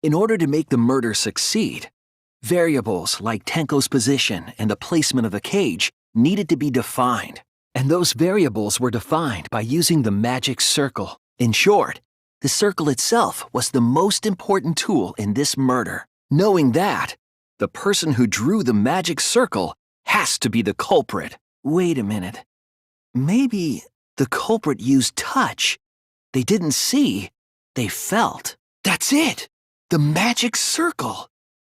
In order to make the murder succeed, variables like Tenko's position and the placement of the cage needed to be defined. And those variables were defined by using the magic circle. In short, the circle itself was the most important tool in this murder. Knowing that, the person who drew the magic circle has to be the culprit. Wait a minute. Maybe the culprit used touch. They didn't see, they felt. That's it! The magic circle!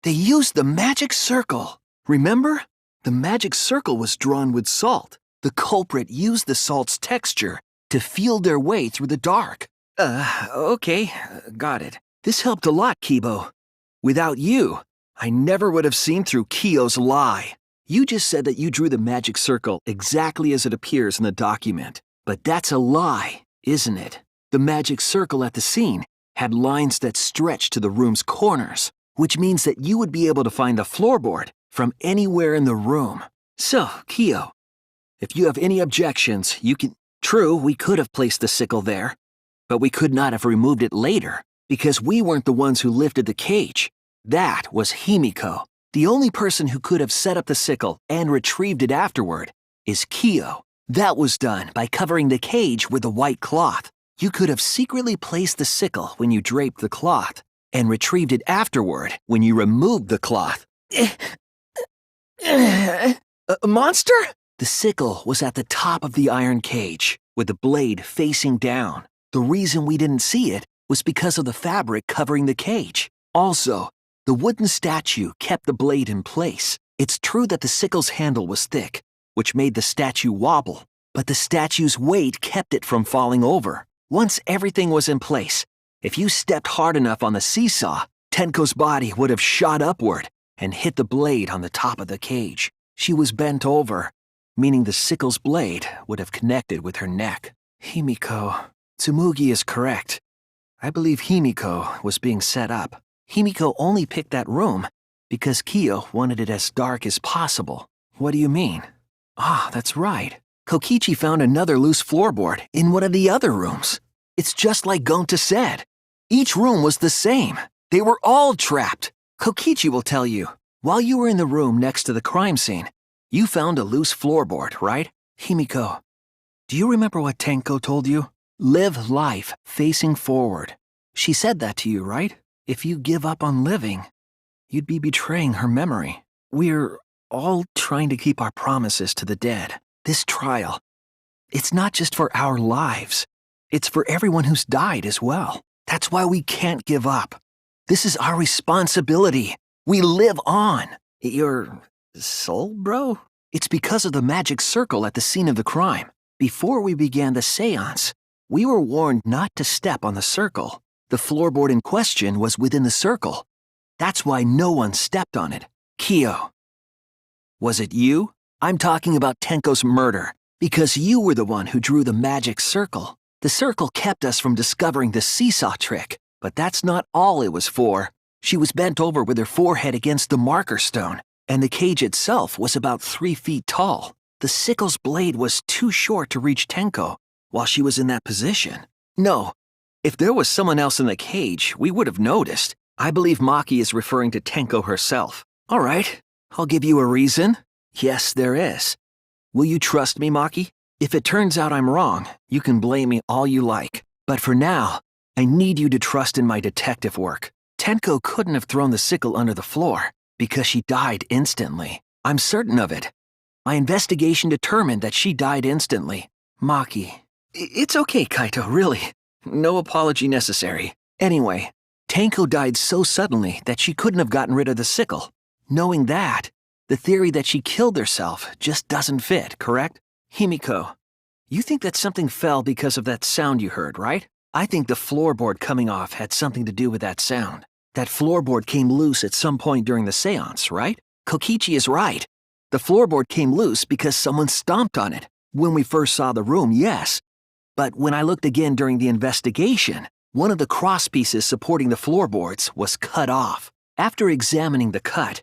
They used the magic circle. Remember? The magic circle was drawn with salt. The culprit used the salt's texture to feel their way through the dark. Okay, got it. This helped a lot, Kibo. Without you, I never would have seen through Kyo's lie. You just said that you drew the magic circle exactly as it appears in the document. But that's a lie, isn't it? The magic circle at the scene had lines that stretched to the room's corners, which means that you would be able to find the floorboard from anywhere in the room. So, Kyo, if you have any objections, you can... True, we could have placed the sickle there, but we could not have removed it later, because we weren't the ones who lifted the cage. That was Himiko. The only person who could have set up the sickle and retrieved it afterward is Kyo. That was done by covering the cage with a white cloth. You could have secretly placed the sickle when you draped the cloth, and retrieved it afterward when you removed the cloth. A monster? The sickle was at the top of the iron cage, with the blade facing down. The reason we didn't see it was because of the fabric covering the cage. Also, the wooden statue kept the blade in place. It's true that the sickle's handle was thick, which made the statue wobble, but the statue's weight kept it from falling over. Once everything was in place, if you stepped hard enough on the seesaw, Tenko's body would have shot upward and hit the blade on the top of the cage. She was bent over, meaning the sickle's blade would have connected with her neck. Himiko. Tsumugi is correct. I believe Himiko was being set up. Himiko only picked that room because Kyo wanted it as dark as possible. What do you mean? Ah, that's right. Kokichi found another loose floorboard in one of the other rooms. It's just like Gonta said. Each room was the same. They were all trapped. Kokichi will tell you. While you were in the room next to the crime scene, you found a loose floorboard, right? Himiko, do you remember what Tenko told you? Live life facing forward. She said that to you, right? If you give up on living, you'd be betraying her memory. We're all trying to keep our promises to the dead. This trial, it's not just for our lives. It's for everyone who's died as well. That's why we can't give up. This is our responsibility. We live on. Your soul, bro? It's because of the magic circle at the scene of the crime. Before we began the seance, we were warned not to step on the circle. The floorboard in question was within the circle. That's why no one stepped on it. Kyo. Was it you? I'm talking about Tenko's murder, because you were the one who drew the magic circle. The circle kept us from discovering the seesaw trick, but that's not all it was for. She was bent over with her forehead against the marker stone, and the cage itself was about 3 feet tall. The sickle's blade was too short to reach Tenko while she was in that position. No, if there was someone else in the cage, we would have noticed. I believe Maki is referring to Tenko herself. All right, I'll give you a reason. Yes, there is. Will you trust me, Maki? If it turns out I'm wrong, you can blame me all you like. But for now, I need you to trust in my detective work. Tenko couldn't have thrown the sickle under the floor because she died instantly. I'm certain of it. My investigation determined that she died instantly. Maki. It's okay, Kaito, really. No apology necessary. Anyway, Tenko died so suddenly that she couldn't have gotten rid of the sickle. Knowing that, the theory that she killed herself just doesn't fit, correct? Himiko, you think that something fell because of that sound you heard, right? I think the floorboard coming off had something to do with that sound. That floorboard came loose at some point during the seance, right? Kokichi is right. The floorboard came loose because someone stomped on it. When we first saw the room, yes. But when I looked again during the investigation, one of the cross pieces supporting the floorboards was cut off. After examining the cut,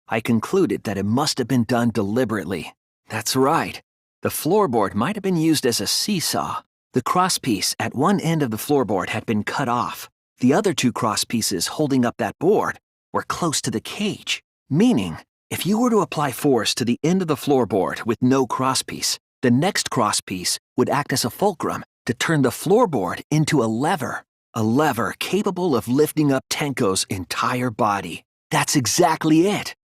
I concluded that it must have been done deliberately. That's right. The floorboard might have been used as a seesaw. The crosspiece at one end of the floorboard had been cut off. The other two cross pieces holding up that board were close to the cage, meaning if you were to apply force to the end of the floorboard with no crosspiece, the next crosspiece would act as a fulcrum to turn the floorboard into a lever capable of lifting up Tenko's entire body. That's exactly it.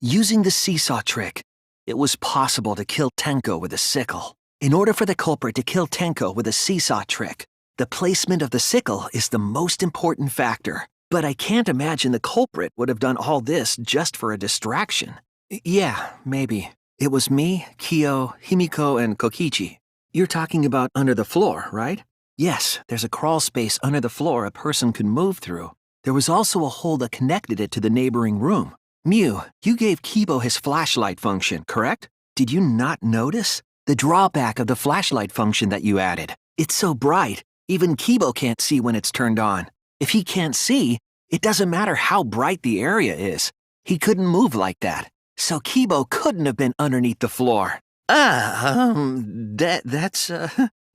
Using the seesaw trick, it was possible to kill Tenko with a sickle. In order for the culprit to kill Tenko with a seesaw trick, the placement of the sickle is the most important factor. But I can't imagine the culprit would have done all this just for a distraction. Yeah, maybe. It was me, Kyo, Himiko, and Kokichi. You're talking about under the floor, right? Yes, there's a crawl space under the floor a person could move through. There was also a hole that connected it to the neighboring room. Mew, you gave Kibo his flashlight function, correct? Did you not notice? The drawback of the flashlight function that you added. It's so bright, even Kibo can't see when it's turned on. If he can't see, it doesn't matter how bright the area is. He couldn't move like that. So Kibo couldn't have been underneath the floor.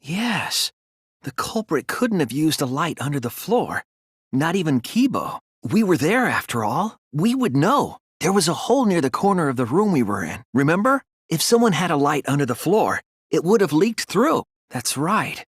Yes. The culprit couldn't have used a light under the floor. Not even Kibo. We were there after all. We would know. There was a hole near the corner of the room we were in, remember? If someone had a light under the floor, it would have leaked through. That's right.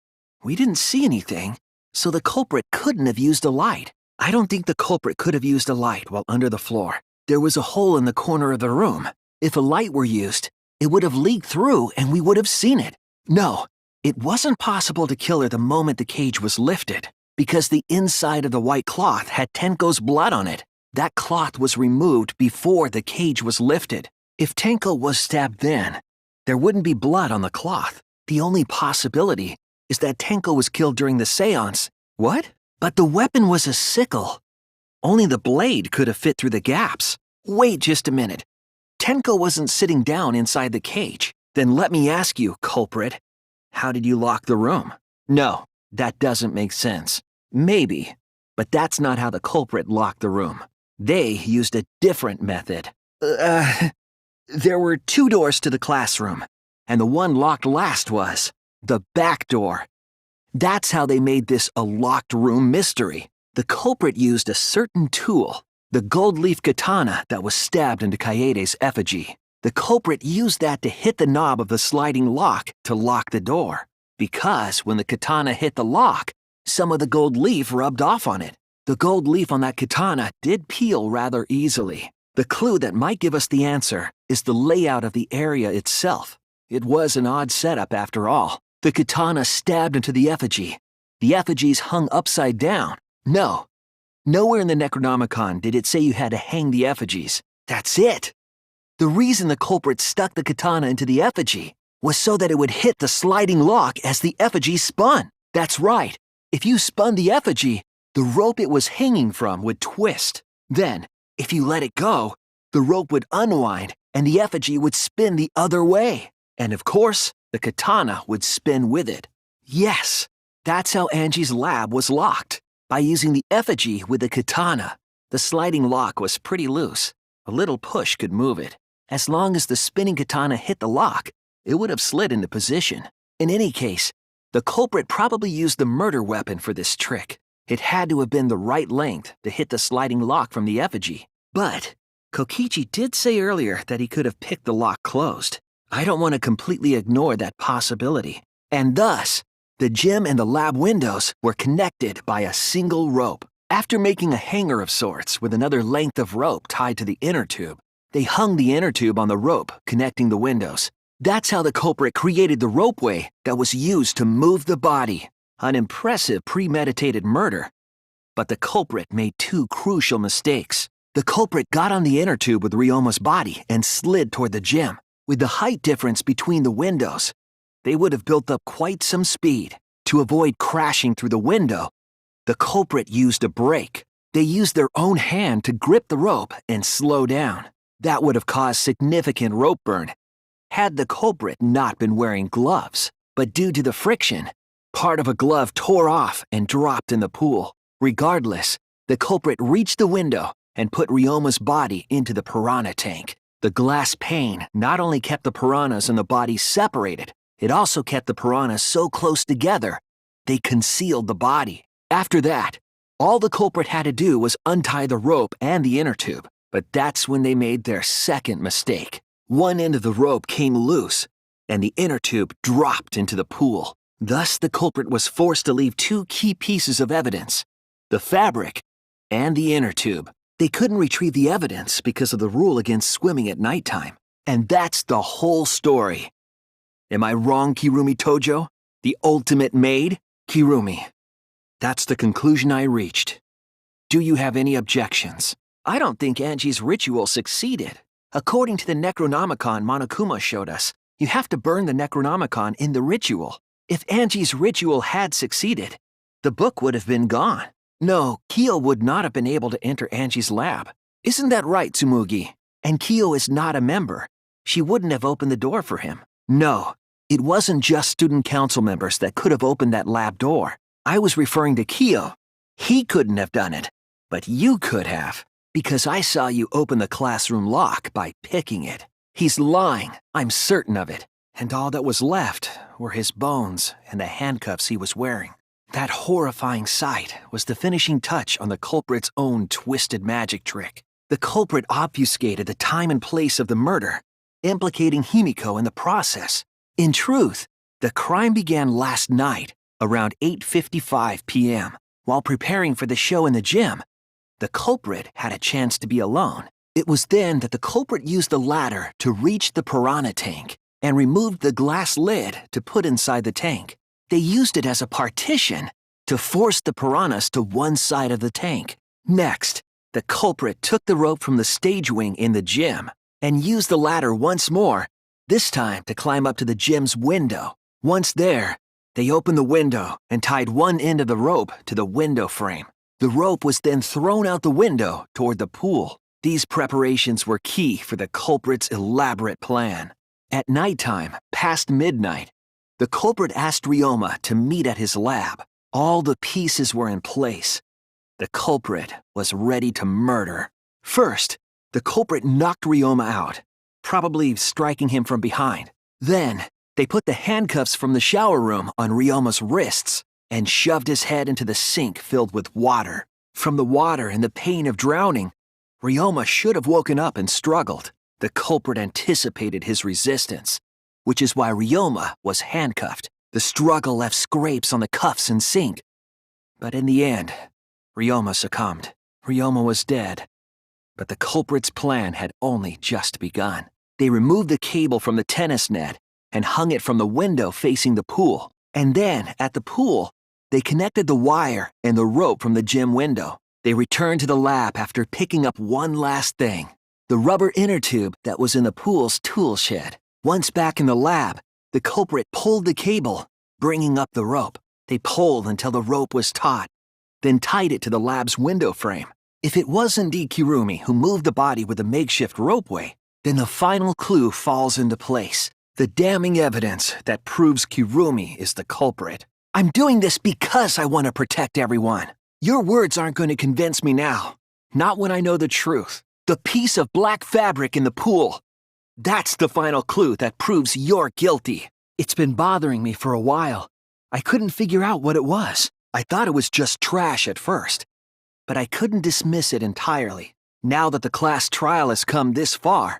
We didn't see anything, so the culprit couldn't have used a light. I don't think the culprit could have used a light while under the floor. There was a hole in the corner of the room. If a light were used, it would have leaked through and we would have seen it. No, it wasn't possible to kill her the moment the cage was lifted, because the inside of the white cloth had Tenko's blood on it. That cloth was removed before the cage was lifted. If Tenko was stabbed then, there wouldn't be blood on the cloth. The only possibility is that Tenko was killed during the seance. What? But the weapon was a sickle. Only the blade could have fit through the gaps. Wait just a minute. Tenko wasn't sitting down inside the cage. Then let me ask you, culprit, how did you lock the room? No, that doesn't make sense. Maybe, but that's not how the culprit locked the room. They used a different method. There were 2 doors to the classroom, and the one locked last was the back door. That's how they made this a locked room mystery. The culprit used a certain tool, the gold leaf katana that was stabbed into Kaede's effigy. The culprit used that to hit the knob of the sliding lock to lock the door, because when the katana hit the lock, some of the gold leaf rubbed off on it. The gold leaf on that katana did peel rather easily. The clue that might give us the answer is the layout of the area itself. It was an odd setup after all. The katana stabbed into the effigy. The effigies hung upside down. No. Nowhere in the Necronomicon did it say you had to hang the effigies. That's it. The reason the culprit stuck the katana into the effigy was so that it would hit the sliding lock as the effigy spun. That's right. If you spun the effigy, the rope it was hanging from would twist. Then, if you let it go, the rope would unwind and the effigy would spin the other way. And of course, the katana would spin with it. Yes, that's how Angie's lab was locked, by using the effigy with the katana. The sliding lock was pretty loose. A little push could move it. As long as the spinning katana hit the lock, it would have slid into position. In any case, the culprit probably used the murder weapon for this trick. It had to have been the right length to hit the sliding lock from the effigy. But Kokichi did say earlier that he could have picked the lock closed. I don't want to completely ignore that possibility. And thus, the gym and the lab windows were connected by a single rope. After making a hanger of sorts with another length of rope tied to the inner tube, they hung the inner tube on the rope connecting the windows. That's how the culprit created the ropeway that was used to move the body. An impressive premeditated murder. But the culprit made 2 crucial mistakes. The culprit got on the inner tube with Ryoma's body and slid toward the gym. With the height difference between the windows, they would have built up quite some speed. To avoid crashing through the window, the culprit used a brake. They used their own hand to grip the rope and slow down. That would have caused significant rope burn had the culprit not been wearing gloves. But due to the friction, part of a glove tore off and dropped in the pool. Regardless, the culprit reached the window and put Ryoma's body into the piranha tank. The glass pane not only kept the piranhas and the body separated, it also kept the piranhas so close together, they concealed the body. After that, All the culprit had to do was untie the rope and the inner tube, but that's when they made their second mistake. One end of the rope came loose, and the inner tube dropped into the pool. Thus, the culprit was forced to leave two key pieces of evidence: the fabric and the inner tube. They couldn't retrieve the evidence because of the rule against swimming at nighttime. And that's the whole story. Am I wrong, Kirumi Tojo? The ultimate maid? Kirumi, that's the conclusion I reached. Do you have any objections? I don't think Angie's ritual succeeded. According to the Necronomicon Monokuma showed us, you have to burn the Necronomicon in the ritual. If Angie's ritual had succeeded, the book would have been gone. No, Kyo would not have been able to enter Angie's lab. Isn't that right, Tsumugi? And Kyo is not a member. She wouldn't have opened the door for him. No, it wasn't just student council members that could have opened that lab door. I was referring to Kyo. He couldn't have done it, but you could have, because I saw you open the classroom lock by picking it. He's lying, I'm certain of it. And all that was left were his bones and the handcuffs he was wearing. That horrifying sight was the finishing touch on the culprit's own twisted magic trick. The culprit obfuscated the time and place of the murder, implicating Himiko in the process. In truth, the crime began last night, around 8:55 p.m. While preparing for the show in the gym, the culprit had a chance to be alone. It was then that the culprit used the ladder to reach the piranha tank and removed the glass lid to put inside the tank. They used it as a partition to force the piranhas to one side of the tank. Next, the culprit took the rope from the stage wing in the gym and used the ladder once more, this time to climb up to the gym's window. Once there, they opened the window and tied one end of the rope to the window frame. The rope was then thrown out the window toward the pool. These preparations were key for the culprit's elaborate plan. At nighttime, past midnight, the culprit asked Ryoma to meet at his lab. All the pieces were in place. The culprit was ready to murder. First, the culprit knocked Ryoma out, probably striking him from behind. Then, they put the handcuffs from the shower room on Ryoma's wrists and shoved his head into the sink filled with water. From the water and the pain of drowning, Ryoma should have woken up and struggled. The culprit anticipated his resistance, which is why Ryoma was handcuffed. The struggle left scrapes on the cuffs and sink. But in the end, Ryoma succumbed. Ryoma was dead. But the culprit's plan had only just begun. They removed the cable from the tennis net and hung it from the window facing the pool. And then, at the pool, they connected the wire and the rope from the gym window. They returned to the lab after picking up one last thing: the rubber inner tube that was in the pool's tool shed. Once back in the lab, the culprit pulled the cable, bringing up the rope. They pulled until the rope was taut, then tied it to the lab's window frame. If it was indeed Kirumi who moved the body with a makeshift ropeway, then the final clue falls into place: the damning evidence that proves Kirumi is the culprit. I'm doing this because I want to protect everyone. Your words aren't going to convince me now. Not when I know the truth. The piece of black fabric in the pool. That's the final clue that proves you're guilty. It's been bothering me for a while. I couldn't figure out what it was. I thought it was just trash at first, but I couldn't dismiss it entirely. Now that the class trial has come this far,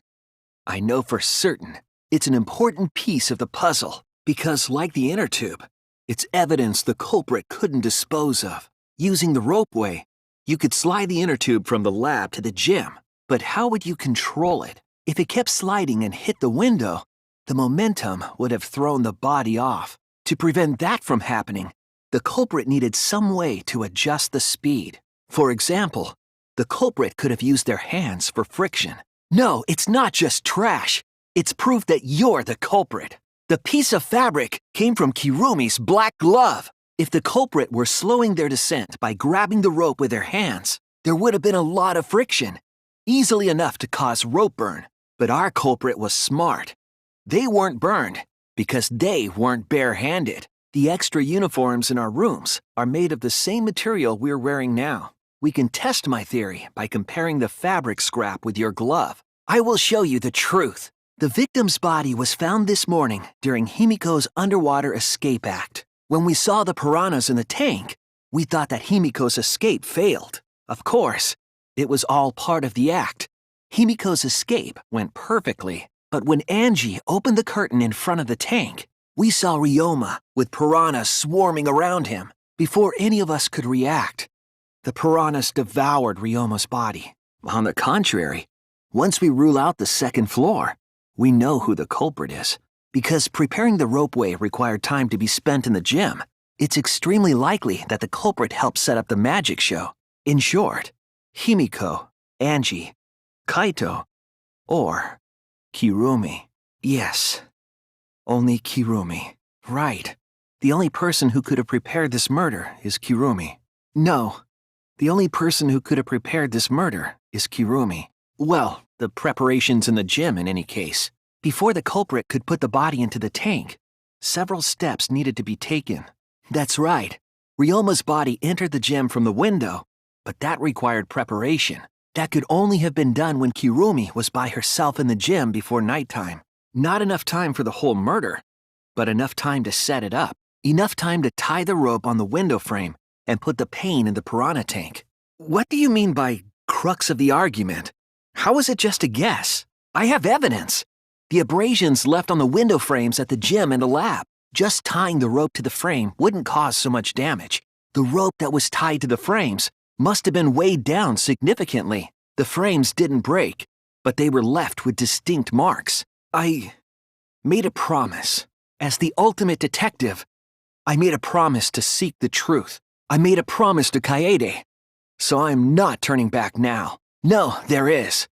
I know for certain it's an important piece of the puzzle because, like the inner tube, it's evidence the culprit couldn't dispose of. Using the ropeway, you could slide the inner tube from the lab to the gym, but how would you control it? If it kept sliding and hit the window, the momentum would have thrown the body off. To prevent that from happening, the culprit needed some way to adjust the speed. For example, the culprit could have used their hands for friction. No, it's not just trash. It's proof that you're the culprit. The piece of fabric came from Kirumi's black glove. If the culprit were slowing their descent by grabbing the rope with their hands, there would have been a lot of friction, easily enough to cause rope burn. But our culprit was smart. They weren't burned because they weren't barehanded. The extra uniforms in our rooms are made of the same material we're wearing now. We can test my theory by comparing the fabric scrap with your glove. I will show you the truth. The victim's body was found this morning during Himiko's underwater escape act. When we saw the piranhas in the tank, We thought that Himiko's escape failed. Of course, it was all part of the act. Himiko's escape went perfectly, but when Angie opened the curtain in front of the tank, we saw Ryoma with piranhas swarming around him. Before any of us could react, the piranhas devoured Ryoma's body. On the contrary, once we rule out the second floor, we know who the culprit is. Because preparing the ropeway required time to be spent in the gym, it's extremely likely that the culprit helped set up the magic show. In short, Himiko, Angie, Kaito, or Kirumi. Yes, only Kirumi. Right. The only person who could have prepared this murder is Kirumi. No, the only person who could have prepared this murder is Kirumi. Well, the preparations in the gym in any case. Before the culprit could put the body into the tank, several steps needed to be taken. That's right. Ryoma's body entered the gym from the window, but that required preparation. That could only have been done when Kirumi was by herself in the gym before nighttime. Not enough time for the whole murder, but enough time to set it up. Enough time to tie the rope on the window frame and put the pain in the piranha tank. What do you mean by crux of the argument? How is it just a guess? I have evidence. The abrasions left on the window frames at the gym and the lab. Just tying the rope to the frame wouldn't cause so much damage. The rope that was tied to the frames must have been weighed down significantly. The frames didn't break, but they were left with distinct marks. I made a promise. As the ultimate detective, I made a promise to seek the truth. I made a promise to Kaede. So I'm not turning back now. No, there is.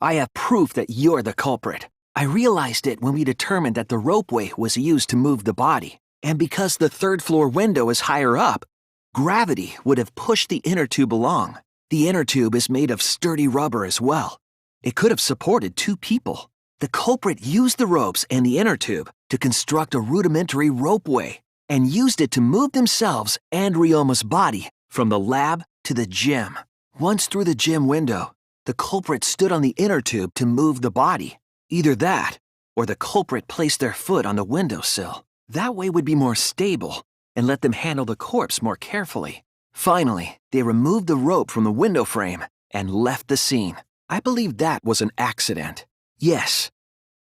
I have proof that you're the culprit. I realized it when we determined that the ropeway was used to move the body. And because the third floor window is higher up, gravity would have pushed the inner tube along. The inner tube is made of sturdy rubber as well. It could have supported 2 people. The culprit used the ropes and the inner tube to construct a rudimentary ropeway and used it to move themselves and Ryoma's body from the lab to the gym. Once through the gym window, the culprit stood on the inner tube to move the body. Either that, or the culprit placed their foot on the windowsill. That way would be more stable and let them handle the corpse more carefully. Finally, they removed the rope from the window frame and left the scene. I believe that was an accident. Yes.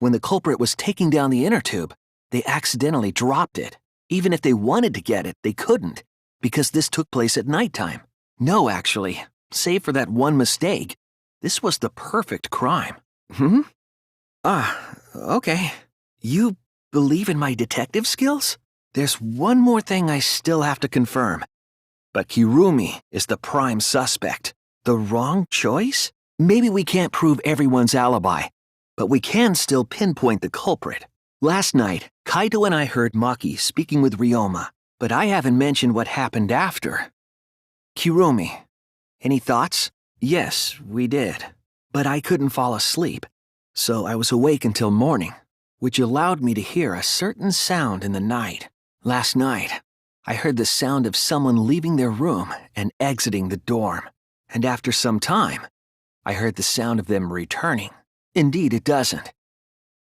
When the culprit was taking down the inner tube, they accidentally dropped it. Even if they wanted to get it, they couldn't, because this took place at nighttime. No, actually, save for that one mistake, this was the perfect crime. Okay. You believe in my detective skills? There's one more thing I still have to confirm. But Kirumi is the prime suspect. The wrong choice? Maybe we can't prove everyone's alibi, but we can still pinpoint the culprit. Last night, Kaito and I heard Maki speaking with Ryoma, but I haven't mentioned what happened after. Kirumi, any thoughts? Yes, we did. But I couldn't fall asleep, so I was awake until morning, which allowed me to hear a certain sound in the night. Last night, I heard the sound of someone leaving their room and exiting the dorm, and after some time, I heard the sound of them returning. Indeed, it doesn't.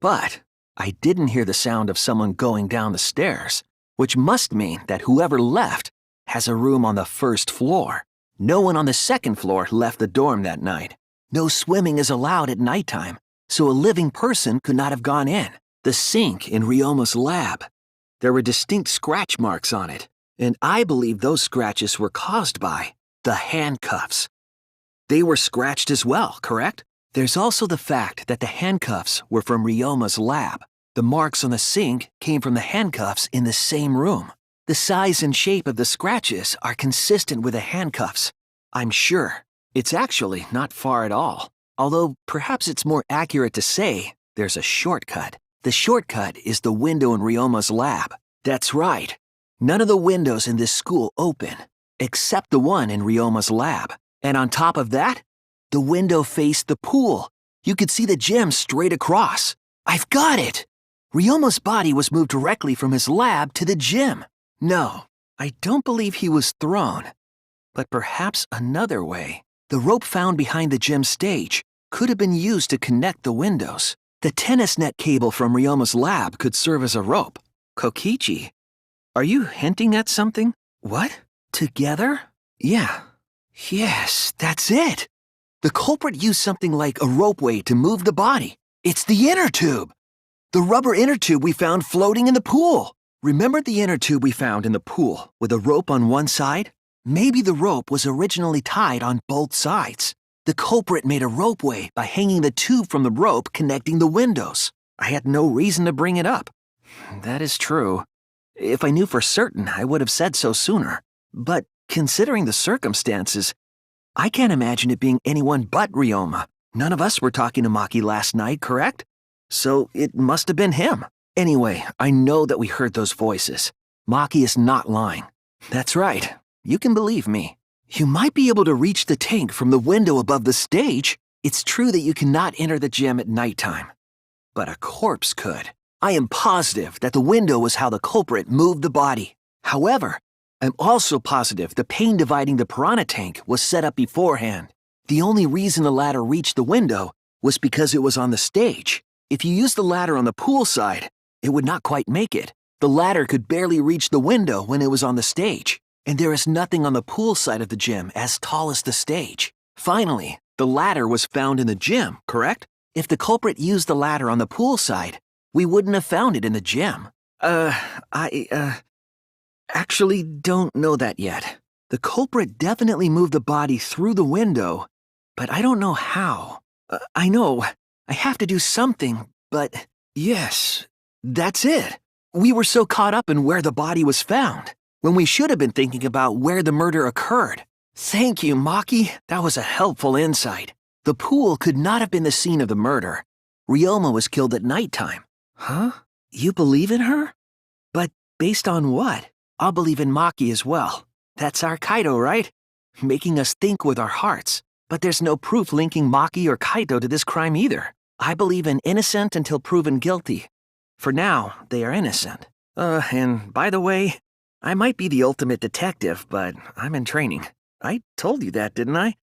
But I didn't hear the sound of someone going down the stairs, which must mean that whoever left has a room on the first floor. No one on the second floor left the dorm that night. No swimming is allowed at nighttime, so a living person could not have gone in. The sink in Ryoma's lab. There were distinct scratch marks on it, and I believe those scratches were caused by the handcuffs. They were scratched as well, correct? There's also the fact that the handcuffs were from Ryoma's lab. The marks on the sink came from the handcuffs in the same room. The size and shape of the scratches are consistent with the handcuffs. I'm sure. It's actually not far at all. Although perhaps it's more accurate to say there's a shortcut. The shortcut is the window in Ryoma's lab. That's right. None of the windows in this school open, except the one in Ryoma's lab. And on top of that, the window faced the pool. You could see the gym straight across. I've got it! Ryoma's body was moved directly from his lab to the gym. No, I don't believe he was thrown. But perhaps another way. The rope found behind the gym stage could have been used to connect the windows. The tennis net cable from Ryoma's lab could serve as a rope. Kokichi, are you hinting at something? What? Together? Yeah. Yes, that's it. The culprit used something like a ropeway to move the body. It's the inner tube. The rubber inner tube we found floating in the pool. Remember the inner tube we found in the pool with a rope on one side? Maybe the rope was originally tied on both sides. The culprit made a ropeway by hanging the tube from the rope connecting the windows. I had no reason to bring it up. That is true. If I knew for certain, I would have said so sooner. But considering the circumstances, I can't imagine it being anyone but Ryoma. None of us were talking to Maki last night, correct? So it must have been him. Anyway, I know that we heard those voices. Maki is not lying. That's right. You can believe me. You might be able to reach the tank from the window above the stage. It's true that you cannot enter the gym at nighttime. But a corpse could. I am positive that the window was how the culprit moved the body. However, I'm also positive the pane dividing the piranha tank was set up beforehand. The only reason the ladder reached the window was because it was on the stage. If you used the ladder on the pool side, it would not quite make it. The ladder could barely reach the window when it was on the stage, and there is nothing on the pool side of the gym as tall as the stage. Finally, the ladder was found in the gym, correct? If the culprit used the ladder on the pool side, we wouldn't have found it in the gym. I actually don't know that yet. The culprit definitely moved the body through the window, but I don't know how. I know, I have to do something, but yes, that's it. We were so caught up in where the body was found, when we should have been thinking about where the murder occurred. Thank you, Maki. That was a helpful insight. The pool could not have been the scene of the murder. Ryoma was killed at nighttime. Huh? You believe in her? But based on what? I'll believe in Maki as well. That's our Kaito, right? Making us think with our hearts. But there's no proof linking Maki or Kaito to this crime either. I believe in innocent until proven guilty. For now, they are innocent. And by the way, I might be the ultimate detective, but I'm in training. I told you that, didn't I?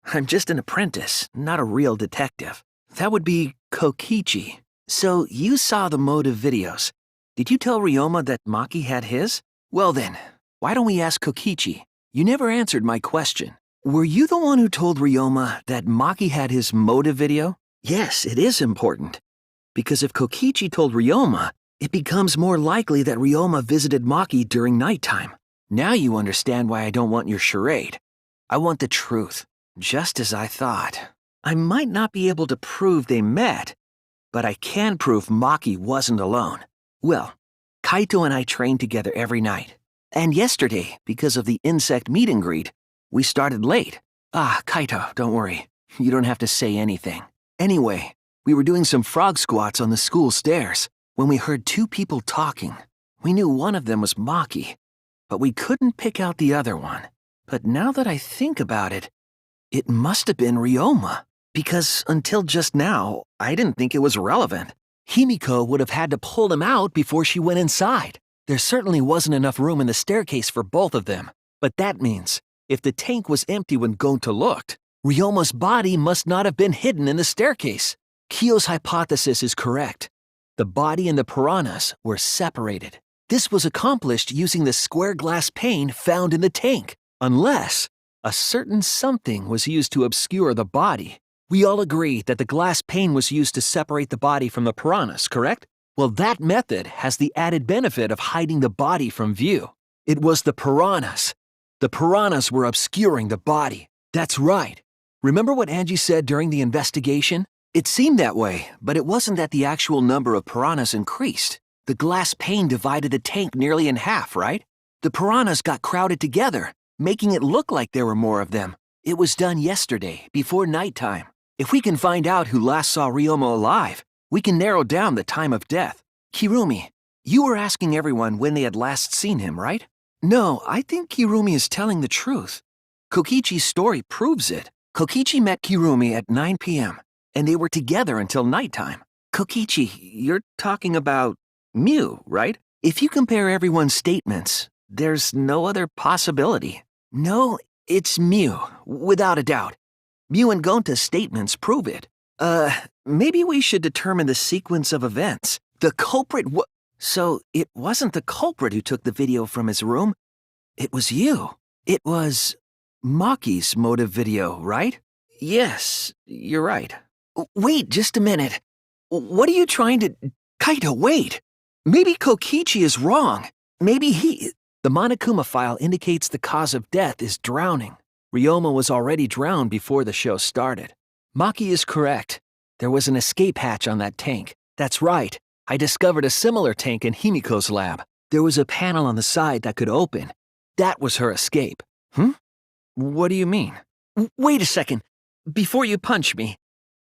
I'm just an apprentice, not a real detective. That would be Kokichi. So you saw the motive videos. Did you tell Ryoma that Maki had his? Well then, why don't we ask Kokichi? You never answered my question. Were you the one who told Ryoma that Maki had his motive video? Yes, it is important. Because if Kokichi told Ryoma, it becomes more likely that Ryoma visited Maki during nighttime. Now you understand why I don't want your charade. I want the truth, just as I thought. I might not be able to prove they met, but I can prove Maki wasn't alone. Well, Kaito and I trained together every night. And yesterday, because of the insect meet and greet, we started late. Kaito, don't worry. You don't have to say anything. Anyway, we were doing some frog squats on the school stairs when we heard two people talking. We knew one of them was Maki, but we couldn't pick out the other one. But now that I think about it, it must have been Ryoma, because until just now, I didn't think it was relevant. Himiko would have had to pull them out before she went inside. There certainly wasn't enough room in the staircase for both of them. But that means, if the tank was empty when Gonta looked, Ryoma's body must not have been hidden in the staircase. Kyo's hypothesis is correct. The body and the piranhas were separated. This was accomplished using the square glass pane found in the tank, unless a certain something was used to obscure the body. We all agree that the glass pane was used to separate the body from the piranhas, correct? Well, that method has the added benefit of hiding the body from view. It was the piranhas. The piranhas were obscuring the body. That's right. Remember what Angie said during the investigation? It seemed that way, but it wasn't that the actual number of piranhas increased. The glass pane divided the tank nearly in half, right? The piranhas got crowded together, making it look like there were more of them. It was done yesterday, before nighttime. If we can find out who last saw Ryoma alive, we can narrow down the time of death. Kirumi, you were asking everyone when they had last seen him, right? No, I think Kirumi is telling the truth. Kokichi's story proves it. Kokichi met Kirumi at 9 p.m., and they were together until nighttime. Kokichi, you're talking about Mew, right? If you compare everyone's statements, there's no other possibility. No, it's Mew, without a doubt. Mew and Gonta's statements prove it. Maybe we should determine the sequence of events. The culprit So it wasn't the culprit who took the video from his room. It was you. It was Maki's motive video, right? Yes, you're right. Wait just a minute. What are you trying to... Kaito, wait! Maybe Kokichi is wrong. Maybe he... The Monokuma file indicates the cause of death is drowning. Ryoma was already drowned before the show started. Maki is correct. There was an escape hatch on that tank. That's right. I discovered a similar tank in Himiko's lab. There was a panel on the side that could open. That was her escape. What do you mean? Wait a second. Before you punch me,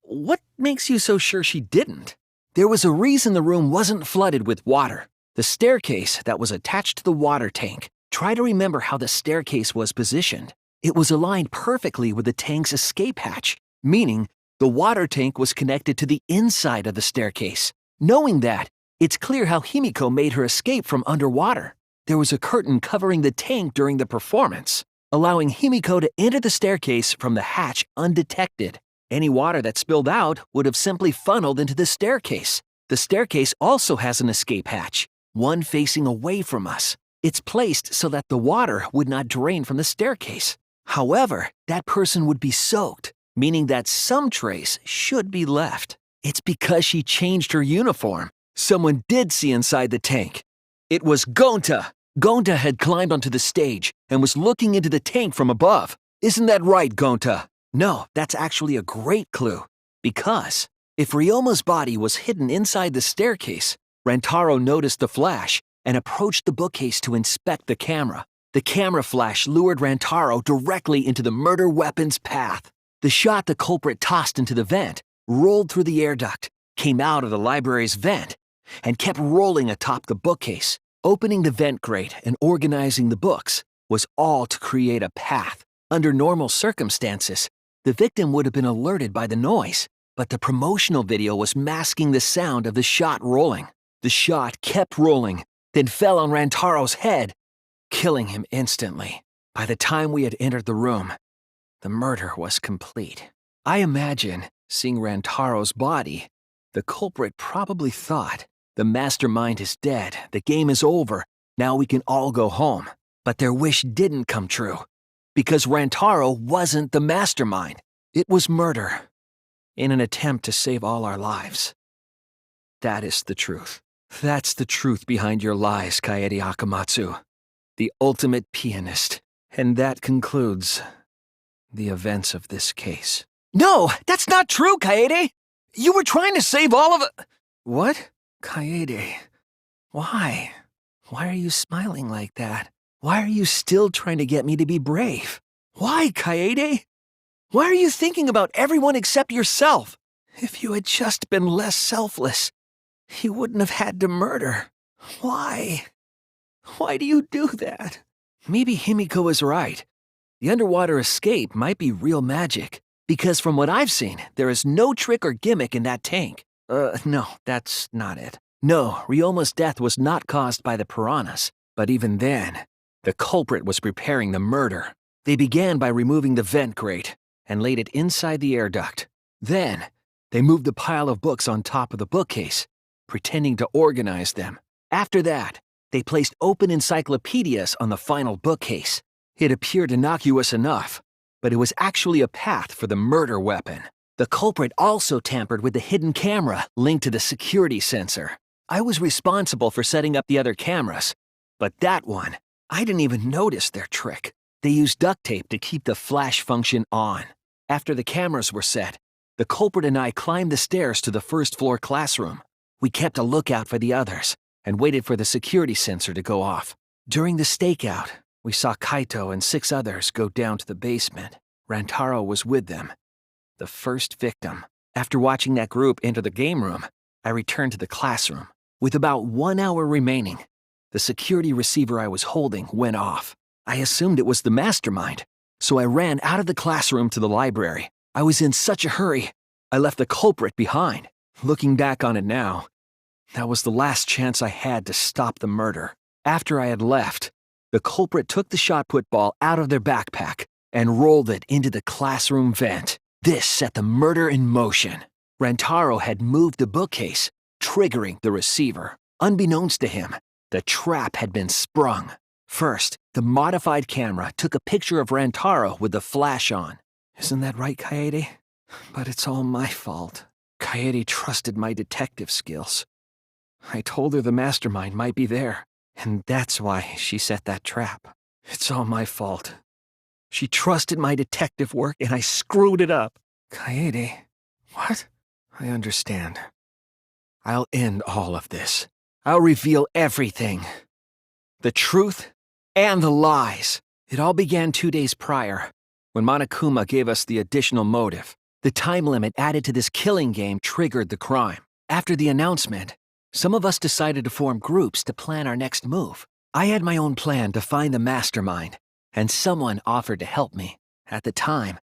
what makes you so sure she didn't? There was a reason the room wasn't flooded with water. The staircase that was attached to the water tank. Try to remember how the staircase was positioned. It was aligned perfectly with the tank's escape hatch, meaning the water tank was connected to the inside of the staircase. Knowing that, it's clear how Himiko made her escape from underwater. There was a curtain covering the tank during the performance, allowing Himiko to enter the staircase from the hatch undetected. Any water that spilled out would have simply funneled into the staircase. The staircase also has an escape hatch, one facing away from us. It's placed so that the water would not drain from the staircase. However, that person would be soaked, meaning that some trace should be left. It's because she changed her uniform. Someone did see inside the tank. It was Gonta. Gonta had climbed onto the stage and was looking into the tank from above. Isn't that right, Gonta? No, that's actually a great clue. Because if Ryoma's body was hidden inside the staircase, Rantaro noticed the flash and approached the bookcase to inspect the camera. The camera flash lured Rantaro directly into the murder weapon's path. The shot the culprit tossed into the vent rolled through the air duct, came out of the library's vent, and kept rolling atop the bookcase. Opening the vent grate and organizing the books was all to create a path. Under normal circumstances, the victim would have been alerted by the noise, but the promotional video was masking the sound of the shot rolling. The shot kept rolling, then fell on Rantaro's head, killing him instantly. By the time we had entered the room, the murder was complete. I imagine, seeing Rantaro's body, the culprit probably thought, the mastermind is dead, the game is over, now we can all go home. But their wish didn't come true, because Rantaro wasn't the mastermind. It was murder, in an attempt to save all our lives. That is the truth. That's the truth behind your lies, Kaede Akamatsu, the ultimate pianist. And that concludes the events of this case. No, that's not true, Kaede! You were trying to save all of it. What? Kaede, why? Why are you smiling like that? Why are you still trying to get me to be brave? Why, Kaede? Why are you thinking about everyone except yourself? If you had just been less selfless, you wouldn't have had to murder. Why? Why do you do that? Maybe Himiko is right. The underwater escape might be real magic, because from what I've seen, there is no trick or gimmick in that tank. No, that's not it. No, Ryoma's death was not caused by the piranhas, but even then, the culprit was preparing the murder. They began by removing the vent grate and laid it inside the air duct. Then, they moved the pile of books on top of the bookcase, pretending to organize them. After that, they placed open encyclopedias on the final bookcase. It appeared innocuous enough, but it was actually a path for the murder weapon. The culprit also tampered with the hidden camera linked to the security sensor. I was responsible for setting up the other cameras, but that one, I didn't even notice their trick. They used duct tape to keep the flash function on. After the cameras were set, the culprit and I climbed the stairs to the first-floor classroom. We kept a lookout for the others and waited for the security sensor to go off. During the stakeout, we saw Kaito and 6 others go down to the basement. Rantaro was with them. The first victim. After watching that group enter the game room, I returned to the classroom. With about 1 hour remaining, the security receiver I was holding went off. I assumed it was the mastermind, so I ran out of the classroom to the library. I was in such a hurry, I left the culprit behind. Looking back on it now, that was the last chance I had to stop the murder. After I had left, the culprit took the shot put ball out of their backpack and rolled it into the classroom vent. This set the murder in motion. Rantaro had moved the bookcase, triggering the receiver. Unbeknownst to him, the trap had been sprung. First, the modified camera took a picture of Rantaro with the flash on. Isn't that right, Kaede? But it's all my fault. Kaede trusted my detective skills. I told her the mastermind might be there, and that's why she set that trap. It's all my fault. She trusted my detective work, and I screwed it up. Kaede, what? I understand. I'll end all of this. I'll reveal everything. The truth and the lies. It all began 2 days prior, when Monokuma gave us the additional motive. The time limit added to this killing game triggered the crime. After the announcement, some of us decided to form groups to plan our next move. I had my own plan to find the mastermind, and someone offered to help me. At the time,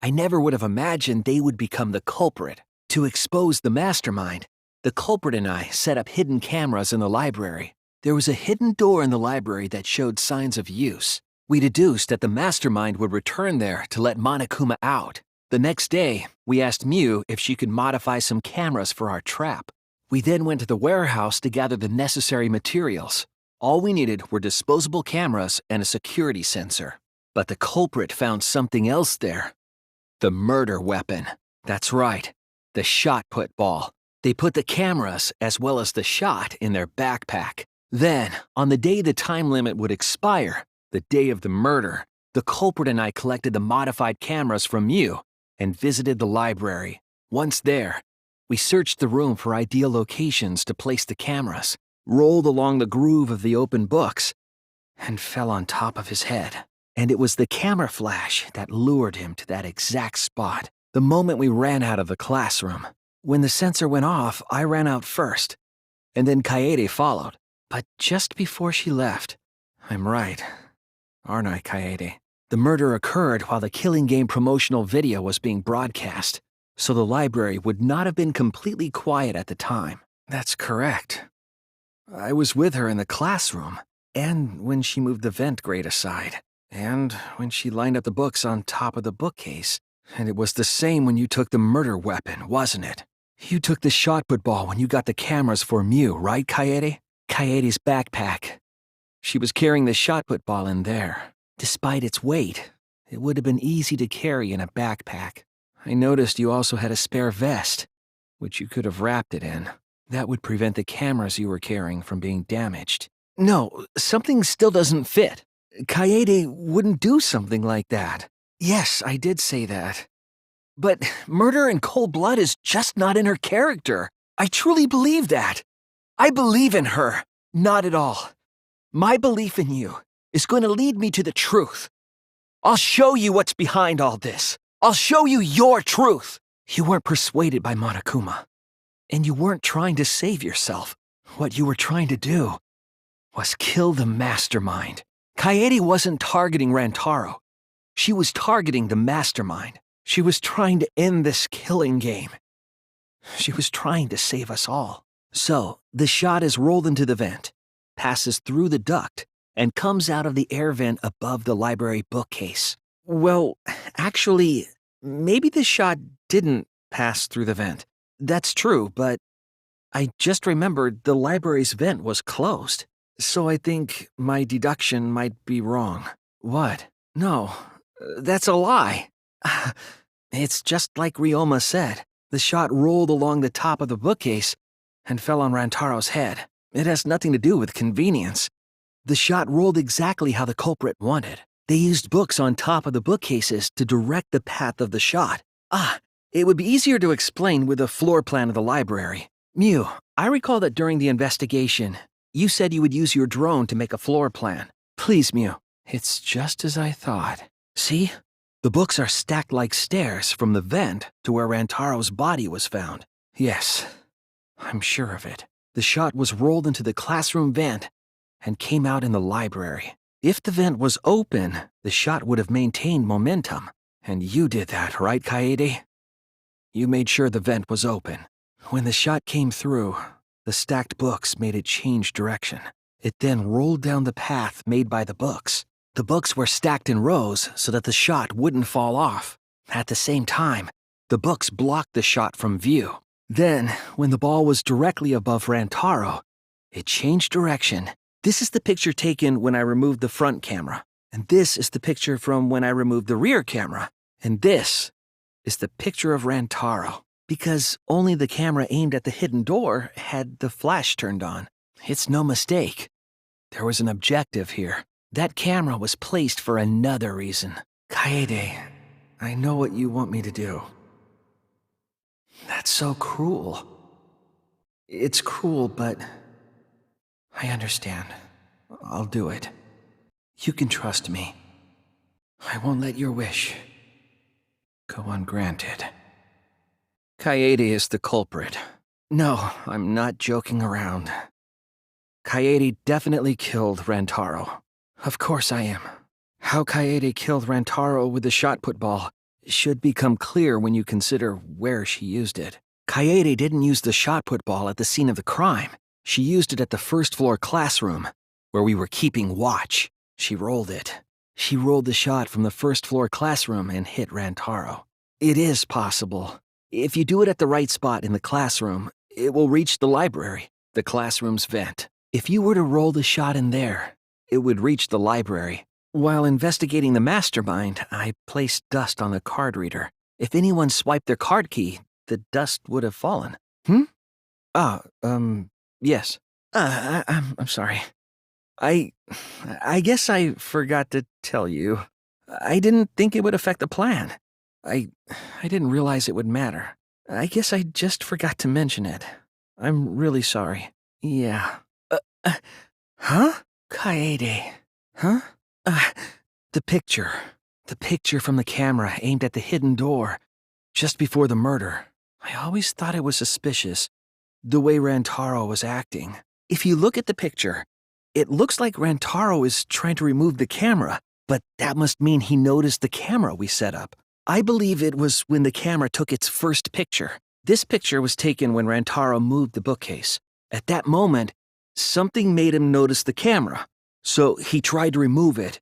I never would have imagined they would become the culprit. To expose the mastermind, the culprit and I set up hidden cameras in the library. There was a hidden door in the library that showed signs of use. We deduced that the mastermind would return there to let Monokuma out. The next day, we asked Mew if she could modify some cameras for our trap. We then went to the warehouse to gather the necessary materials. All we needed were disposable cameras and a security sensor. But the culprit found something else there. The murder weapon. That's right, the shot put ball. They put the cameras as well as the shot in their backpack. Then, on the day the time limit would expire, the day of the murder, the culprit and I collected the modified cameras from Mew and visited the library. Once there, we searched the room for ideal locations to place the cameras, rolled along the groove of the open books, and fell on top of his head. And it was the camera flash that lured him to that exact spot. The moment we ran out of the classroom. When the sensor went off, I ran out first, and then Kaede followed. But just before she left, I'm right, aren't I, Kaede? The murder occurred while the Killing Game promotional video was being broadcast, so the library would not have been completely quiet at the time. That's correct. I was with her in the classroom, and when she moved the vent grate aside, and when she lined up the books on top of the bookcase. And it was the same when you took the murder weapon, wasn't it? You took the shot put ball when you got the cameras for Mew, right, Kaede? Kaede's backpack. She was carrying the shot put ball in there. Despite its weight, it would have been easy to carry in a backpack. I noticed you also had a spare vest, which you could have wrapped it in. That would prevent the cameras you were carrying from being damaged. No, something still doesn't fit. Kaede wouldn't do something like that. Yes, I did say that. But murder in cold blood is just not in her character. I truly believe that. I believe in her. Not at all. My belief in you is going to lead me to the truth. I'll show you what's behind all this. I'll show you your truth. You weren't persuaded by Monokuma. And you weren't trying to save yourself. What you were trying to do was kill the mastermind. Kaede wasn't targeting Rantaro. She was targeting the mastermind. She was trying to end this killing game. She was trying to save us all. So, the shot is rolled into the vent, passes through the duct, and comes out of the air vent above the library bookcase. Well, actually, maybe the shot didn't pass through the vent. That's true, but I just remembered the library's vent was closed. So I think my deduction might be wrong. What? No, that's a lie. It's just like Ryoma said. The shot rolled along the top of the bookcase and fell on Rantaro's head. It has nothing to do with convenience. The shot rolled exactly how the culprit wanted. They used books on top of the bookcases to direct the path of the shot. It would be easier to explain with a floor plan of the library. Mew, I recall that during the investigation, you said you would use your drone to make a floor plan. Please, Mew. It's just as I thought. See? The books are stacked like stairs from the vent to where Rantaro's body was found. Yes, I'm sure of it. The shot was rolled into the classroom vent and came out in the library. If the vent was open, the shot would have maintained momentum. And you did that, right, Kaede? You made sure the vent was open. When the shot came through, the stacked books made it change direction. It then rolled down the path made by the books. The books were stacked in rows so that the shot wouldn't fall off. At the same time, the books blocked the shot from view. Then, when the ball was directly above Rantaro, it changed direction. This is the picture taken when I removed the front camera. And this is the picture from when I removed the rear camera. And this is the picture of Rantaro. Because only the camera aimed at the hidden door had the flash turned on. It's no mistake. There was an objective here. That camera was placed for another reason. Kaede, I know what you want me to do. That's so cruel. It's cruel, but I understand. I'll do it. You can trust me. I won't let your wish go ungranted. Kaede is the culprit. No, I'm not joking around. Kaede definitely killed Rantaro. Of course I am. How Kaede killed Rantaro with the shot put ball should become clear when you consider where she used it. Kaede didn't use the shot put ball at the scene of the crime. She used it at the first floor classroom, where we were keeping watch. She rolled it. She rolled the shot from the first floor classroom and hit Rantaro. It is possible. If you do it at the right spot in the classroom, it will reach the library, the classroom's vent. If you were to roll the shot in there, it would reach the library. While investigating the mastermind, I placed dust on the card reader. If anyone swiped their card key, the dust would have fallen. Yes. I'm sorry. I guess I forgot to tell you. I didn't think it would affect the plan. I didn't realize it would matter. I guess I just forgot to mention it. I'm really sorry. Yeah. Huh? Kaede. Huh? The picture. The picture from the camera aimed at the hidden door just before the murder. I always thought it was suspicious, the way Rantaro was acting. If you look at the picture, it looks like Rantaro is trying to remove the camera, but that must mean he noticed the camera we set up. I believe it was when the camera took its first picture. This picture was taken when Rantaro moved the bookcase. At that moment, something made him notice the camera, so he tried to remove it,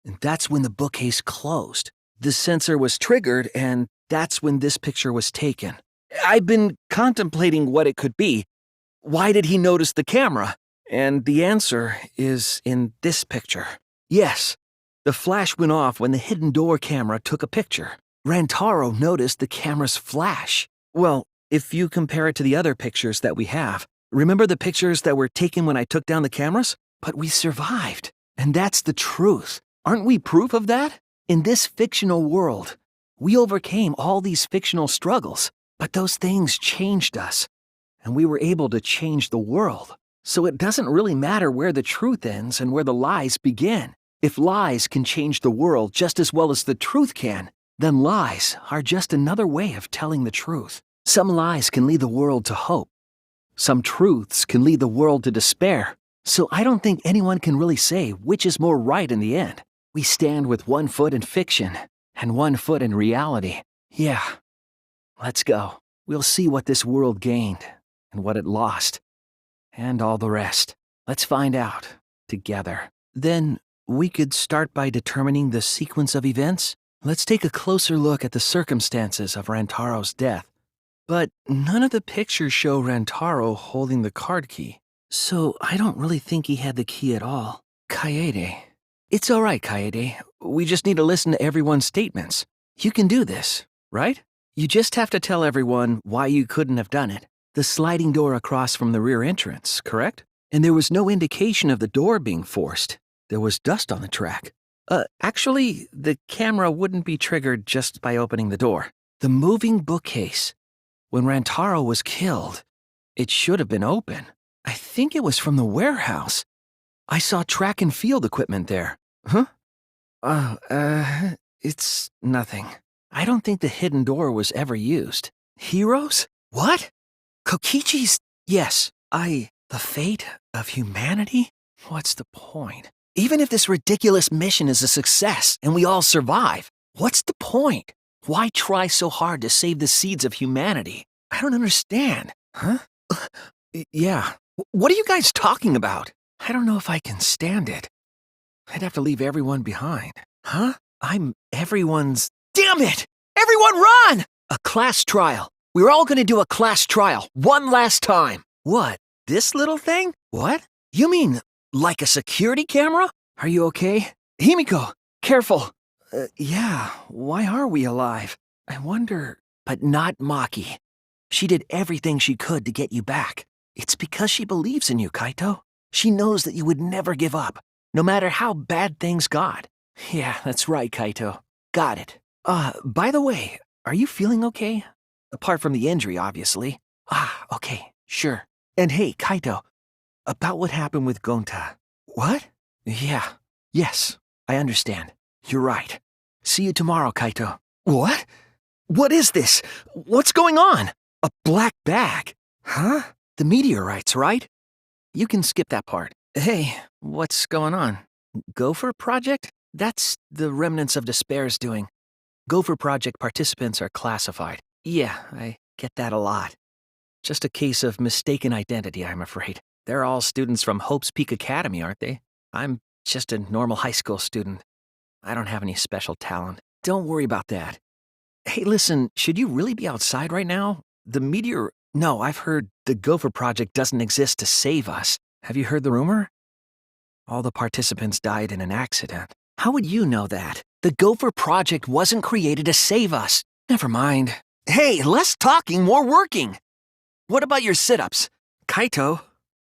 and that's when the bookcase closed. The sensor was triggered, and that's when this picture was taken. I've been contemplating what it could be. Why did he notice the camera? And the answer is in this picture. Yes, the flash went off when the hidden door camera took a picture. Rantaro noticed the camera's flash. Well, if you compare it to the other pictures that we have, remember the pictures that were taken when I took down the cameras? But we survived. And that's the truth. Aren't we proof of that? In this fictional world, we overcame all these fictional struggles, but those things changed us. And we were able to change the world. So it doesn't really matter where the truth ends and where the lies begin. If lies can change the world just as well as the truth can, then lies are just another way of telling the truth. Some lies can lead the world to hope. Some truths can lead the world to despair. So I don't think anyone can really say which is more right in the end. We stand with one foot in fiction and one foot in reality. Yeah. Let's go. We'll see what this world gained and what it lost. And all the rest. Let's find out together. Then we could start by determining the sequence of events. Let's take a closer look at the circumstances of Rantaro's death. But none of the pictures show Rantaro holding the card key. So I don't really think he had the key at all. Kaede. It's all right, Kaede. We just need to listen to everyone's statements. You can do this, right? You just have to tell everyone why you couldn't have done it. The sliding door across from the rear entrance, correct? And there was no indication of the door being forced. There was dust on the track. Actually, the camera wouldn't be triggered just by opening the door. The moving bookcase. When Rantaro was killed, it should have been open. I think it was from the warehouse. I saw track and field equipment there. Huh? It's nothing. I don't think the hidden door was ever used. Heroes? What? Kokichi's? Yes. The fate of humanity? What's the point? Even if this ridiculous mission is a success and we all survive, what's the point? Why try so hard to save the seeds of humanity? I don't understand. Huh? Yeah. What are you guys talking about? I don't know if I can stand it. I'd have to leave everyone behind. Huh? I'm everyone's... Damn it! Everyone run! A class trial. We're all gonna do a class trial one last time. What? This little thing? What? You mean Like a security camera? Are you okay? Himiko, careful. Yeah, why are we alive? I wonder. But not Maki. She did everything she could to get you back. It's because she believes in you, Kaito. She knows that you would never give up, no matter how bad things got. Yeah, that's right, Kaito. Got it. By the way, are you feeling okay? Apart from the injury, obviously. Okay, sure. And hey, Kaito, about what happened with Gonta. What? Yeah. Yes, I understand. You're right. See you tomorrow, Kaito. What? What is this? What's going on? A black bag? Huh? The meteorites, right? You can skip that part. Hey, what's going on? Gopher Project? That's the Remnants of Despair's doing. Gopher Project participants are classified. Yeah, I get that a lot. Just a case of mistaken identity, I'm afraid. They're all students from Hope's Peak Academy, aren't they? I'm just a normal high school student. I don't have any special talent. Don't worry about that. Hey, listen, should you really be outside right now? The meteor... No, I've heard the Gopher Project doesn't exist to save us. Have you heard the rumor? All the participants died in an accident. How would you know that? The Gopher Project wasn't created to save us. Never mind. Hey, less talking, more working. What about your sit-ups? Kaito?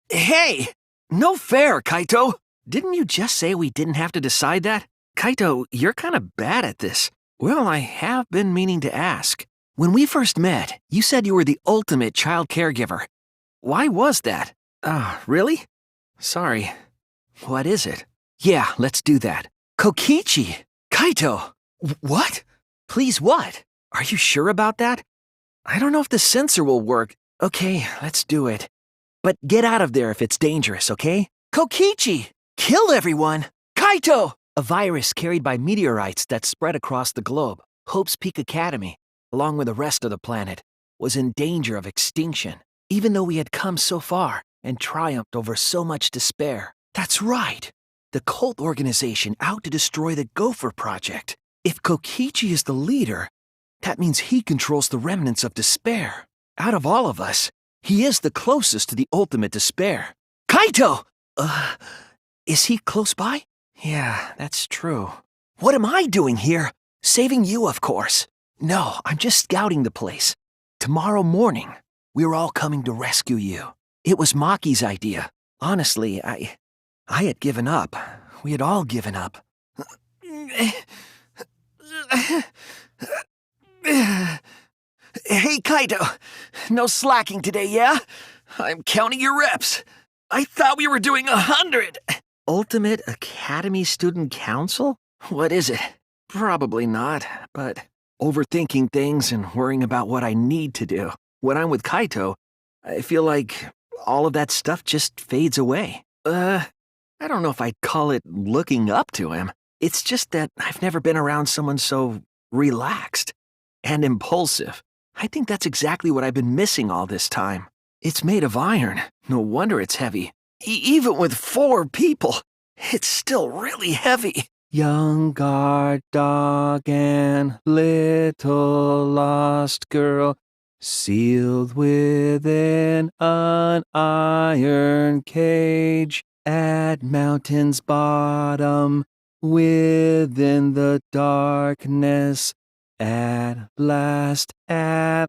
Hey! No fair, Kaito! Didn't you just say we didn't have to decide that? Kaito, you're kind of bad at this. Well, I have been meaning to ask. When we first met, you said you were the ultimate child caregiver. Why was that? Really? Sorry. What is it? Yeah, let's do that. Kokichi! Kaito! What? Please what? Are you sure about that? I don't know if the sensor will work. Okay, let's do it. But get out of there if it's dangerous, okay? Kokichi! Kill everyone! Kaito! A virus carried by meteorites that spread across the globe, Hope's Peak Academy, along with the rest of the planet, was in danger of extinction, even though we had come so far and triumphed over so much despair. That's right! The cult organization out to destroy the Gopher Project. If Kokichi is the leader, that means he controls the remnants of despair. Out of all of us, he is the closest to the ultimate despair. Kaito! Is he close by? Yeah, that's true. What am I doing here? Saving you, of course. No, I'm just scouting the place. Tomorrow morning, we're all coming to rescue you. It was Maki's idea. Honestly, I had given up. We had all given up. Hey, Kaito. No slacking today, yeah? I'm counting your reps. I thought we were doing 100. Ultimate Academy Student Council? What is it? Probably not, but overthinking things and worrying about what I need to do. When I'm with Kaito, I feel like all of that stuff just fades away. I don't know if I'd call it looking up to him. It's just that I've never been around someone so relaxed and impulsive. I think that's exactly what I've been missing all this time. It's made of iron. No wonder it's heavy. Even with 4 people, it's still really heavy. Young guard dog and little lost girl, sealed within an iron cage at mountain's bottom, within the darkness. At last, at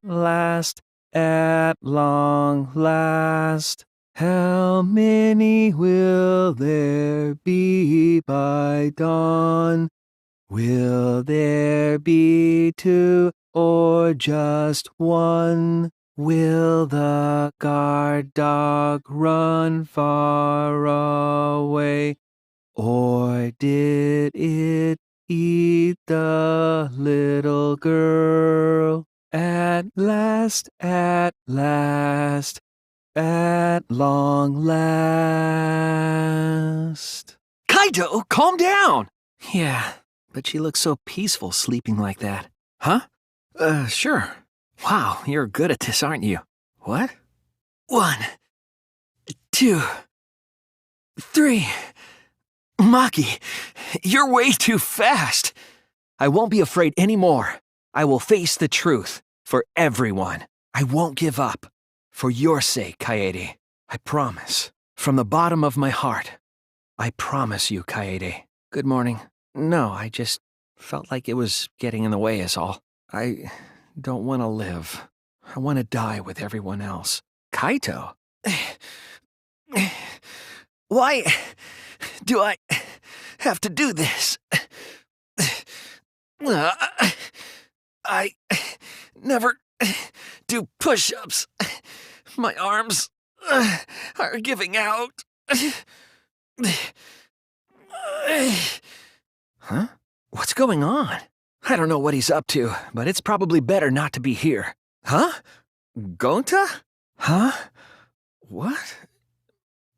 long last. How many will there be by dawn? Will there be 2 or just 1? Will the guard dog run far away? Or did it eat the little girl? At last, at long last. Kaito, calm down! Yeah, but she looks so peaceful sleeping like that. Huh? Sure. Wow, you're good at this, aren't you? What? 1, 2, 3. Maki, you're way too fast. I won't be afraid anymore. I will face the truth for everyone. I won't give up. For your sake, Kaede. I promise. From the bottom of my heart. I promise you, Kaede. Good morning. No, I just felt like it was getting in the way is all. I don't want to live. I want to die with everyone else. Kaito? Why do I have to do this? I never do push-ups. My arms are giving out. Huh? What's going on? I don't know what he's up to, but it's probably better not to be here. Huh? Gonta? Huh? What?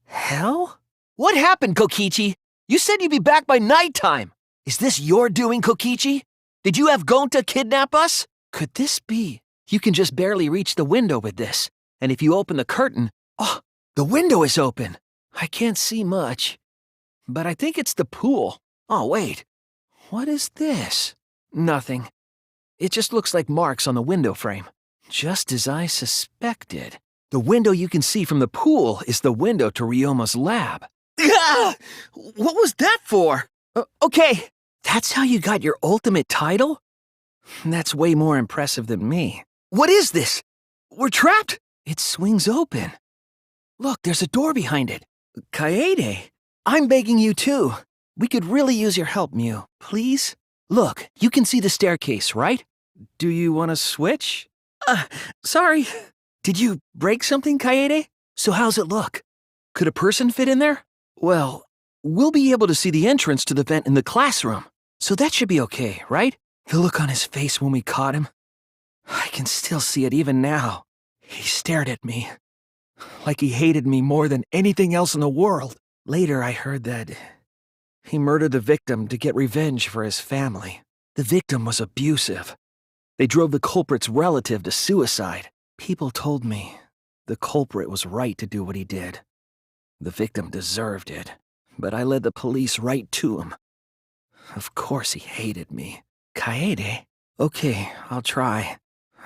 Hell? What happened, Kokichi? You said you'd be back by nighttime. Is this your doing, Kokichi? Did you have Gonta kidnap us? Could this be? You can just barely reach the window with this. And if you open the curtain, oh, the window is open. I can't see much. But I think it's the pool. Oh, wait. What is this? Nothing. It just looks like marks on the window frame. Just as I suspected. The window you can see from the pool is the window to Ryoma's lab. Ah! What was that for? Okay, that's how you got your ultimate title? That's way more impressive than me. What is this? We're trapped? It swings open. Look, there's a door behind it. Kaede, I'm begging you too. We could really use your help, Mew. Please? Look, you can see the staircase, right? Do you want to switch? Sorry. Did you break something, Kaede? So how's it look? Could a person fit in there? Well, we'll be able to see the entrance to the vent in the classroom. So that should be okay, right? The look on his face when we caught him. I can still see it even now. He stared at me. Like he hated me more than anything else in the world. Later, I heard that he murdered the victim to get revenge for his family. The victim was abusive. They drove the culprit's relative to suicide. People told me the culprit was right to do what he did. The victim deserved it, but I led the police right to him. Of course he hated me. Kaede? Okay, I'll try.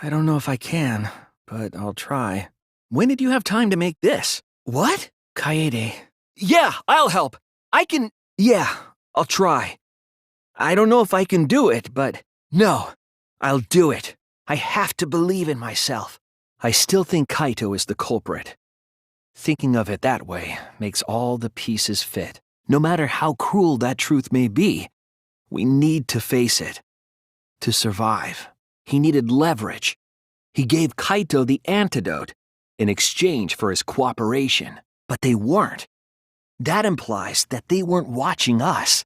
I don't know if I can, but I'll try. When did you have time to make this? What? Kaede. Yeah, I'll help. I can... Yeah, I'll try. I don't know if I can do it, but... No, I'll do it. I have to believe in myself. I still think Kaito is the culprit. Thinking of it that way makes all the pieces fit. No matter how cruel that truth may be, we need to face it. To survive, he needed leverage. He gave Kaito the antidote in exchange for his cooperation, but they weren't. That implies that they weren't watching us.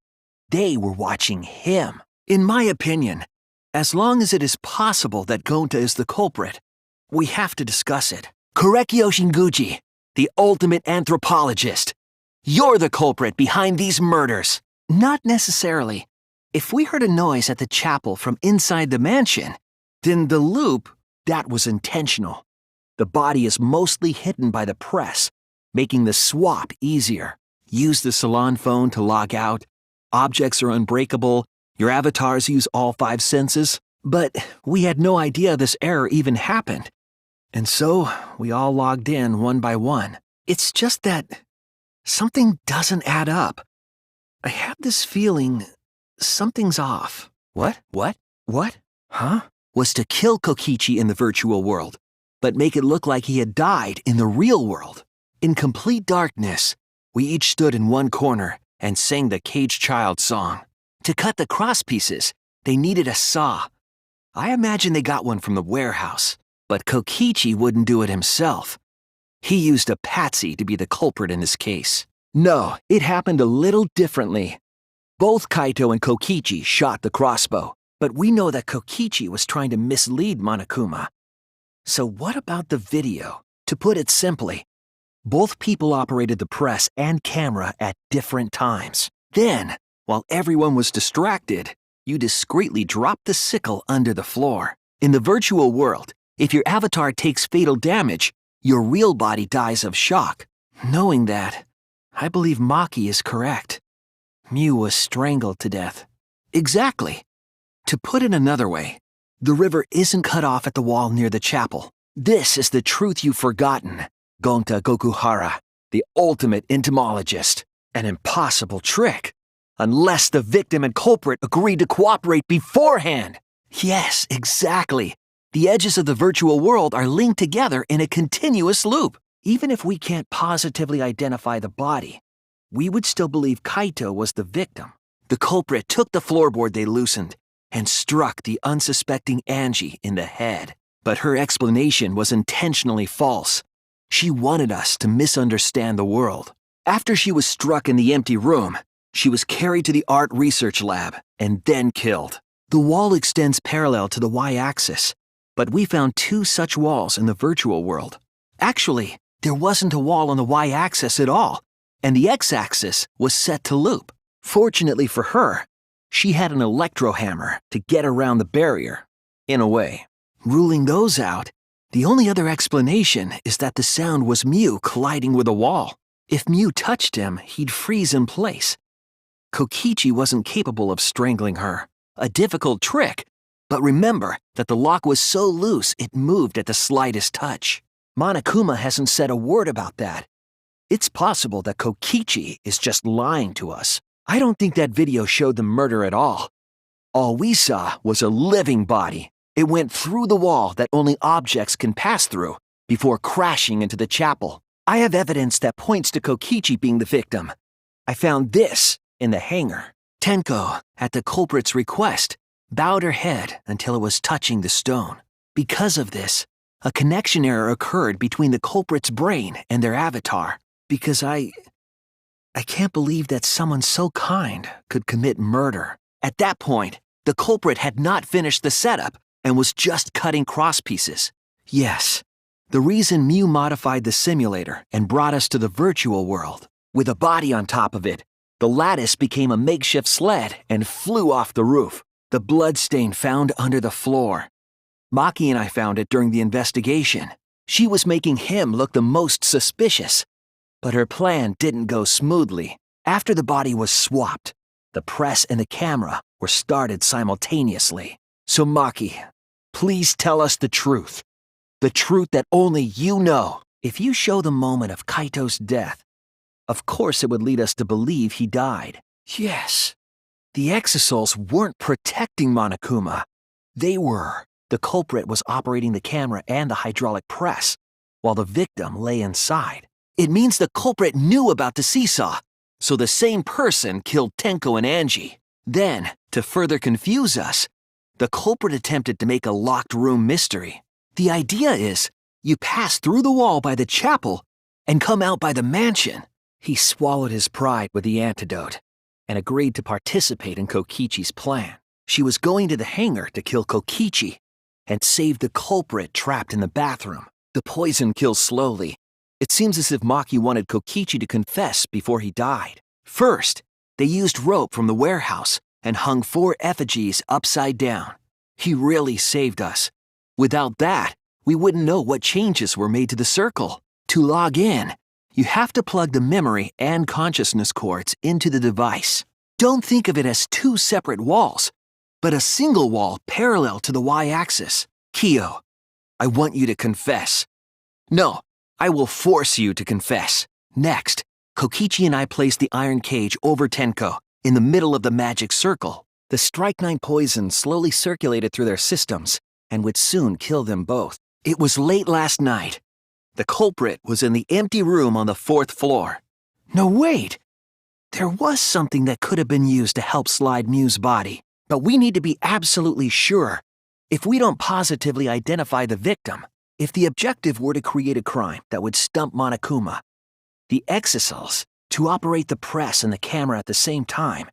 They were watching him. In my opinion, as long as it is possible that Gonta is the culprit, we have to discuss it. Korekio Shinguchi, the ultimate anthropologist. You're the culprit behind these murders. Not necessarily. If we heard a noise at the chapel from inside the mansion, then the loop, that was intentional. The body is mostly hidden by the press, making the swap easier. Use the salon phone to log out. Objects are unbreakable. Your avatars use all 5 senses. But we had no idea this error even happened. And so we all logged in one by one. It's just that something doesn't add up. I have this feeling something's off. What? Huh? Was to kill Kokichi in the virtual world, but make it look like he had died in the real world. In complete darkness, we each stood in one corner and sang the Caged Child song. To cut the cross pieces, they needed a saw. I imagine they got one from the warehouse, but Kokichi wouldn't do it himself. He used a patsy to be the culprit in this case. No, it happened a little differently. Both Kaito and Kokichi shot the crossbow, but we know that Kokichi was trying to mislead Monokuma. So what about the video? To put it simply, both people operated the press and camera at different times. Then, while everyone was distracted, you discreetly dropped the sickle under the floor. In the virtual world, if your avatar takes fatal damage, your real body dies of shock. Knowing that, I believe Maki is correct. Mew was strangled to death. Exactly. To put it another way, the river isn't cut off at the wall near the chapel. This is the truth you've forgotten, Gonta Gokuhara, the ultimate entomologist. An impossible trick. Unless the victim and culprit agreed to cooperate beforehand. Yes, exactly. The edges of the virtual world are linked together in a continuous loop. Even if we can't positively identify the body, we would still believe Kaito was the victim. The culprit took the floorboard they loosened and struck the unsuspecting Angie in the head. But her explanation was intentionally false. She wanted us to misunderstand the world. After she was struck in the empty room, she was carried to the art research lab and then killed. The wall extends parallel to the y-axis, but we found 2 such walls in the virtual world. Actually, there wasn't a wall on the y-axis at all, and the x-axis was set to loop. Fortunately for her, she had an electro hammer to get around the barrier, in a way. Ruling those out, the only other explanation is that the sound was Mew colliding with a wall. If Mew touched him, he'd freeze in place. Kokichi wasn't capable of strangling her. A difficult trick, but remember that the lock was so loose it moved at the slightest touch. Monokuma hasn't said a word about that. It's possible that Kokichi is just lying to us. I don't think that video showed the murder at all. All we saw was a living body. It went through the wall that only objects can pass through before crashing into the chapel. I have evidence that points to Kokichi being the victim. I found this in the hangar. Tenko, at the culprit's request, bowed her head until it was touching the stone. Because of this, a connection error occurred between the culprit's brain and their avatar. Because I can't believe that someone so kind could commit murder. At that point, the culprit had not finished the setup and was just cutting cross pieces. Yes, the reason Mew modified the simulator and brought us to the virtual world. With a body on top of it, the lattice became a makeshift sled and flew off the roof. The bloodstain found under the floor. Maki and I found it during the investigation. She was making him look the most suspicious. But her plan didn't go smoothly. After the body was swapped, the press and the camera were started simultaneously. So Maki, please tell us the truth. The truth that only you know. If you show the moment of Kaito's death, of course it would lead us to believe he died. Yes. The exosouls weren't protecting Monokuma. They were. The culprit was operating the camera and the hydraulic press, while the victim lay inside. It means the culprit knew about the seesaw, so the same person killed Tenko and Angie. Then, to further confuse us, the culprit attempted to make a locked room mystery. The idea is, you pass through the wall by the chapel and come out by the mansion. He swallowed his pride with the antidote and agreed to participate in Kokichi's plan. She was going to the hangar to kill Kokichi and save the culprit trapped in the bathroom. The poison kills slowly. It seems as if Maki wanted Kokichi to confess before he died. First, they used rope from the warehouse and hung 4 effigies upside down. He really saved us. Without that, we wouldn't know what changes were made to the circle. To log in, you have to plug the memory and consciousness cords into the device. Don't think of it as 2 separate walls, but a single wall parallel to the y-axis. Kyo, I want you to confess. No, I will force you to confess. Next, Kokichi and I placed the iron cage over Tenko in the middle of the magic circle. The strychnine poison slowly circulated through their systems and would soon kill them both. It was late last night. The culprit was in the empty room on the 4th floor. No, wait! There was something that could have been used to help slide Mew's body, but we need to be absolutely sure. If we don't positively identify the victim, if the objective were to create a crime that would stump Monokuma, the exosouls, to operate the press and the camera at the same time,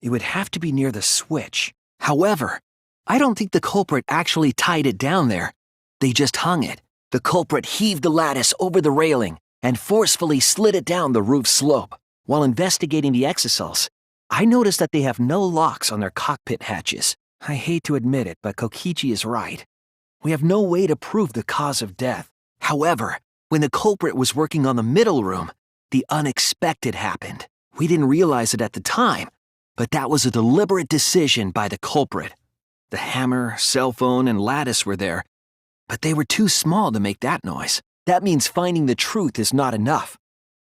it would have to be near the switch. However, I don't think the culprit actually tied it down there. They just hung it. The culprit heaved the lattice over the railing and forcefully slid it down the roof slope. While investigating the exosouls, I noticed that they have no locks on their cockpit hatches. I hate to admit it, but Kokichi is right. We have no way to prove the cause of death. However, when the culprit was working on the middle room, the unexpected happened. We didn't realize it at the time, but that was a deliberate decision by the culprit. The hammer, cell phone, and lattice were there, but they were too small to make that noise. That means finding the truth is not enough.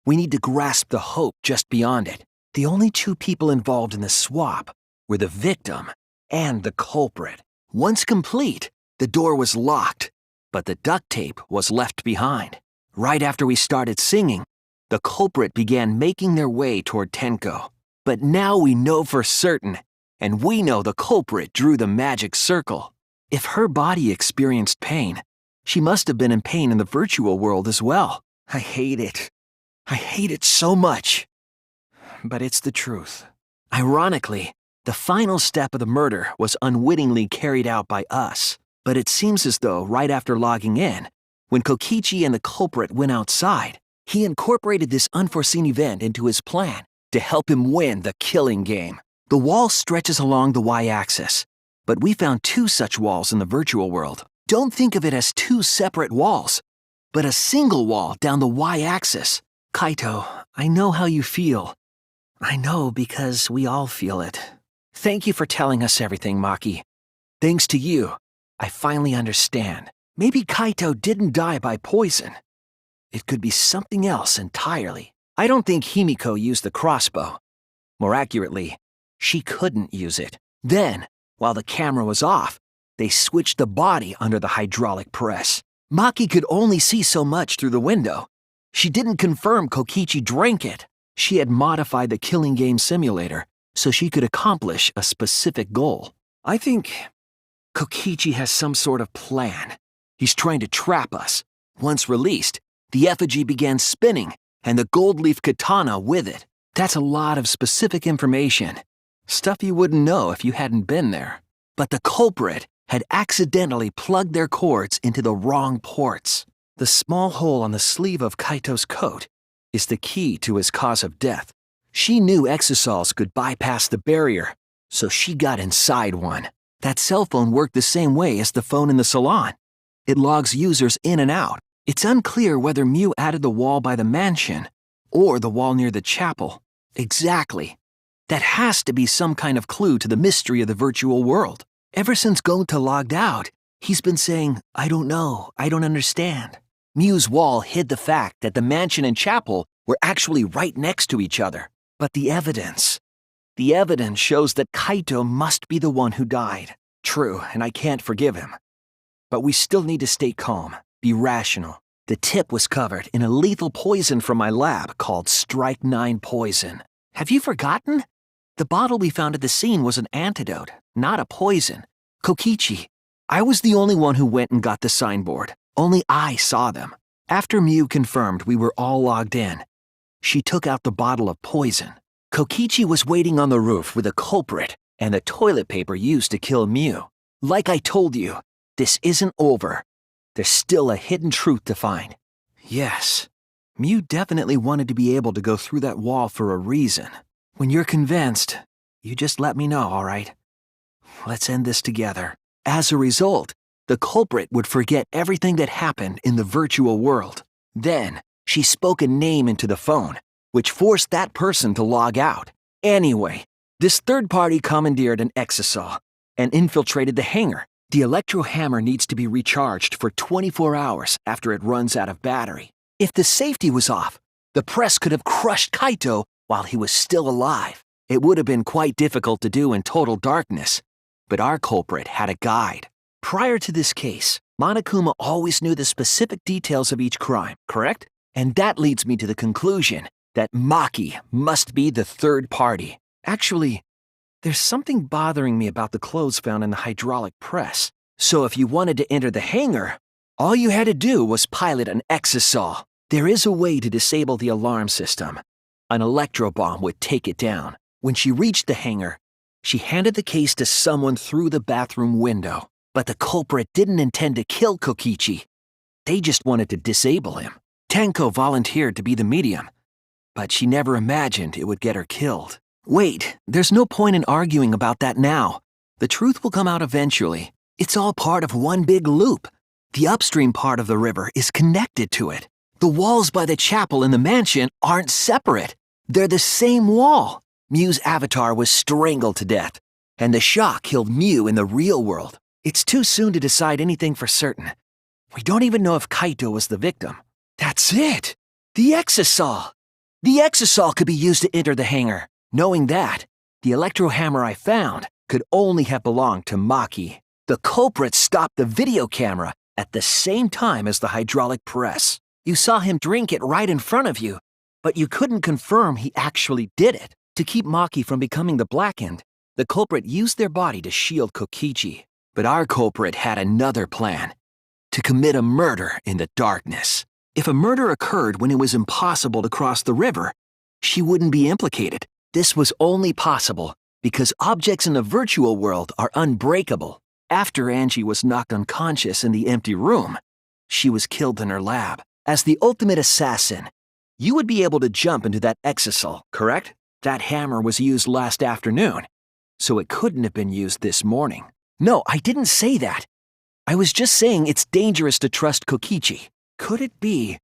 We need to grasp the hope just beyond it. The only two people involved in the swap were the victim and the culprit. Once complete, the door was locked, but the duct tape was left behind. Right after we started singing, the culprit began making their way toward Tenko. But now we know for certain, and we know the culprit drew the magic circle. If her body experienced pain, she must have been in pain in the virtual world as well. I hate it. I hate it so much. But it's the truth. Ironically, the final step of the murder was unwittingly carried out by us. But it seems as though right after logging in, when Kokichi and the culprit went outside, he incorporated this unforeseen event into his plan to help him win the killing game. The wall stretches along the y-axis, but we found two such walls in the virtual world. Don't think of it as two separate walls, but a single wall down the y-axis. Kaito, I know how you feel. I know because we all feel it. Thank you for telling us everything, Maki. Thanks to you, I finally understand. Maybe Kaito didn't die by poison. It could be something else entirely. I don't think Himiko used the crossbow. More accurately, she couldn't use it. Then, while the camera was off, they switched the body under the hydraulic press. Maki could only see so much through the window. She didn't confirm Kokichi drank it. She had modified the killing game simulator so she could accomplish a specific goal. I think Kokichi has some sort of plan. He's trying to trap us. Once released, the effigy began spinning, and the gold leaf katana with it. That's a lot of specific information. Stuff you wouldn't know if you hadn't been there. But the culprit had accidentally plugged their cords into the wrong ports. The small hole on the sleeve of Kaito's coat is the key to his cause of death. She knew exosols could bypass the barrier, so she got inside one. That cell phone worked the same way as the phone in the salon. It logs users in and out. It's unclear whether Mew added the wall by the mansion or the wall near the chapel. Exactly. That has to be some kind of clue to the mystery of the virtual world. Ever since Gonta logged out, he's been saying, I don't know, I don't understand. Mew's wall hid the fact that the mansion and chapel were actually right next to each other. But the evidence shows that Kaito must be the one who died. True, and I can't forgive him. But we still need to stay calm, be rational. The tip was covered in a lethal poison from my lab called Strike 9 poison. Have you forgotten? The bottle we found at the scene was an antidote, not a poison. Kokichi, I was the only one who went and got the signboard. Only I saw them. After Mew confirmed we were all logged in, she took out the bottle of poison. Kokichi was waiting on the roof with a culprit and the toilet paper used to kill Mew. Like I told you, this isn't over. There's still a hidden truth to find. Yes, Mew definitely wanted to be able to go through that wall for a reason. When you're convinced, you just let me know, all right? Let's end this together. As a result, the culprit would forget everything that happened in the virtual world. Then, she spoke a name into the phone, which forced that person to log out. Anyway, this third party commandeered an exosol and infiltrated the hangar. The electro hammer needs to be recharged for 24 hours after it runs out of battery. If the safety was off, the press could have crushed Kaito while he was still alive. It would have been quite difficult to do in total darkness, but our culprit had a guide. Prior to this case, Monokuma always knew the specific details of each crime, correct? And that leads me to the conclusion that Maki must be the third party. Actually, there's something bothering me about the clothes found in the hydraulic press. So if you wanted to enter the hangar, all you had to do was pilot an exosol. There is a way to disable the alarm system. An electro bomb would take it down. When she reached the hangar, she handed the case to someone through the bathroom window. But the culprit didn't intend to kill Kokichi. They just wanted to disable him. Tenko volunteered to be the medium, but she never imagined it would get her killed. Wait, there's no point in arguing about that now. The truth will come out eventually. It's all part of one big loop. The upstream part of the river is connected to it. The walls by the chapel and the mansion aren't separate. They're the same wall. Mew's avatar was strangled to death, and the shock killed Mew in the real world. It's too soon to decide anything for certain. We don't even know if Kaito was the victim. That's it! The exosol! The exisal could be used to enter the hangar. Knowing that, the electro hammer I found could only have belonged to Maki. The culprit stopped the video camera at the same time as the hydraulic press. You saw him drink it right in front of you, but you couldn't confirm he actually did it. To keep Maki from becoming the blackened, the culprit used their body to shield Kokichi. But our culprit had another plan: to commit a murder in the darkness. If a murder occurred when it was impossible to cross the river, she wouldn't be implicated. This was only possible because objects in the virtual world are unbreakable. After Angie was knocked unconscious in the empty room, she was killed in her lab. As the ultimate assassin, you would be able to jump into that exisal, correct? That hammer was used last afternoon, so it couldn't have been used this morning. No, I didn't say that. I was just saying it's dangerous to trust Kokichi. Could it be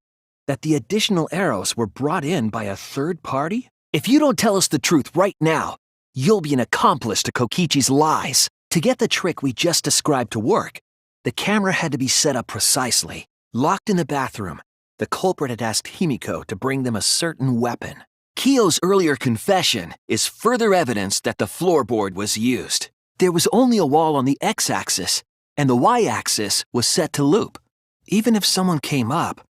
that the additional arrows were brought in by a third party? If you don't tell us the truth right now, you'll be an accomplice to Kokichi's lies. To get the trick we just described to work, the camera had to be set up precisely. Locked in the bathroom, the culprit had asked Himiko to bring them a certain weapon. Kyo's earlier confession is further evidence that the floorboard was used. There was only a wall on the x-axis, and the y-axis was set to loop. Even if someone came up,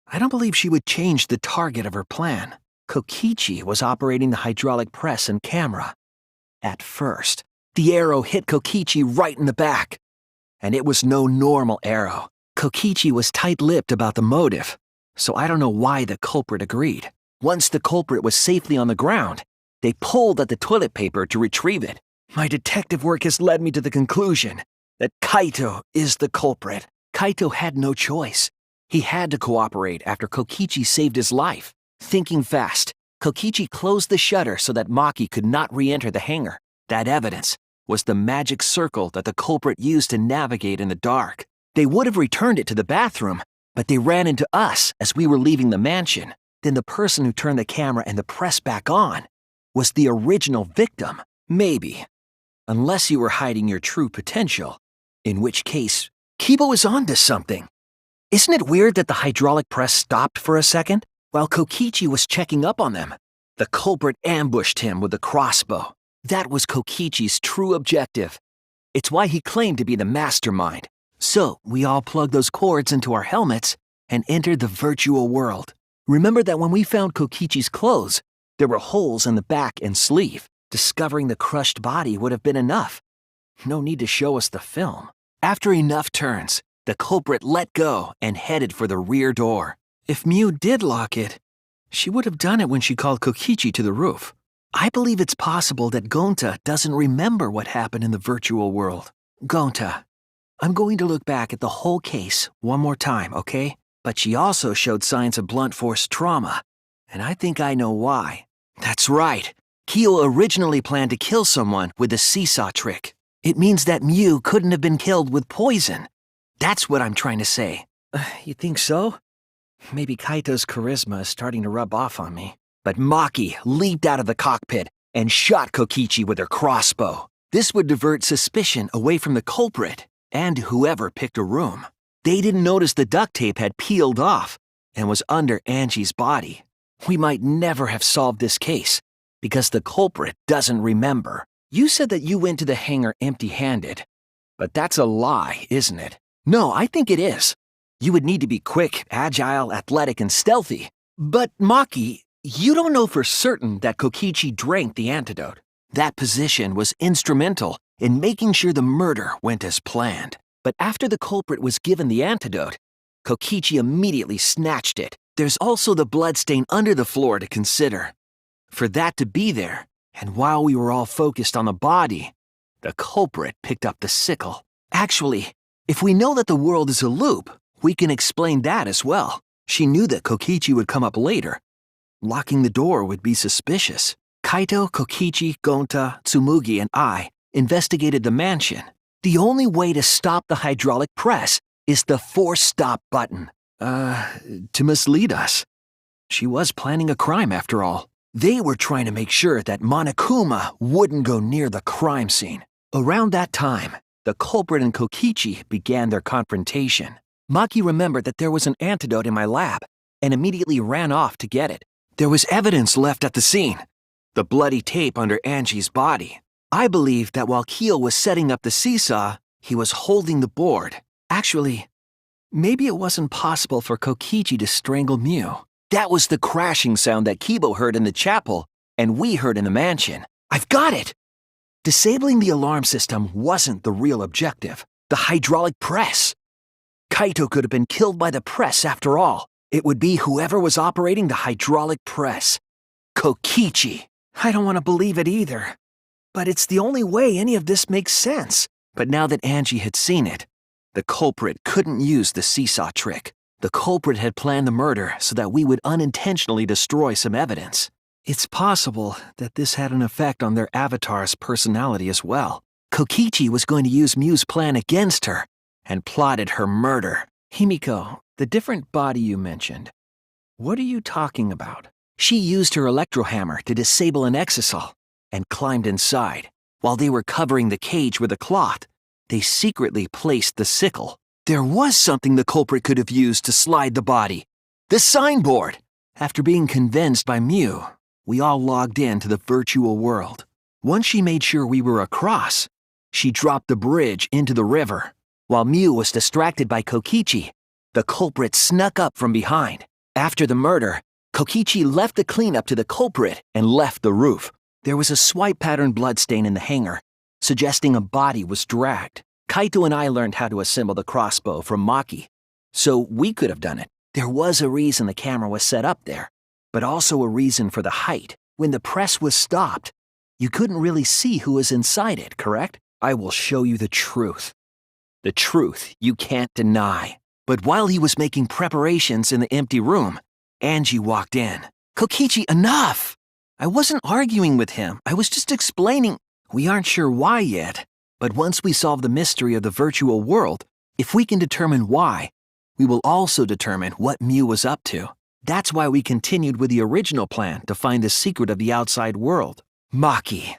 I don't believe she would change the target of her plan. Kokichi was operating the hydraulic press and camera. At first, the arrow hit Kokichi right in the back. And it was no normal arrow. Kokichi was tight-lipped about the motive, so I don't know why the culprit agreed. Once the culprit was safely on the ground, they pulled at the toilet paper to retrieve it. My detective work has led me to the conclusion that Kaito is the culprit. Kaito had no choice. He had to cooperate after Kokichi saved his life. Thinking fast, Kokichi closed the shutter so that Maki could not re-enter the hangar. That evidence was the magic circle that the culprit used to navigate in the dark. They would have returned it to the bathroom, but they ran into us as we were leaving the mansion. Then the person who turned the camera and the press back on was the original victim. Maybe. Unless you were hiding your true potential, in which case, Kibo is onto something. Isn't it weird that the hydraulic press stopped for a second while Kokichi was checking up on them? The culprit ambushed him with a crossbow. That was Kokichi's true objective. It's why he claimed to be the mastermind. So we all plugged those cords into our helmets and entered the virtual world. Remember that when we found Kokichi's clothes, there were holes in the back and sleeve. Discovering the crushed body would have been enough. No need to show us the film. After enough turns, the culprit let go and headed for the rear door. If Miu did lock it, she would have done it when she called Kokichi to the roof. I believe it's possible that Gonta doesn't remember what happened in the virtual world. Gonta, I'm going to look back at the whole case one more time, okay? But she also showed signs of blunt force trauma, and I think I know why. That's right. Kyo originally planned to kill someone with the seesaw trick. It means that Miu couldn't have been killed with poison. That's what I'm trying to say. You think so? Maybe Kaito's charisma is starting to rub off on me. But Maki leaped out of the cockpit and shot Kokichi with her crossbow. This would divert suspicion away from the culprit and whoever picked a room. They didn't notice the duct tape had peeled off and was under Angie's body. We might never have solved this case because the culprit doesn't remember. You said that you went to the hangar empty-handed, but that's a lie, isn't it? No, I think it is. You would need to be quick, agile, athletic, and stealthy. But Maki, you don't know for certain that Kokichi drank the antidote. That position was instrumental in making sure the murder went as planned. But after the culprit was given the antidote, Kokichi immediately snatched it. There's also the bloodstain under the floor to consider. For that to be there, and while we were all focused on the body, the culprit picked up the sickle. Actually, if we know that the world is a loop, we can explain that as well. She knew that Kokichi would come up later. Locking the door would be suspicious. Kaito, Kokichi, Gonta, Tsumugi, and I investigated the mansion. The only way to stop the hydraulic press is the force stop button. To mislead us. She was planning a crime after all. They were trying to make sure that Monokuma wouldn't go near the crime scene. Around that time, the culprit and Kokichi began their confrontation. Maki remembered that there was an antidote in my lab and immediately ran off to get it. There was evidence left at the scene. The bloody tape under Angie's body. I believe that while Kyo was setting up the seesaw, he was holding the board. Actually, maybe it wasn't possible for Kokichi to strangle Mew. That was the crashing sound that Kibo heard in the chapel, and we heard in the mansion. I've got it! Disabling the alarm system wasn't the real objective. The hydraulic press. Kaito could have been killed by the press after all. It would be whoever was operating the hydraulic press. Kokichi. I don't want to believe it either. But it's the only way any of this makes sense. But now that Angie had seen it, the culprit couldn't use the seesaw trick. The culprit had planned the murder so that we would unintentionally destroy some evidence. It's possible that this had an effect on their avatar's personality as well. Kokichi was going to use Mew's plan against her and plotted her murder. Himiko, the different body you mentioned, what are you talking about? She used her electrohammer to disable an exisal and climbed inside. While they were covering the cage with a cloth, they secretly placed the sickle. There was something the culprit could have used to slide the body. The signboard! After being convinced by Mew, we all logged in to the virtual world. Once she made sure we were across, she dropped the bridge into the river. While Mew was distracted by Kokichi, the culprit snuck up from behind. After the murder, Kokichi left the cleanup to the culprit and left the roof. There was a swipe pattern bloodstain in the hangar, suggesting a body was dragged. Kaito and I learned how to assemble the crossbow from Maki, so we could have done it. There was a reason the camera was set up there, but also a reason for the height. When the press was stopped, you couldn't really see who was inside it, correct? I will show you the truth. The truth you can't deny. But while he was making preparations in the empty room, Angie walked in. Kokichi, enough! I wasn't arguing with him. I was just explaining. We aren't sure why yet, but once we solve the mystery of the virtual world, if we can determine why, we will also determine what Mew was up to. That's why we continued with the original plan to find the secret of the outside world. Maki,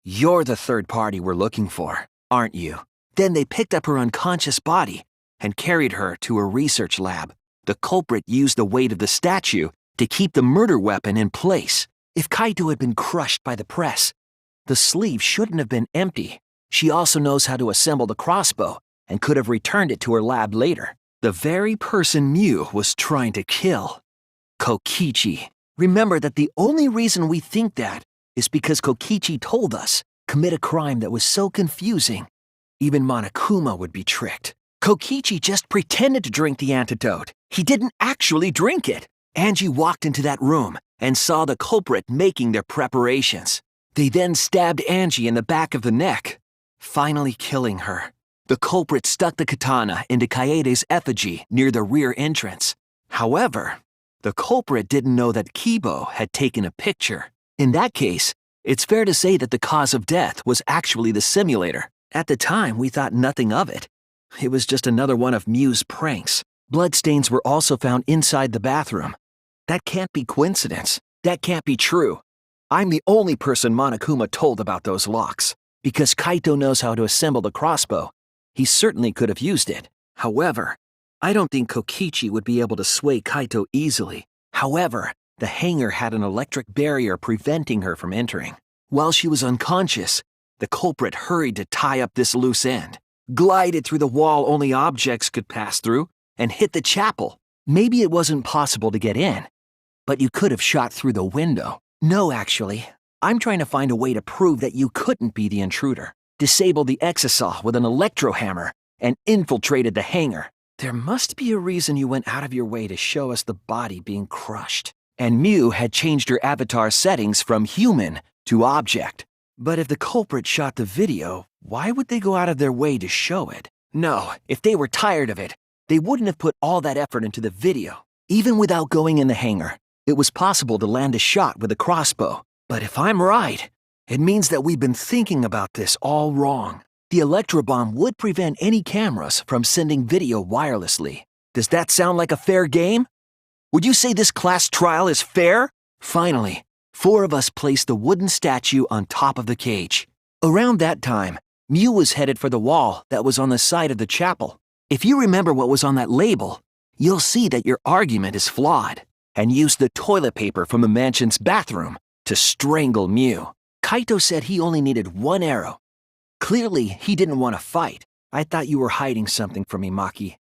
you're the third party we're looking for, aren't you? Then they picked up her unconscious body and carried her to a research lab. The culprit used the weight of the statue to keep the murder weapon in place. If Kaito had been crushed by the press, the sleeve shouldn't have been empty. She also knows how to assemble the crossbow and could have returned it to her lab later. The very person Mew was trying to kill. Kokichi. Remember that the only reason we think that is because Kokichi told us commit a crime that was so confusing, even Monokuma would be tricked. Kokichi just pretended to drink the antidote. He didn't actually drink it. Angie walked into that room and saw the culprit making their preparations. They then stabbed Angie in the back of the neck, finally killing her. The culprit stuck the katana into Kaede's effigy near the rear entrance. However, the culprit didn't know that Kibo had taken a picture. In that case, it's fair to say that the cause of death was actually the simulator. At the time, we thought nothing of it. It was just another one of Mew's pranks. Bloodstains were also found inside the bathroom. That can't be coincidence. That can't be true. I'm the only person Monokuma told about those locks. Because Kaito knows how to assemble the crossbow, he certainly could have used it. However, I don't think Kokichi would be able to sway Kaito easily. However, the hangar had an electric barrier preventing her from entering. While she was unconscious, the culprit hurried to tie up this loose end, glided through the wall only objects could pass through, and hit the chapel. Maybe it wasn't possible to get in, but you could have shot through the window. No, actually. I'm trying to find a way to prove that you couldn't be the intruder. Disabled the exisal with an electrohammer and infiltrated the hangar. There must be a reason you went out of your way to show us the body being crushed. And Mew had changed her avatar settings from human to object. But if the culprit shot the video, why would they go out of their way to show it? No, if they were tired of it, they wouldn't have put all that effort into the video. Even without going in the hangar, it was possible to land a shot with a crossbow. But if I'm right, it means that we've been thinking about this all wrong. The electrobomb would prevent any cameras from sending video wirelessly. Does that sound like a fair game? Would you say this class trial is fair? Finally, 4 of us placed the wooden statue on top of the cage. Around that time, Mew was headed for the wall that was on the side of the chapel. If you remember what was on that label, you'll see that your argument is flawed. and used the toilet paper from the mansion's bathroom to strangle Mew. Kaito said he only needed one arrow. Clearly, he didn't want to fight. I thought you were hiding something from me, Maki.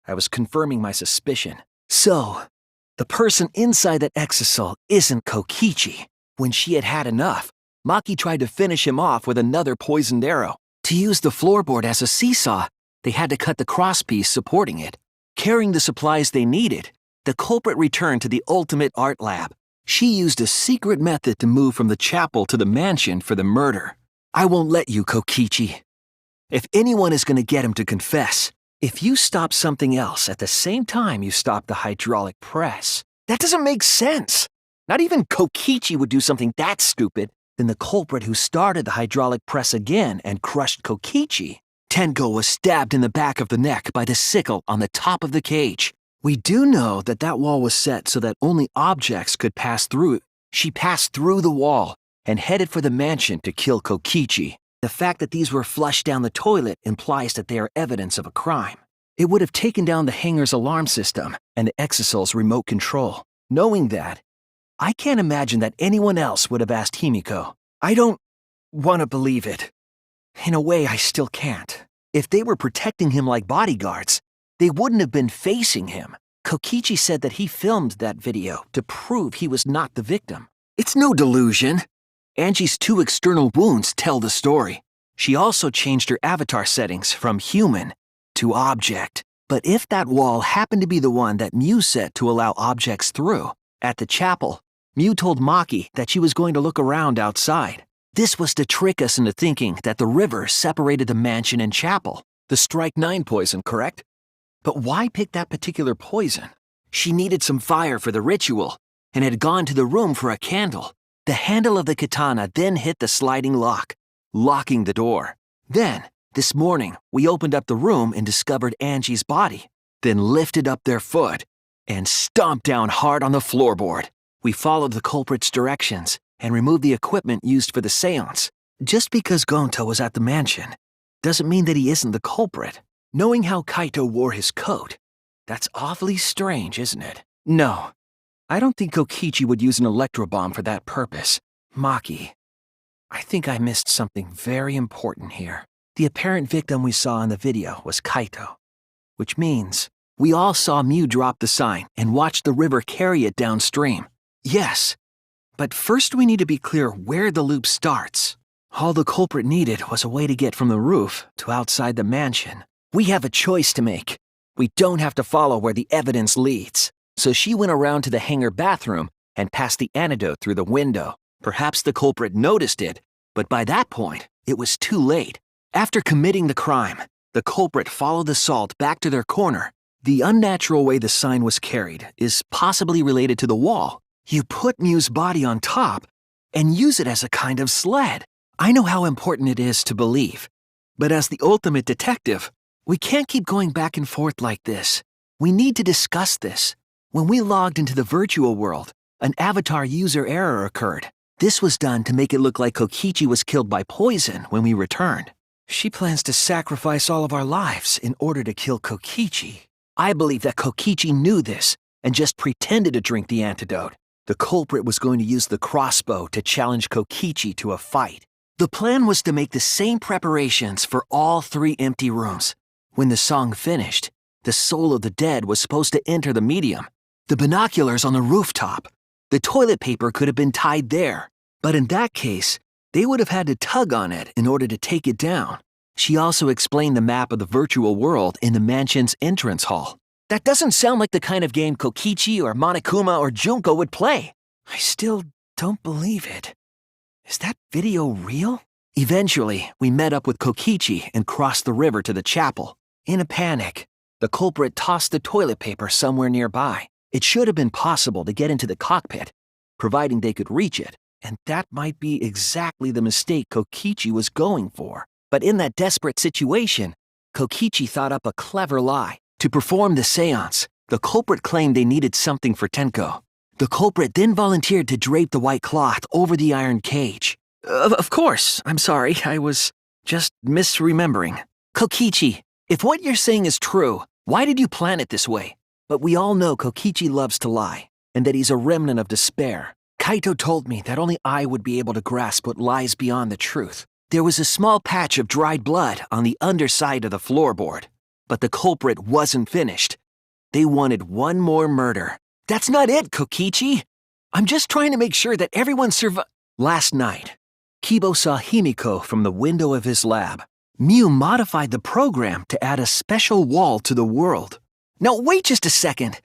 I was confirming my suspicion. So, the person inside that exisal isn't Kokichi. When she had had enough, Maki tried to finish him off with another poisoned arrow. To use the floorboard as a seesaw, they had to cut the crosspiece supporting it. Carrying the supplies they needed, the culprit returned to the ultimate art lab. She used a secret method to move from the chapel to the mansion for the murder. I won't let you, Kokichi. If anyone is going to get him to confess, if you stop something else at the same time you stop the hydraulic press, that doesn't make sense. Not even Kokichi would do something that stupid. Then the culprit who started the hydraulic press again and crushed Kokichi, Tenko, was stabbed in the back of the neck by the sickle on the top of the cage. We do know that that wall was set so that only objects could pass through it. She passed through the wall and headed for the mansion to kill Kokichi. The fact that these were flushed down the toilet implies that they are evidence of a crime. It would have taken down the hangar's alarm system and the Exisal's remote control. Knowing that, I can't imagine that anyone else would have asked Himiko. I don't want to believe it. In a way, I still can't. If they were protecting him like bodyguards, they wouldn't have been facing him. Kokichi said that he filmed that video to prove he was not the victim. It's no delusion. Angie's 2 external wounds tell the story. She also changed her avatar settings from human to object. But if that wall happened to be the one that Mew set to allow objects through, at the chapel, Mew told Maki that she was going to look around outside. This was to trick us into thinking that the river separated the mansion and chapel. The Strike 9 poison, correct? But why pick that particular poison? She needed some fire for the ritual and had gone to the room for a candle. The handle of the katana then hit the sliding lock, locking the door. Then, this morning, we opened up the room and discovered Angie's body, then lifted up their foot and stomped down hard on the floorboard. We followed the culprit's directions and removed the equipment used for the seance. Just because Gonta was at the mansion doesn't mean that he isn't the culprit. Knowing how Kaito wore his coat, that's awfully strange, isn't it? No, I don't think Kokichi would use an electrobomb for that purpose. Maki, I think I missed something very important here. The apparent victim we saw in the video was Kaito, which means we all saw Mew drop the sign and watch the river carry it downstream. Yes, but first we need to be clear where the loop starts. All the culprit needed was a way to get from the roof to outside the mansion. We have a choice to make. We don't have to follow where the evidence leads. So she went around to the hangar bathroom and passed the antidote through the window. Perhaps the culprit noticed it, but by that point, it was too late. After committing the crime, the culprit followed the salt back to their corner. The unnatural way the sign was carried is possibly related to the wall. You put Mew's body on top and use it as a kind of sled. I know how important it is to believe, but as the ultimate detective, we can't keep going back and forth like this. We need to discuss this. When we logged into the virtual world, an avatar user error occurred. This was done to make it look like Kokichi was killed by poison when we returned. She plans to sacrifice all of our lives in order to kill Kokichi. I believe that Kokichi knew this and just pretended to drink the antidote. The culprit was going to use the crossbow to challenge Kokichi to a fight. The plan was to make the same preparations for all 3 empty rooms. When the song finished, the soul of the dead was supposed to enter the medium. The binoculars on the rooftop. The toilet paper could have been tied there. But in that case, they would have had to tug on it in order to take it down. She also explained the map of the virtual world in the mansion's entrance hall. That doesn't sound like the kind of game Kokichi or Monokuma or Junko would play. I still don't believe it. Is that video real? Eventually, we met up with Kokichi and crossed the river to the chapel. In a panic, the culprit tossed the toilet paper somewhere nearby. It should have been possible to get into the cockpit, providing they could reach it, and that might be exactly the mistake Kokichi was going for. But in that desperate situation, Kokichi thought up a clever lie. To perform the seance, the culprit claimed they needed something for Tenko. The culprit then volunteered to drape the white cloth over the iron cage. Of course, I'm sorry, I was just misremembering. Kokichi, if what you're saying is true, why did you plan it this way? But we all know Kokichi loves to lie, and that he's a remnant of despair. Kaito told me that only I would be able to grasp what lies beyond the truth. There was a small patch of dried blood on the underside of the floorboard, but the culprit wasn't finished. They wanted one more murder. That's not it, Kokichi! I'm just trying to make sure that everyone survived. Last night, Kibo saw Himiko from the window of his lab. Mew modified the program to add a special wall to the world. Now wait just a second.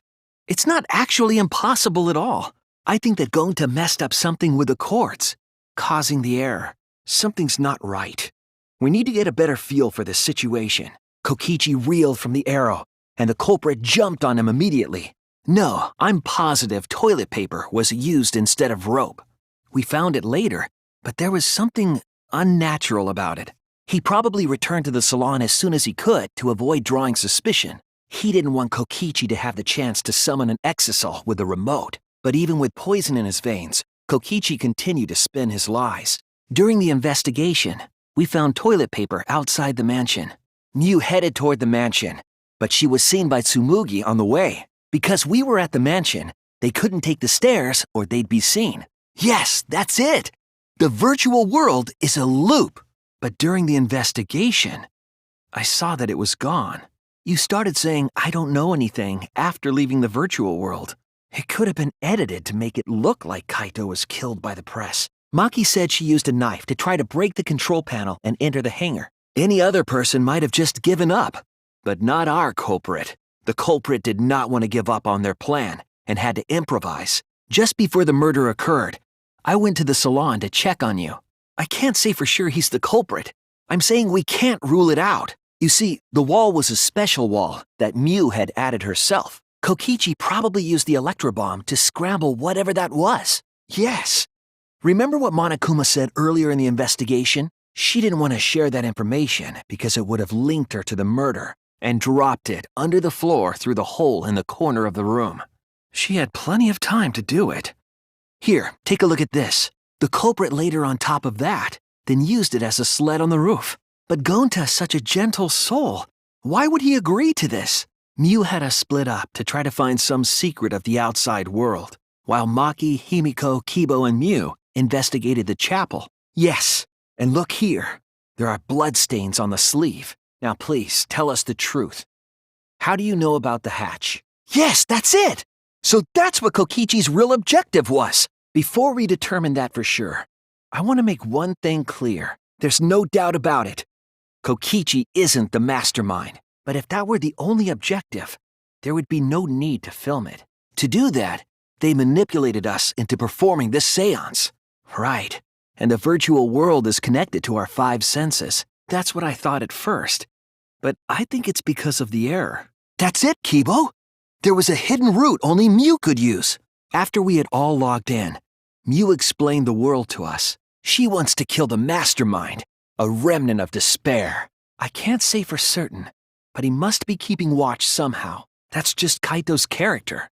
It's not actually impossible at all. I think that Gonta messed up something with the cords, causing the error. Something's not right. We need to get a better feel for this situation. Kokichi reeled from the arrow, and the culprit jumped on him immediately. No, I'm positive toilet paper was used instead of rope. We found it later, but there was something unnatural about it. He probably returned to the salon as soon as he could to avoid drawing suspicion. He didn't want Kokichi to have the chance to summon an exisal with a remote. But even with poison in his veins, Kokichi continued to spin his lies. During the investigation, we found toilet paper outside the mansion. Mew headed toward the mansion, but she was seen by Tsumugi on the way. Because we were at the mansion, they couldn't take the stairs or they'd be seen. Yes, that's it! The virtual world is a loop. But during the investigation, I saw that it was gone. You started saying, "I don't know anything," after leaving the virtual world. It could have been edited to make it look like Kaito was killed by the press. Maki said she used a knife to try to break the control panel and enter the hangar. Any other person might have just given up, but not our culprit. The culprit did not want to give up on their plan and had to improvise. Just before the murder occurred, I went to the salon to check on you. I can't say for sure he's the culprit. I'm saying we can't rule it out. You see, the wall was a special wall that Mew had added herself. Kokichi probably used the electrobomb to scramble whatever that was. Yes. Remember what Monokuma said earlier in the investigation? She didn't want to share that information because it would have linked her to the murder and dropped it under the floor through the hole in the corner of the room. She had plenty of time to do it. Here, take a look at this. The culprit laid her on top of that, then used it as a sled on the roof. But Gonta is such a gentle soul. Why would he agree to this? Mew had us split up to try to find some secret of the outside world, while Maki, Himiko, Kibo, and Mew investigated the chapel. Yes, and look here. There are bloodstains on the sleeve. Now please, tell us the truth. How do you know about the hatch? Yes, that's it! So that's what Kokichi's real objective was. Before we determine that for sure, I want to make one thing clear. There's no doubt about it. Kokichi isn't the mastermind. But if that were the only objective, there would be no need to film it. To do that, they manipulated us into performing this seance. Right. And the virtual world is connected to our 5 senses. That's what I thought at first. But I think it's because of the error. That's it, Kibo! There was a hidden route only Mew could use. After we had all logged in, Mew explained the world to us. She wants to kill the mastermind, a remnant of despair. I can't say for certain, but he must be keeping watch somehow. That's just Kaito's character.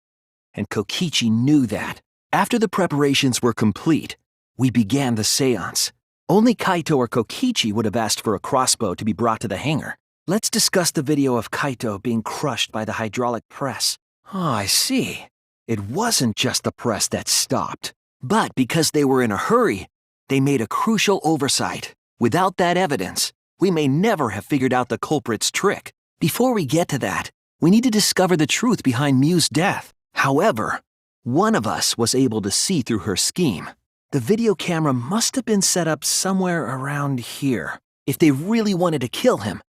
And Kokichi knew that. After the preparations were complete, we began the seance. Only Kaito or Kokichi would have asked for a crossbow to be brought to the hangar. Let's discuss the video of Kaito being crushed by the hydraulic press. Oh, I see. It wasn't just the press that stopped. But because they were in a hurry, they made a crucial oversight. Without that evidence, we may never have figured out the culprit's trick. Before we get to that, we need to discover the truth behind Mew's death. However, one of us was able to see through her scheme. The video camera must have been set up somewhere around here. If they really wanted to kill him,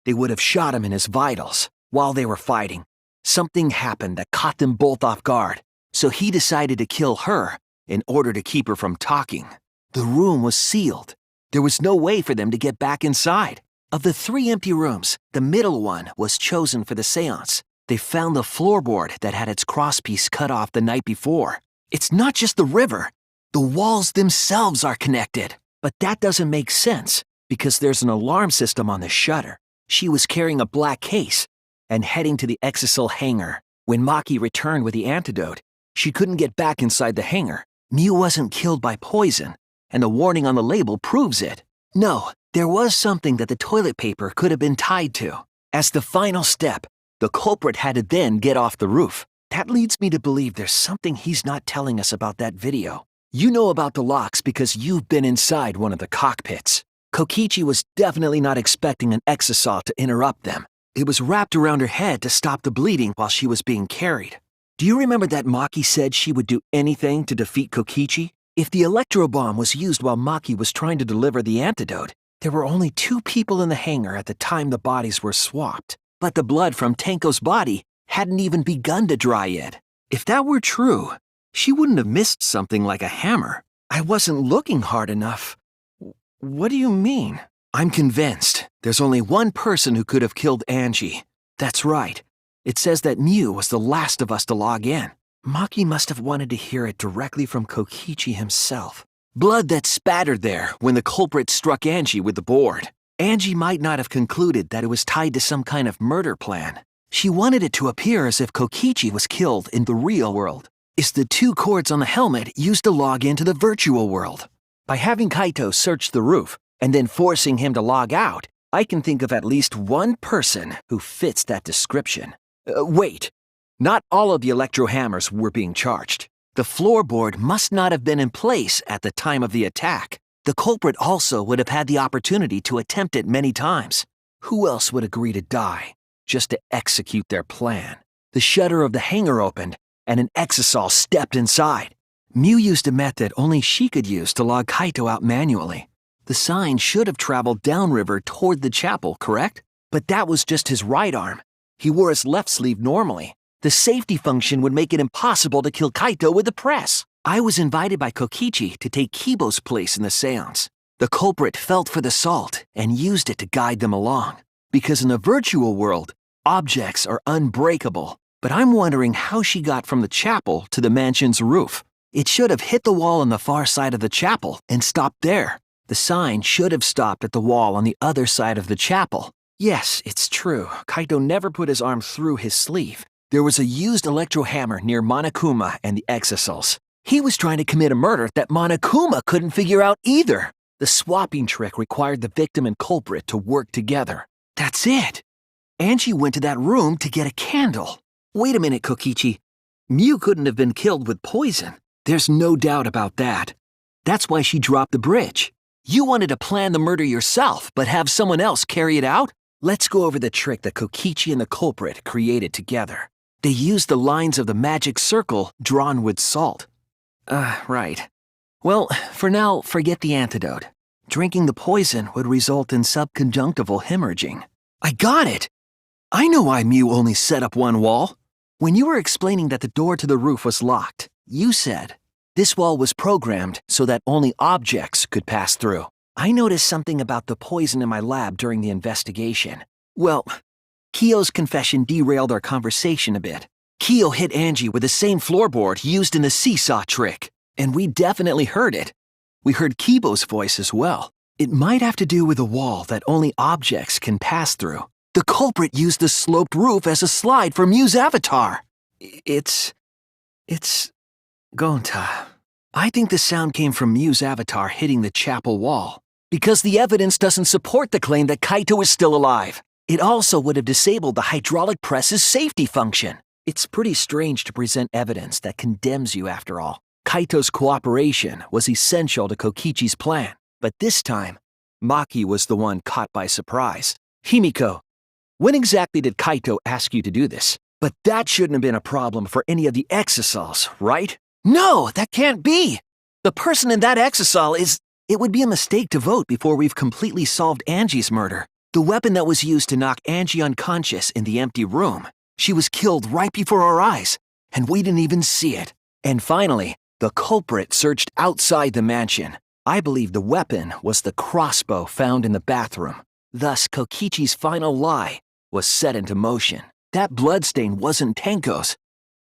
they would have shot him in his vitals while they were fighting. Something happened that caught them both off guard, so he decided to kill her in order to keep her from talking. The room was sealed. There was no way for them to get back inside. Of the 3 empty rooms, the middle one was chosen for the seance. They found the floorboard that had its crosspiece cut off the night before. It's not just the river. The walls themselves are connected. But that doesn't make sense, because there's an alarm system on the shutter. She was carrying a black case and heading to the exisal hangar. When Maki returned with the antidote, she couldn't get back inside the hangar. Mew wasn't killed by poison, and the warning on the label proves it. No, there was something that the toilet paper could have been tied to. As the final step, the culprit had to then get off the roof. That leads me to believe there's something he's not telling us about that video. You know about the locks because you've been inside one of the cockpits. Kokichi was definitely not expecting an exosaw to interrupt them. It was wrapped around her head to stop the bleeding while she was being carried. Do you remember that Maki said she would do anything to defeat Kokichi? If the electro bomb was used while Maki was trying to deliver the antidote, there were only 2 people in the hangar at the time the bodies were swapped. But the blood from Tenko's body hadn't even begun to dry yet. If that were true, she wouldn't have missed something like a hammer. I wasn't looking hard enough. What do you mean? I'm convinced there's only one person who could have killed Angie. That's right. It says that Mew was the last of us to log in. Maki must have wanted to hear it directly from Kokichi himself. Blood that spattered there when the culprit struck Angie with the board. Angie might not have concluded that it was tied to some kind of murder plan. She wanted it to appear as if Kokichi was killed in the real world. It's the 2 cords on the helmet used to log into the virtual world. By having Kaito search the roof and then forcing him to log out, I can think of at least one person who fits that description. Wait, not all of the electro hammers were being charged. The floorboard must not have been in place at the time of the attack. The culprit also would have had the opportunity to attempt it many times. Who else would agree to die just to execute their plan? The shutter of the hangar opened, and an exosaur stepped inside. Mew used a method only she could use to log Kaito out manually. The sign should have traveled downriver toward the chapel, correct? But that was just his right arm. He wore his left sleeve normally. The safety function would make it impossible to kill Kaito with the press. I was invited by Kokichi to take Kibo's place in the seance. The culprit felt for the salt and used it to guide them along. Because in the virtual world, objects are unbreakable. But I'm wondering how she got from the chapel to the mansion's roof. It should have hit the wall on the far side of the chapel and stopped there. The sign should have stopped at the wall on the other side of the chapel. Yes, it's true. Kaito never put his arm through his sleeve. There was a used electro hammer near Monokuma and the exosols. He was trying to commit a murder that Monokuma couldn't figure out either. The swapping trick required the victim and culprit to work together. That's it. Angie went to that room to get a candle. Wait a minute, Kokichi. Mew couldn't have been killed with poison. There's no doubt about that. That's why she dropped the bridge. You wanted to plan the murder yourself, but have someone else carry it out? Let's go over the trick that Kokichi and the culprit created together. They used the lines of the magic circle drawn with salt. Right. Well, for now, forget the antidote. Drinking the poison would result in subconjunctival hemorrhaging. I got it! I know why Mew only set up one wall. When you were explaining that the door to the roof was locked, you said, this wall was programmed so that only objects could pass through. I noticed something about the poison in my lab during the investigation. Well, Kyo's confession derailed our conversation a bit. Kyo hit Angie with the same floorboard used in the seesaw trick, and we definitely heard it. We heard Kibo's voice as well. It might have to do with a wall that only objects can pass through. The culprit used the sloped roof as a slide for Mew's avatar. It's Gonta. I think the sound came from Mew's avatar hitting the chapel wall. Because the evidence doesn't support the claim that Kaito is still alive. It also would have disabled the hydraulic press's safety function. It's pretty strange to present evidence that condemns you after all. Kaito's cooperation was essential to Kokichi's plan, but this time, Maki was the one caught by surprise. Himiko, when exactly did Kaito ask you to do this? But that shouldn't have been a problem for any of the exosols, right? No, that can't be! The person in that exosol is... It would be a mistake to vote before we've completely solved Angie's murder. The weapon that was used to knock Angie unconscious in the empty room. She was killed right before our eyes, and we didn't even see it. And finally, the culprit searched outside the mansion. I believe the weapon was the crossbow found in the bathroom. Thus, Kokichi's final lie was set into motion. That bloodstain wasn't Tenko's.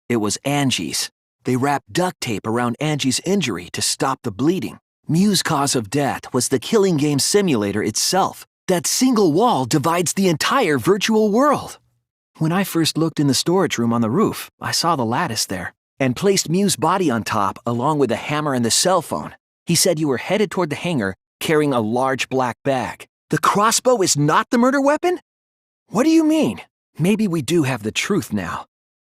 It was Angie's. They wrapped duct tape around Angie's injury to stop the bleeding. Mew's cause of death was the killing game simulator itself. That single wall divides the entire virtual world. When I first looked in the storage room on the roof, I saw the lattice there, and placed Mew's body on top along with the hammer and the cell phone. He said you were headed toward the hangar carrying a large black bag. The crossbow is not the murder weapon? What do you mean? Maybe we do have the truth now.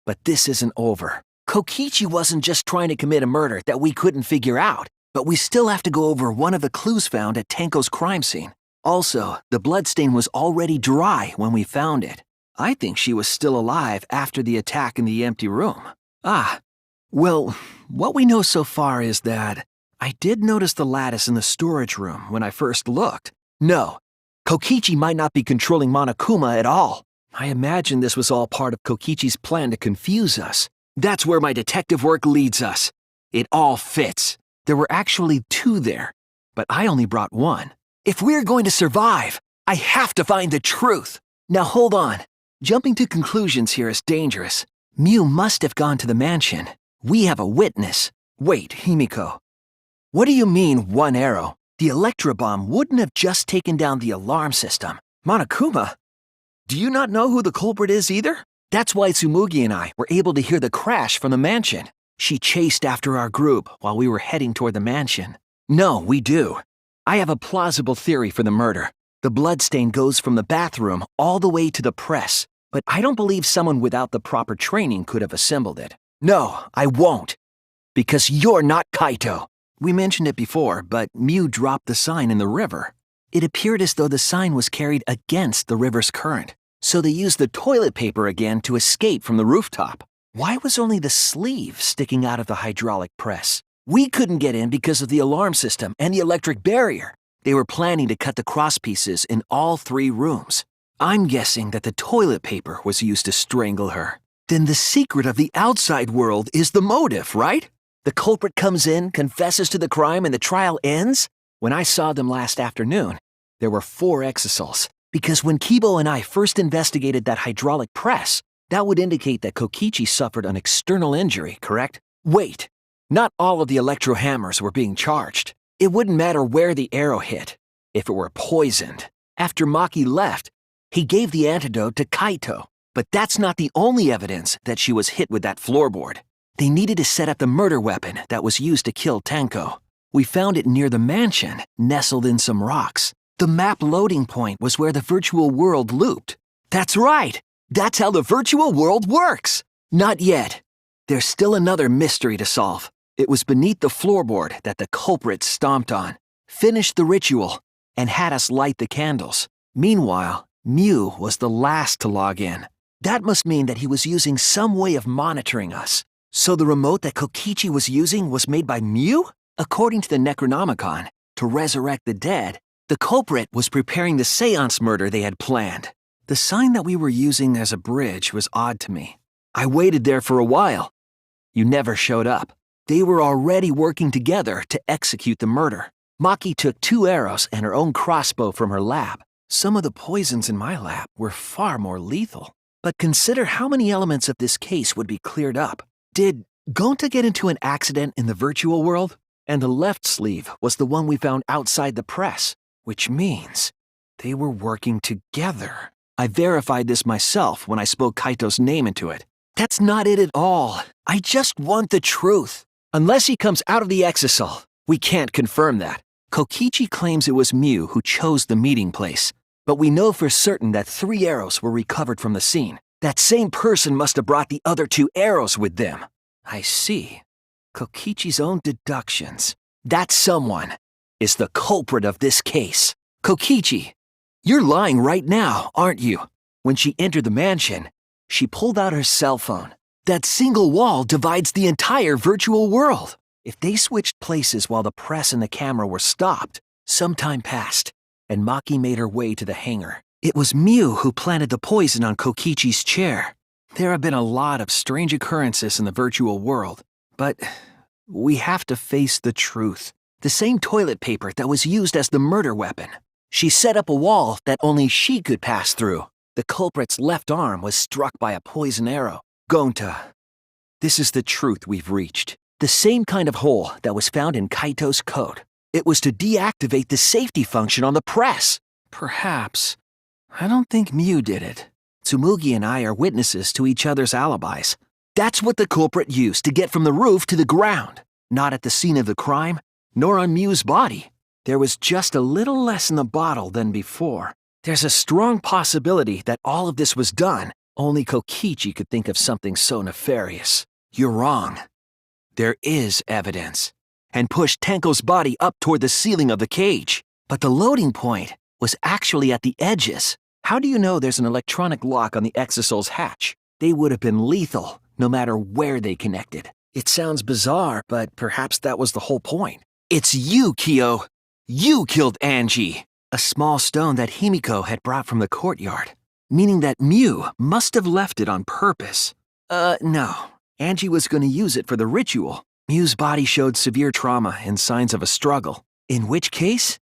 But this isn't over. Kokichi wasn't just trying to commit a murder that we couldn't figure out, but we still have to go over one of the clues found at Tenko's crime scene. Also, the bloodstain was already dry when we found it. I think she was still alive after the attack in the empty room. Well, what we know so far is that I did notice the lattice in the storage room when I first looked. No, Kokichi might not be controlling Monokuma at all. I imagine this was all part of Kokichi's plan to confuse us. That's where my detective work leads us. It all fits. There were actually 2 there, but I only brought 1. If we're going to survive, I have to find the truth. Now hold on. Jumping to conclusions here is dangerous. Mew must have gone to the mansion. We have a witness. Wait, Himiko. What do you mean 1 arrow? The Electrobomb wouldn't have just taken down the alarm system. Monokuma? Do you not know who the culprit is either? That's why Tsumugi and I were able to hear the crash from the mansion. She chased after our group while we were heading toward the mansion. No, we do. I have a plausible theory for the murder. The bloodstain goes from the bathroom all the way to the press, but I don't believe someone without the proper training could have assembled it. No, I won't. Because you're not Kaito. We mentioned it before, but Mew dropped the sign in the river. It appeared as though the sign was carried against the river's current, so they used the toilet paper again to escape from the rooftop. Why was only the sleeve sticking out of the hydraulic press? We couldn't get in because of the alarm system and the electric barrier. They were planning to cut the crosspieces in all 3 rooms. I'm guessing that the toilet paper was used to strangle her. Then the secret of the outside world is the motive, right? The culprit comes in, confesses to the crime, and the trial ends? When I saw them last afternoon, there were 4 exisals. Because when Kibo and I first investigated that hydraulic press, that would indicate that Kokichi suffered an external injury, correct? Wait, not all of the electro hammers were being charged. It wouldn't matter where the arrow hit, if it were poisoned. After Maki left, he gave the antidote to Kaito. But that's not the only evidence that she was hit with that floorboard. They needed to set up the murder weapon that was used to kill Tenko. We found it near the mansion, nestled in some rocks. The map loading point was where the virtual world looped. That's right! That's how the virtual world works! Not yet. There's still another mystery to solve. It was beneath the floorboard that the culprit stomped on, finished the ritual, and had us light the candles. Meanwhile, Mew was the last to log in. That must mean that he was using some way of monitoring us. So the remote that Kokichi was using was made by Mew? According to the Necronomicon, to resurrect the dead, the culprit was preparing the seance murder they had planned. The sign that we were using as a bridge was odd to me. I waited there for a while. You never showed up. They were already working together to execute the murder. Maki took 2 arrows and her own crossbow from her lab. Some of the poisons in my lab were far more lethal. But consider how many elements of this case would be cleared up. Did Gonta get into an accident in the virtual world? And the left sleeve was the one we found outside the press, which means they were working together. I verified this myself when I spoke Kaito's name into it. That's not it at all. I just want the truth. Unless he comes out of the exisal, we can't confirm that. Kokichi claims it was Mew who chose the meeting place, but we know for certain that 3 arrows were recovered from the scene. That same person must have brought the other 2 arrows with them. I see. Kokichi's own deductions. That someone is the culprit of this case. Kokichi, you're lying right now, aren't you? When she entered the mansion, she pulled out her cell phone. That single wall divides the entire virtual world. If they switched places while the press and the camera were stopped, some time passed, and Maki made her way to the hangar. It was Mew who planted the poison on Kokichi's chair. There have been a lot of strange occurrences in the virtual world, but we have to face the truth. The same toilet paper that was used as the murder weapon. She set up a wall that only she could pass through. The culprit's left arm was struck by a poison arrow. Gonta, this is the truth we've reached. The same kind of hole that was found in Kaito's coat. It was to deactivate the safety function on the press. Perhaps. I don't think Mew did it. Tsumugi and I are witnesses to each other's alibis. That's what the culprit used to get from the roof to the ground. Not at the scene of the crime, nor on Mew's body. There was just a little less in the bottle than before. There's a strong possibility that all of this was done Only Kokichi could think of something so nefarious. You're wrong. There is evidence. And pushed Tenko's body up toward the ceiling of the cage. But the loading point was actually at the edges. How do you know there's an electronic lock on the Exosoul's hatch? They would have been lethal, no matter where they connected. It sounds bizarre, but perhaps that was the whole point. It's you, Kyo! You killed Angie! A small stone that Himiko had brought from the courtyard. Meaning that Mew must have left it on purpose. No. Angie was going to use it for the ritual. Mew's body showed severe trauma and signs of a struggle. In which case,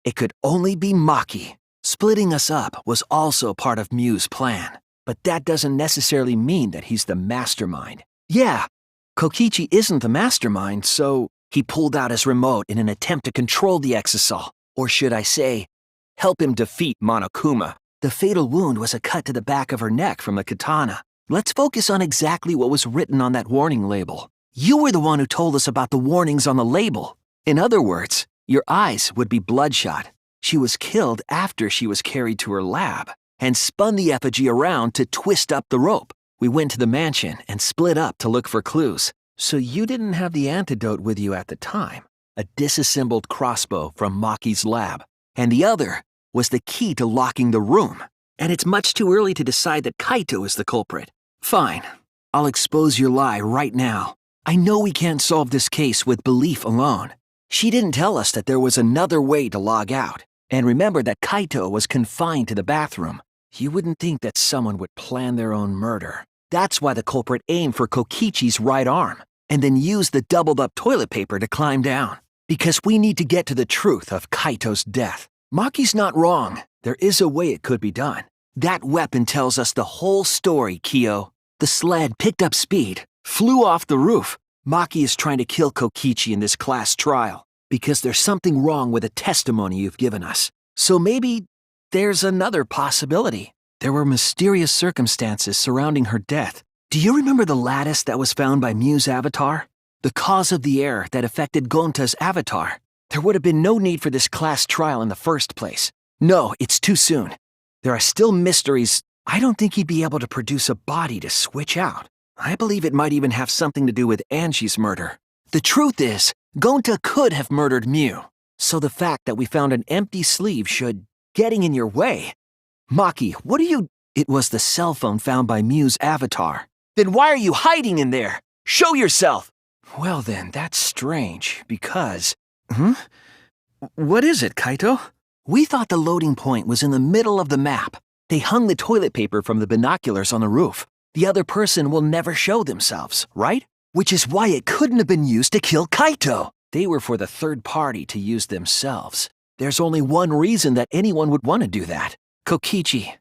it could only be Maki. Splitting us up was also part of Mew's plan. But that doesn't necessarily mean that he's the mastermind. Yeah, Kokichi isn't the mastermind, so he pulled out his remote in an attempt to control the Exosoul. Or should I say, help him defeat Monokuma. The fatal wound was a cut to the back of her neck from the katana. Let's focus on exactly what was written on that warning label. You were the one who told us about the warnings on the label. In other words, your eyes would be bloodshot. She was killed after she was carried to her lab and spun the effigy around to twist up the rope. We went to the mansion and split up to look for clues. So you didn't have the antidote with you at the time. A disassembled crossbow from Maki's lab. And the other was the key to locking the room. And it's much too early to decide that Kaito is the culprit. Fine. I'll expose your lie right now. I know we can't solve this case with belief alone. She didn't tell us that there was another way to log out. And remember that Kaito was confined to the bathroom. You wouldn't think that someone would plan their own murder. That's why the culprit aimed for Kokichi's right arm, and then used the doubled-up toilet paper to climb down. Because we need to get to the truth of Kaito's death. Maki's not wrong. There is a way it could be done. That weapon tells us the whole story, Kyo. The sled picked up speed, flew off the roof. Maki is trying to kill Kokichi in this class trial, because there's something wrong with the testimony you've given us. So maybe there's another possibility. There were mysterious circumstances surrounding her death. Do you remember the lattice that was found by Mew's avatar? The cause of the error that affected Gonta's avatar? There would have been no need for this class trial in the first place. No, it's too soon. There are still mysteries. I don't think he'd be able to produce a body to switch out. I believe it might even have something to do with Angie's murder. The truth is, Gonta could have murdered Mew. So the fact that we found an empty sleeve should getting in your way. Maki, what are you— It was the cell phone found by Mew's avatar. Then why are you hiding in there? Show yourself! Well then, that's strange, because— What is it, Kaito? We thought the loading point was in the middle of the map. They hung the toilet paper from the binoculars on the roof. The other person will never show themselves, right? Which is why it couldn't have been used to kill Kaito. They were for the third party to use themselves. There's only one reason that anyone would want to do that. Kokichi,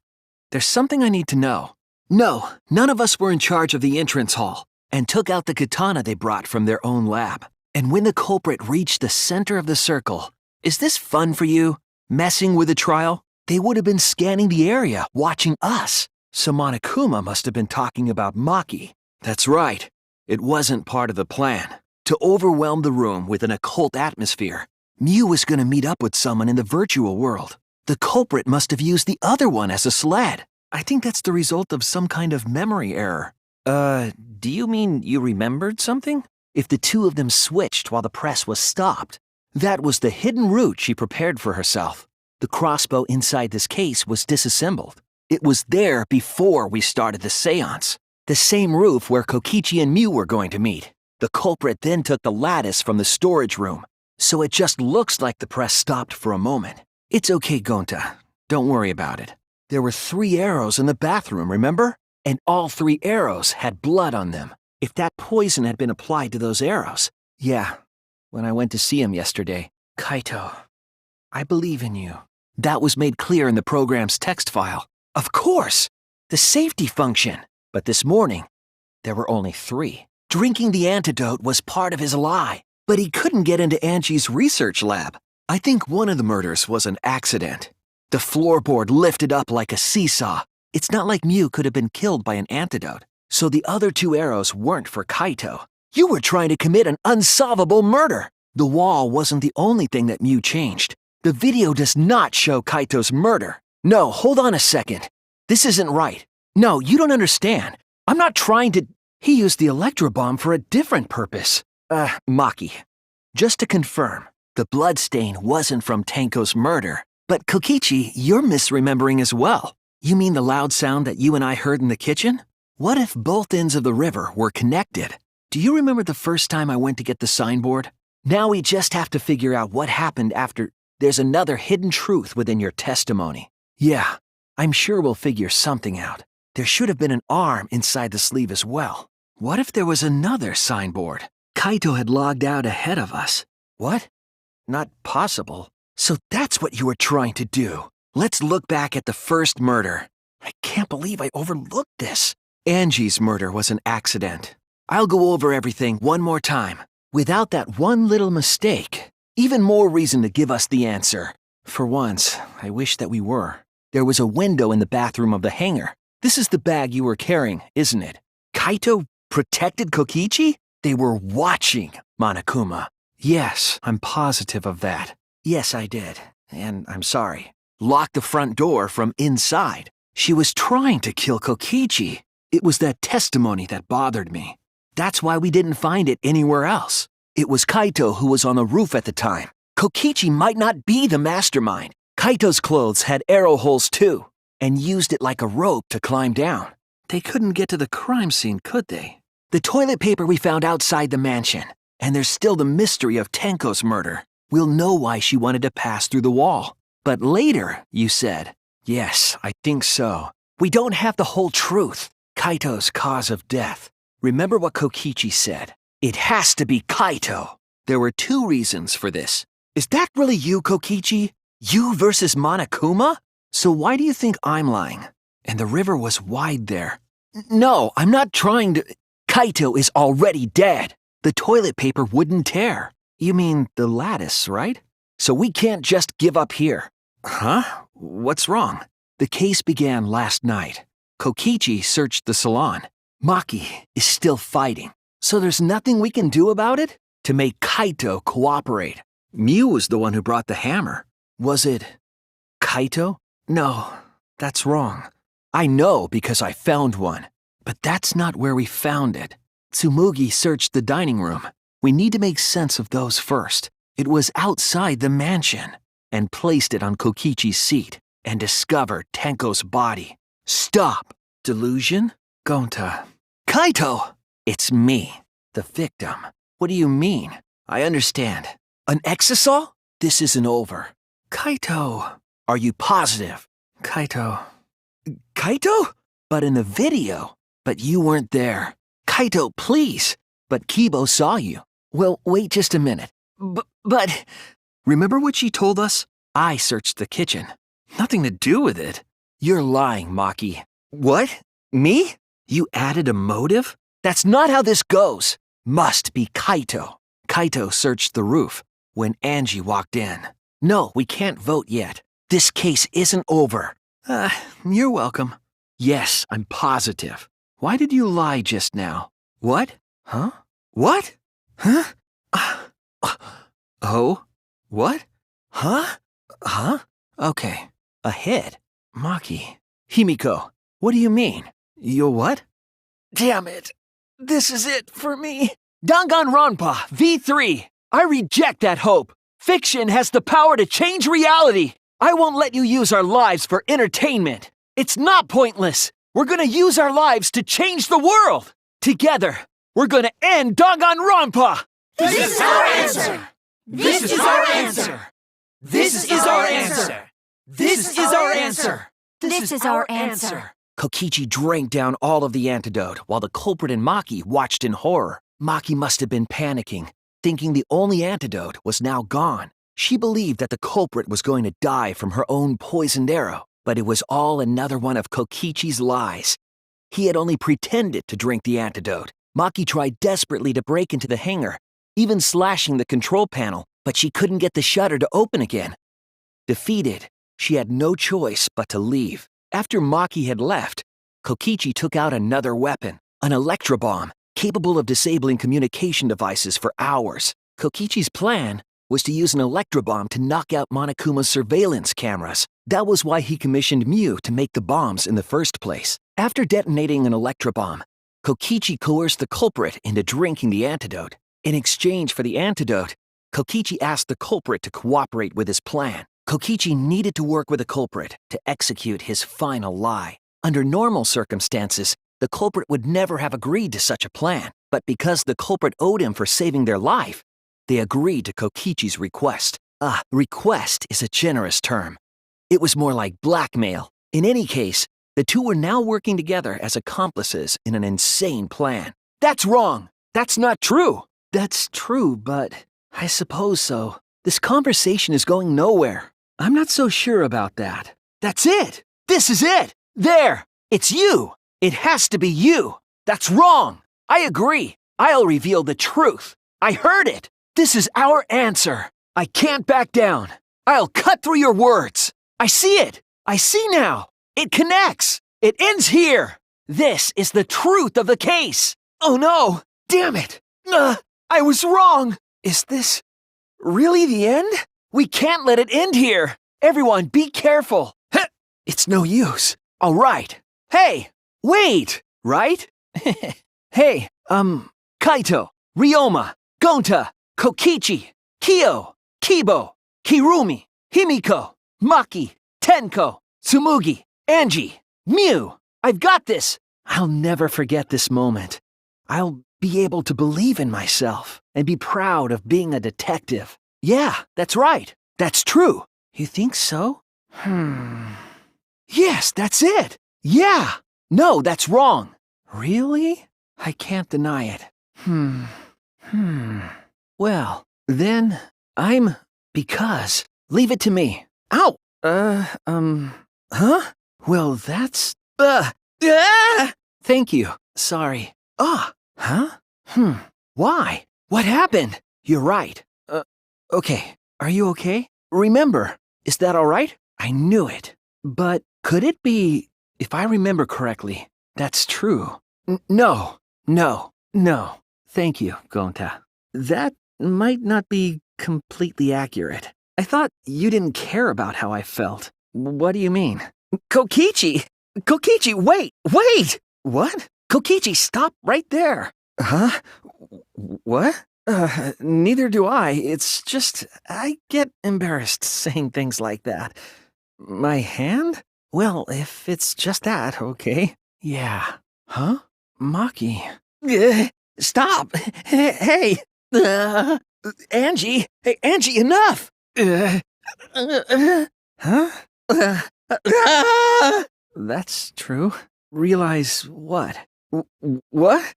there's something I need to know. No, none of us were in charge of the entrance hall and took out the katana they brought from their own lab. And when the culprit reached the center of the circle, is this fun for you? Messing with the trial? They would have been scanning the area, watching us. So Monokuma must have been talking about Maki. That's right. It wasn't part of the plan. To overwhelm the room with an occult atmosphere, Mew was going to meet up with someone in the virtual world. The culprit must have used the other one as a sled. I think that's the result of some kind of memory error. Do you mean you remembered something? If the two of them switched while the press was stopped, that was the hidden route she prepared for herself. The crossbow inside this case was disassembled. It was there before we started the seance. The same roof where Kokichi and Mew were going to meet. The culprit then took the lattice from the storage room, so it just looks like the press stopped for a moment. It's okay, Gonta. Don't worry about it. There were 3 arrows in the bathroom, remember? And all 3 arrows had blood on them. If that poison had been applied to those arrows. Yeah, when I went to see him yesterday. Kaito, I believe in you. That was made clear in the program's text file. Of course! The safety function. But this morning, there were only 3. Drinking the antidote was part of his lie. But he couldn't get into Angie's research lab. I think one of the murders was an accident. The floorboard lifted up like a seesaw. It's not like Mew could have been killed by an antidote. So the other 2 arrows weren't for Kaito. You were trying to commit an unsolvable murder. The wall wasn't the only thing that Mew changed. The video does not show Kaito's murder. No, hold on a second. This isn't right. No, you don't understand. I'm not trying to... He used the electro bomb for a different purpose. Maki, just to confirm, the bloodstain wasn't from Tenko's murder. But Kokichi, you're misremembering as well. You mean the loud sound that you and I heard in the kitchen? What if both ends of the river were connected? Do you remember the first time I went to get the signboard? Now we just have to figure out what happened after. There's another hidden truth within your testimony. Yeah, I'm sure we'll figure something out. There should have been an arm inside the sleeve as well. What if there was another signboard? Kaito had logged out ahead of us. What? Not possible. So that's what you were trying to do. Let's look back at the first murder. I can't believe I overlooked this. Angie's murder was an accident. I'll go over everything one more time. Without that one little mistake, even more reason to give us the answer. For once, I wish that we were. There was a window in the bathroom of the hangar. This is the bag you were carrying, isn't it? Kaito protected Kokichi? They were watching Monokuma. Yes, I'm positive of that. Yes, I did. And I'm sorry. Locked the front door from inside. She was trying to kill Kokichi. It was that testimony that bothered me. That's why we didn't find it anywhere else. It was Kaito who was on the roof at the time. Kokichi might not be the mastermind. Kaito's clothes had arrow holes too, and used it like a rope to climb down. They couldn't get to the crime scene, could they? The toilet paper we found outside the mansion. And there's still the mystery of Tenko's murder. We'll know why she wanted to pass through the wall. But later, you said. Yes, I think so. We don't have the whole truth. Kaito's cause of death. Remember what Kokichi said. It has to be Kaito. There were two reasons for this. Is that really you, Kokichi? You versus Monokuma? So why do you think I'm lying? And the river was wide there. No, I'm not trying to... Kaito is already dead. The toilet paper wouldn't tear. You mean the lattice, right? So we can't just give up here. Huh? What's wrong? The case began last night. Kokichi searched the salon. Maki is still fighting. So there's nothing we can do about it? To make Kaito cooperate. Miu was the one who brought the hammer. Was it Kaito? No, that's wrong. I know because I found one. But that's not where we found it. Tsumugi searched the dining room. We need to make sense of those first. It was outside the mansion. And placed it on Kokichi's seat. And discovered Tenko's body. Stop! Delusion? Gonta. Kaito! It's me, the victim. What do you mean? I understand. An exisal? This isn't over. Kaito. Are you positive? Kaito. Kaito? But in the video. But you weren't there. Kaito, please. But Kibo saw you. Well, wait just a minute. But... Remember what she told us? I searched the kitchen. Nothing to do with it. You're lying, Maki. What? Me? You added a motive? That's not how this goes. Must be Kaito. Kaito searched the roof when Angie walked in. No, we can't vote yet. This case isn't over. You're welcome. Yes, I'm positive. Why did you lie just now? What? Huh? What? Huh? Oh? What? Huh? Huh? Okay. Ahead. Maki. Himiko, what do you mean? You what? Damn it. This is it for me. Danganronpa V3. I reject that hope. Fiction has the power to change reality. I won't let you use our lives for entertainment. It's not pointless. We're gonna use our lives to change the world. Together, we're gonna end Danganronpa. This is our answer. This is our answer. This is our answer. This is our answer. This is our answer. Kokichi drank down all of the antidote while the culprit and Maki watched in horror. Maki must have been panicking, thinking the only antidote was now gone. She believed that the culprit was going to die from her own poisoned arrow, but it was all another one of Kokichi's lies. He had only pretended to drink the antidote. Maki tried desperately to break into the hangar, even slashing the control panel, but she couldn't get the shutter to open again. Defeated, she had no choice but to leave. After Maki had left, Kokichi took out another weapon, an electro bomb, capable of disabling communication devices for hours. Kokichi's plan was to use an electro bomb to knock out Monokuma's surveillance cameras. That was why he commissioned Miu to make the bombs in the first place. After detonating an electrobomb, Kokichi coerced the culprit into drinking the antidote. In exchange for the antidote, Kokichi asked the culprit to cooperate with his plan. Kokichi needed to work with the culprit to execute his final lie. Under normal circumstances, the culprit would never have agreed to such a plan, but because the culprit owed him for saving their life, they agreed to Kokichi's request. Request is a generous term. It was more like blackmail. In any case, the two were now working together as accomplices in an insane plan. That's wrong! That's not true! That's true, but I suppose so. This conversation is going nowhere. I'm not so sure about that. That's it! This is it! There! It's you! It has to be you! That's wrong! I agree! I'll reveal the truth! I heard it! This is our answer! I can't back down! I'll cut through your words! I see it! I see now! It connects! It ends here! This is the truth of the case! Oh no! Damn it! I was wrong! Is this really the end? We can't let it end here! Everyone, be careful! It's no use. All right. Hey! Wait! Right? Hey, Kaito, Ryoma, Gonta, Kokichi, Kyo, Kibo, Kirumi, Himiko, Maki, Tenko, Tsumugi, Angie, Mew. I've got this! I'll never forget this moment. I'll be able to believe in myself and be proud of being a detective. Yeah, that's right. That's true. You think so? Yes, that's it. Yeah. No, that's wrong. Really? I can't deny it. Well, then, because. Leave it to me. Ow! Huh? Well, that's, Thank you. Sorry. Huh? Why? What happened? You're right. Okay. Are you okay? Remember, is that all right? I knew it. But could it be, if I remember correctly, that's true? No. Thank you, Gonta. That might not be completely accurate. I thought you didn't care about how I felt. What do you mean? Kokichi! Kokichi, wait! What? Kokichi, stop right there! Huh? What? Neither do I. It's just, I get embarrassed saying things like that. My hand? Well, if it's just that, okay. Yeah. Huh? Maki. Stop! Hey! Angie! Hey, Angie, enough! Huh? That's true. Realize what? What?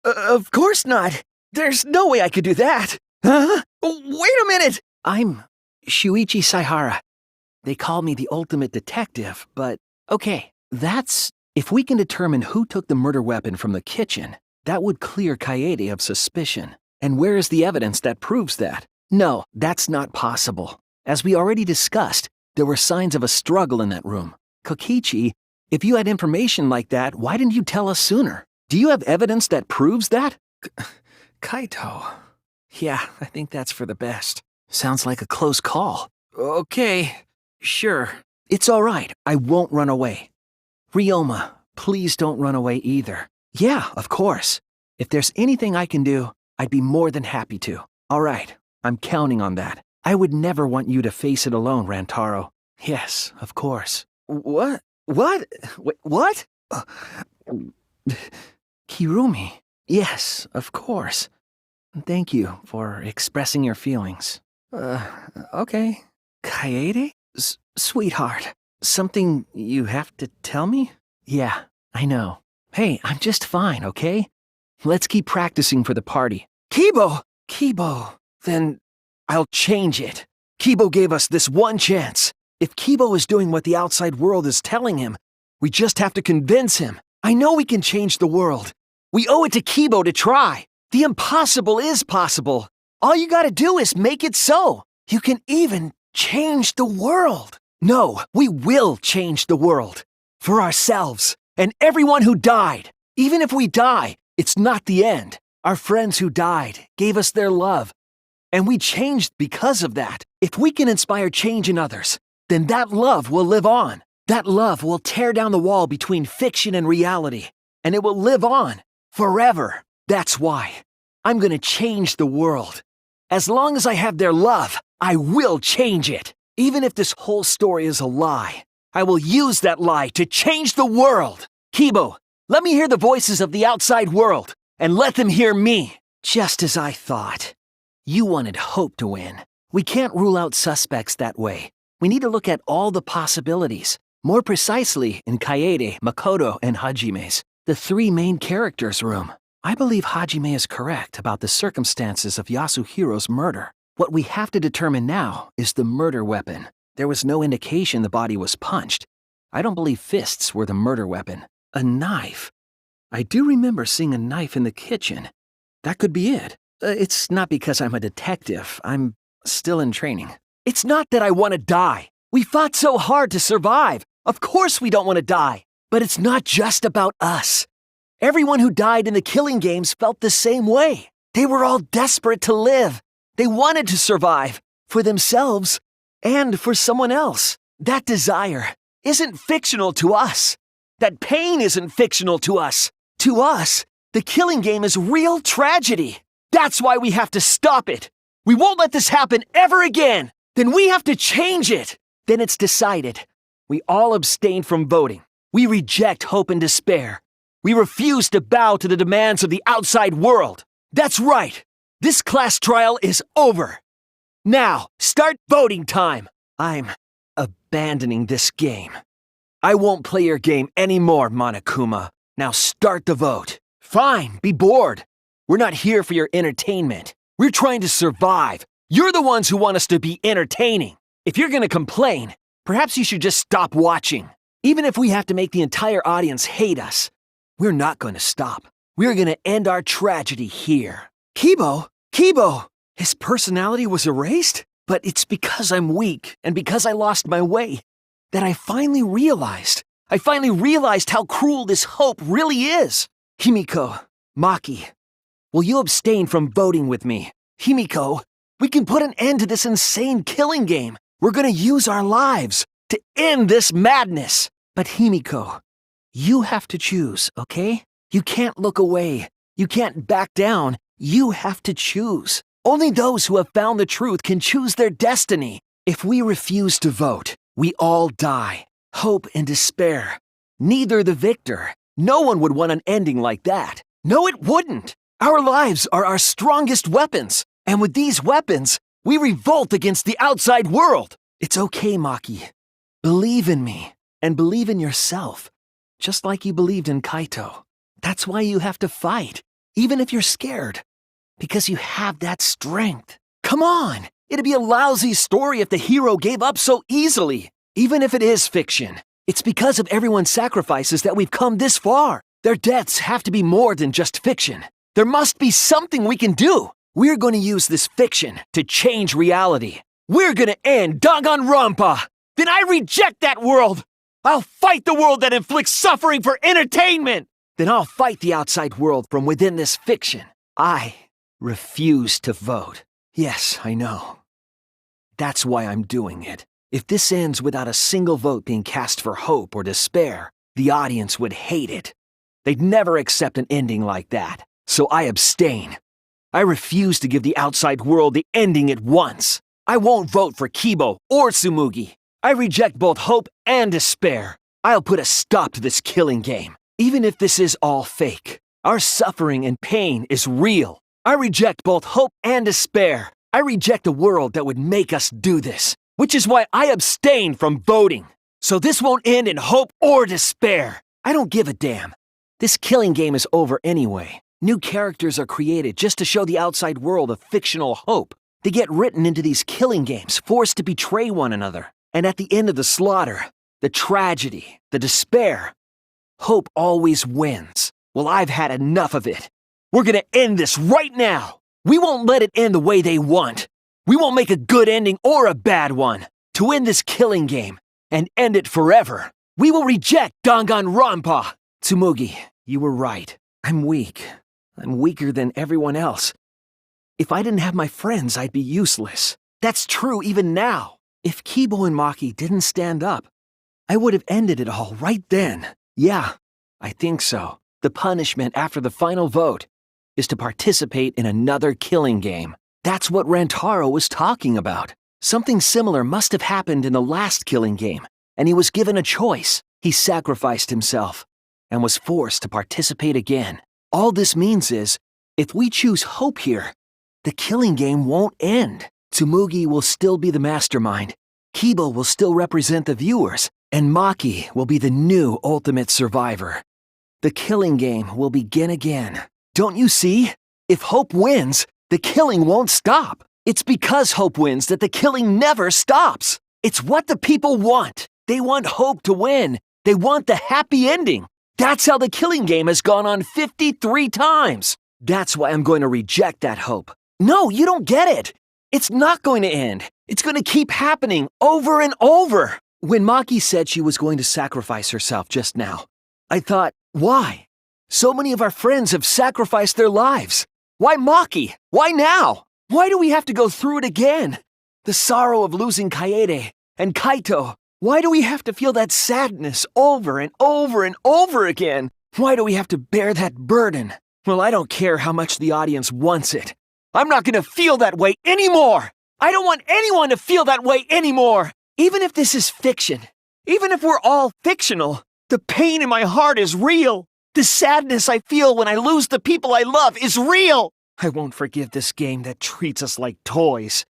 Of course not. There's no way I could do that. Huh? Wait a minute! I'm Shuichi Saihara. They call me the ultimate detective, but okay, that's... If we can determine who took the murder weapon from the kitchen, that would clear Kaede of suspicion. And where is the evidence that proves that? No, that's not possible. As we already discussed, there were signs of a struggle in that room. Kokichi, if you had information like that, why didn't you tell us sooner? Do you have evidence that proves that? Kaito. Yeah, I think that's for the best. Sounds like a close call. Okay, sure. It's all right. I won't run away. Ryoma, please don't run away either. Yeah, of course. If there's anything I can do, I'd be more than happy to. All right, I'm counting on that. I would never want you to face it alone, Rantaro. Yes, of course. What? Wait, what? Kirumi. Yes, of course. Thank you for expressing your feelings. Okay. Kaede? Sweetheart, something you have to tell me? Yeah, I know. Hey, I'm just fine, okay? Let's keep practicing for the party. Kibo! Then I'll change it. Kibo gave us this one chance. If Kibo is doing what the outside world is telling him, we just have to convince him. I know we can change the world. We owe it to Kibo to try. The impossible is possible. All you gotta do is make it so. You can even change the world. No, we will change the world. For ourselves and everyone who died. Even if we die, it's not the end. Our friends who died gave us their love. And we changed because of that. If we can inspire change in others, then that love will live on. That love will tear down the wall between fiction and reality, and it will live on forever. That's why I'm gonna change the world. As long as I have their love, I will change it. Even if this whole story is a lie, I will use that lie to change the world. Kibo, let me hear the voices of the outside world, and let them hear me. Just as I thought. You wanted Hope to win. We can't rule out suspects that way. We need to look at all the possibilities. More precisely, in Kaede, Makoto, and Hajime's, the three main characters' room. I believe Hajime is correct about the circumstances of Yasuhiro's murder. What we have to determine now is the murder weapon. There was no indication the body was punched. I don't believe fists were the murder weapon. A knife. I do remember seeing a knife in the kitchen. That could be it. It's not because I'm a detective. I'm still in training. It's not that I want to die. We fought so hard to survive. Of course we don't want to die. But it's not just about us. Everyone who died in the killing games felt the same way. They were all desperate to live. They wanted to survive. For themselves. And for someone else. That desire isn't fictional to us. That pain isn't fictional to us. To us, the killing game is real tragedy. That's why we have to stop it. We won't let this happen ever again. Then we have to change it. Then it's decided. We all abstain from voting. We reject hope and despair. We refuse to bow to the demands of the outside world. That's right. This class trial is over. Now, start voting time. I'm abandoning this game. I won't play your game anymore, Monokuma. Now start the vote. Fine, be bored. We're not here for your entertainment. We're trying to survive. You're the ones who want us to be entertaining. If you're gonna complain, perhaps you should just stop watching. Even if we have to make the entire audience hate us, we're not gonna stop. We're gonna end our tragedy here. Kibo? His personality was erased? But it's because I'm weak and because I lost my way that I finally realized how cruel this hope really is. Himiko, Maki, will you abstain from voting with me? Himiko, we can put an end to this insane killing game. We're gonna use our lives to end this madness. But Himiko, you have to choose, okay? You can't look away. You can't back down. You have to choose. Only those who have found the truth can choose their destiny. If we refuse to vote, we all die. Hope and despair. Neither the victor. No one would want an ending like that. No, it wouldn't. Our lives are our strongest weapons. And with these weapons, we revolt against the outside world. It's okay, Maki. Believe in me. And believe in yourself. Just like you believed in Kaito. That's why you have to fight. Even if you're scared. Because you have that strength. Come on! It'd be a lousy story if the hero gave up so easily. Even if it is fiction. It's because of everyone's sacrifices that we've come this far. Their deaths have to be more than just fiction. There must be something we can do. We're going to use this fiction to change reality. We're going to end Danganronpa. Then I reject that world. I'll fight the world that inflicts suffering for entertainment. Then I'll fight the outside world from within this fiction. I refuse to vote. Yes, I know. That's why I'm doing it. If this ends without a single vote being cast for hope or despair, the audience would hate it. They'd never accept an ending like that. So I abstain. I refuse to give the outside world the ending it wants. I won't vote for Kibo or Tsumugi. I reject both hope and despair. I'll put a stop to this killing game. Even if this is all fake, our suffering and pain is real. I reject both hope and despair. I reject a world that would make us do this, which is why I abstain from voting. So this won't end in hope or despair. I don't give a damn. This killing game is over anyway. New characters are created just to show the outside world a fictional hope. They get written into these killing games, forced to betray one another. And at the end of the slaughter, the tragedy, the despair, hope always wins. Well, I've had enough of it. We're gonna end this right now. We won't let it end the way they want. We won't make a good ending or a bad one. To end this killing game and end it forever, we will reject Danganronpa. Tsumugi, you were right. I'm weak. I'm weaker than everyone else. If I didn't have my friends, I'd be useless. That's true even now. If Kibo and Maki didn't stand up, I would have ended it all right then. Yeah, I think so. The punishment after the final vote is to participate in another killing game. That's what Rantaro was talking about. Something similar must have happened in the last killing game, and he was given a choice. He sacrificed himself and was forced to participate again. All this means is, if we choose hope here, the killing game won't end. Tsumugi will still be the mastermind, Kibo will still represent the viewers, and Maki will be the new ultimate survivor. The killing game will begin again. Don't you see? If hope wins, the killing won't stop. It's because hope wins that the killing never stops. It's what the people want. They want hope to win. They want the happy ending. That's how the killing game has gone on 53 times. That's why I'm going to reject that hope. No, you don't get it. It's not going to end. It's going to keep happening over and over. When Maki said she was going to sacrifice herself just now, I thought, why? So many of our friends have sacrificed their lives. Why Maki? Why now? Why do we have to go through it again? The sorrow of losing Kaede and Kaito. Why do we have to feel that sadness over and over and over again? Why do we have to bear that burden? Well, I don't care how much the audience wants it. I'm not going to feel that way anymore. I don't want anyone to feel that way anymore. Even if this is fiction, even if we're all fictional, the pain in my heart is real. The sadness I feel when I lose the people I love is real. I won't forgive this game that treats us like toys.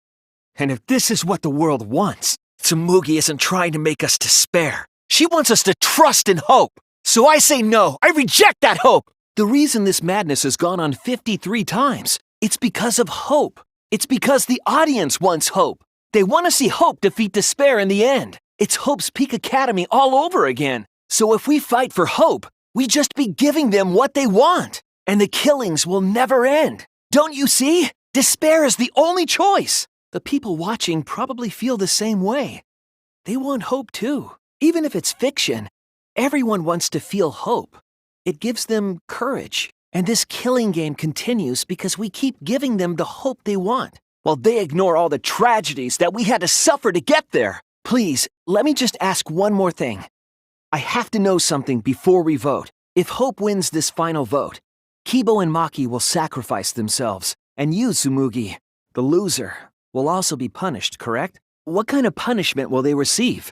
And if this is what the world wants, Tsumugi isn't trying to make us despair. She wants us to trust and hope. So I say no. I reject that hope. The reason this madness has gone on 53 times, it's because of hope. It's because the audience wants hope. They want to see hope defeat despair in the end. It's Hope's Peak Academy all over again. So if we fight for hope, we just be giving them what they want. And the killings will never end. Don't you see? Despair is the only choice. The people watching probably feel the same way. They want hope too. Even if it's fiction, everyone wants to feel hope. It gives them courage. And this killing game continues because we keep giving them the hope they want, while they ignore all the tragedies that we had to suffer to get there. Please, let me just ask one more thing. I have to know something before we vote. If Hope wins this final vote, Kibo and Maki will sacrifice themselves and use Tsumugi. The loser will also be punished, correct? What kind of punishment will they receive?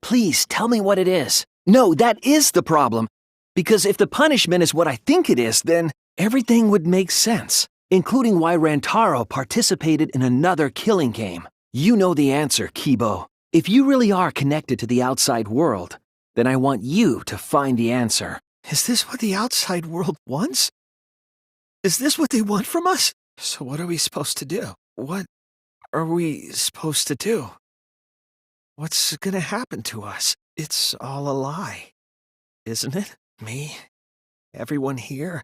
Please tell me what it is. No, that is the problem. Because if the punishment is what I think it is, then everything would make sense, including why Rantaro participated in another killing game. You know the answer, Kibo. If you really are connected to the outside world, then I want you to find the answer. Is this what the outside world wants? Is this what they want from us? So what are we supposed to do? What are we supposed to do? What's gonna happen to us? It's all a lie, isn't it? Me, everyone here,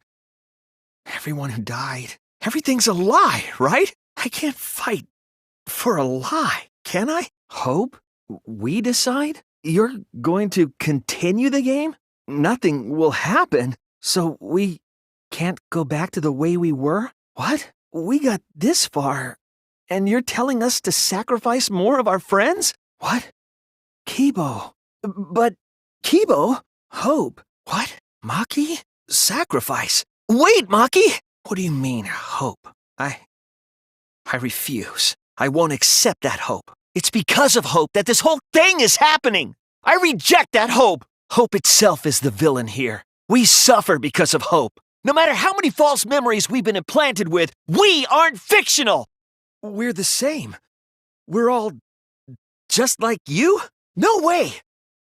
everyone who died. Everything's a lie, right? I can't fight for a lie, can I? Hope? We decide? You're going to continue the game? Nothing will happen, so we can't go back to the way we were? What? We got this far, and you're telling us to sacrifice more of our friends? What? Kibo. But, Kibo? Hope. What? Maki? Sacrifice? Wait, Maki! What do you mean, hope? I refuse. I won't accept that hope. It's because of hope that this whole thing is happening! I reject that hope! Hope itself is the villain here. We suffer because of hope. No matter how many false memories we've been implanted with, we aren't fictional! We're the same. We're all just like you? No way!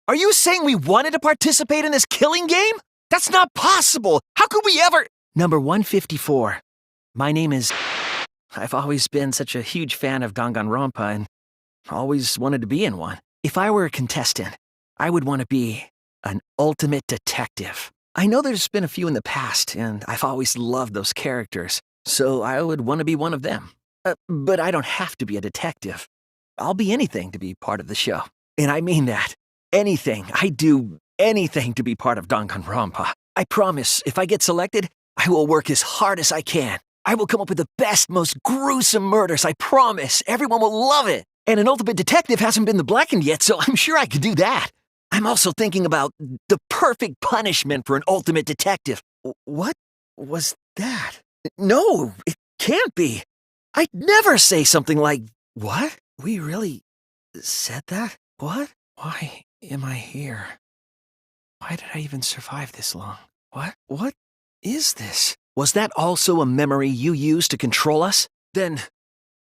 Are you saying we wanted to participate in this killing game? That's not possible! How could we ever— Number 154. My name is— I've always been such a huge fan of Danganronpa and always wanted to be in one. If I were a contestant, I would want to be an ultimate detective. I know there's been a few in the past, and I've always loved those characters, so I would want to be one of them. But I don't have to be a detective. I'll be anything to be part of the show. And I mean that. Anything. I'd do anything to be part of Danganronpa. I promise, if I get selected, I will work as hard as I can. I will come up with the best, most gruesome murders, I promise. Everyone will love it. And an ultimate detective hasn't been the blackened yet, so I'm sure I could do that. I'm also thinking about the perfect punishment for an ultimate detective. What was that? No, it can't be. I'd never say something like, what? We really said that? What? Why am I here? Why did I even survive this long? What is this? Was that also a memory you used to control us? Then,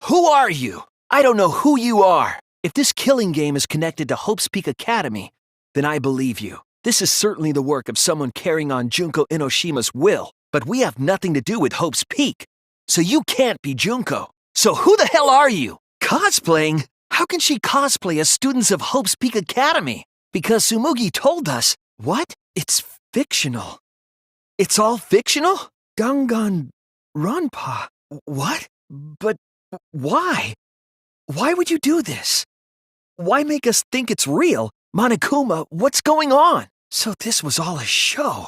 who are you? I don't know who you are. If this killing game is connected to Hope's Peak Academy, then I believe you. This is certainly the work of someone carrying on Junko Enoshima's will, but we have nothing to do with Hope's Peak. So you can't be Junko. So who the hell are you? Cosplaying? How can she cosplay as students of Hope's Peak Academy? Because Tsumugi told us, what? It's fictional. It's all fictional? Danganronpa. What? But why? Why would you do this? Why make us think it's real? Monokuma, what's going on? So this was all a show.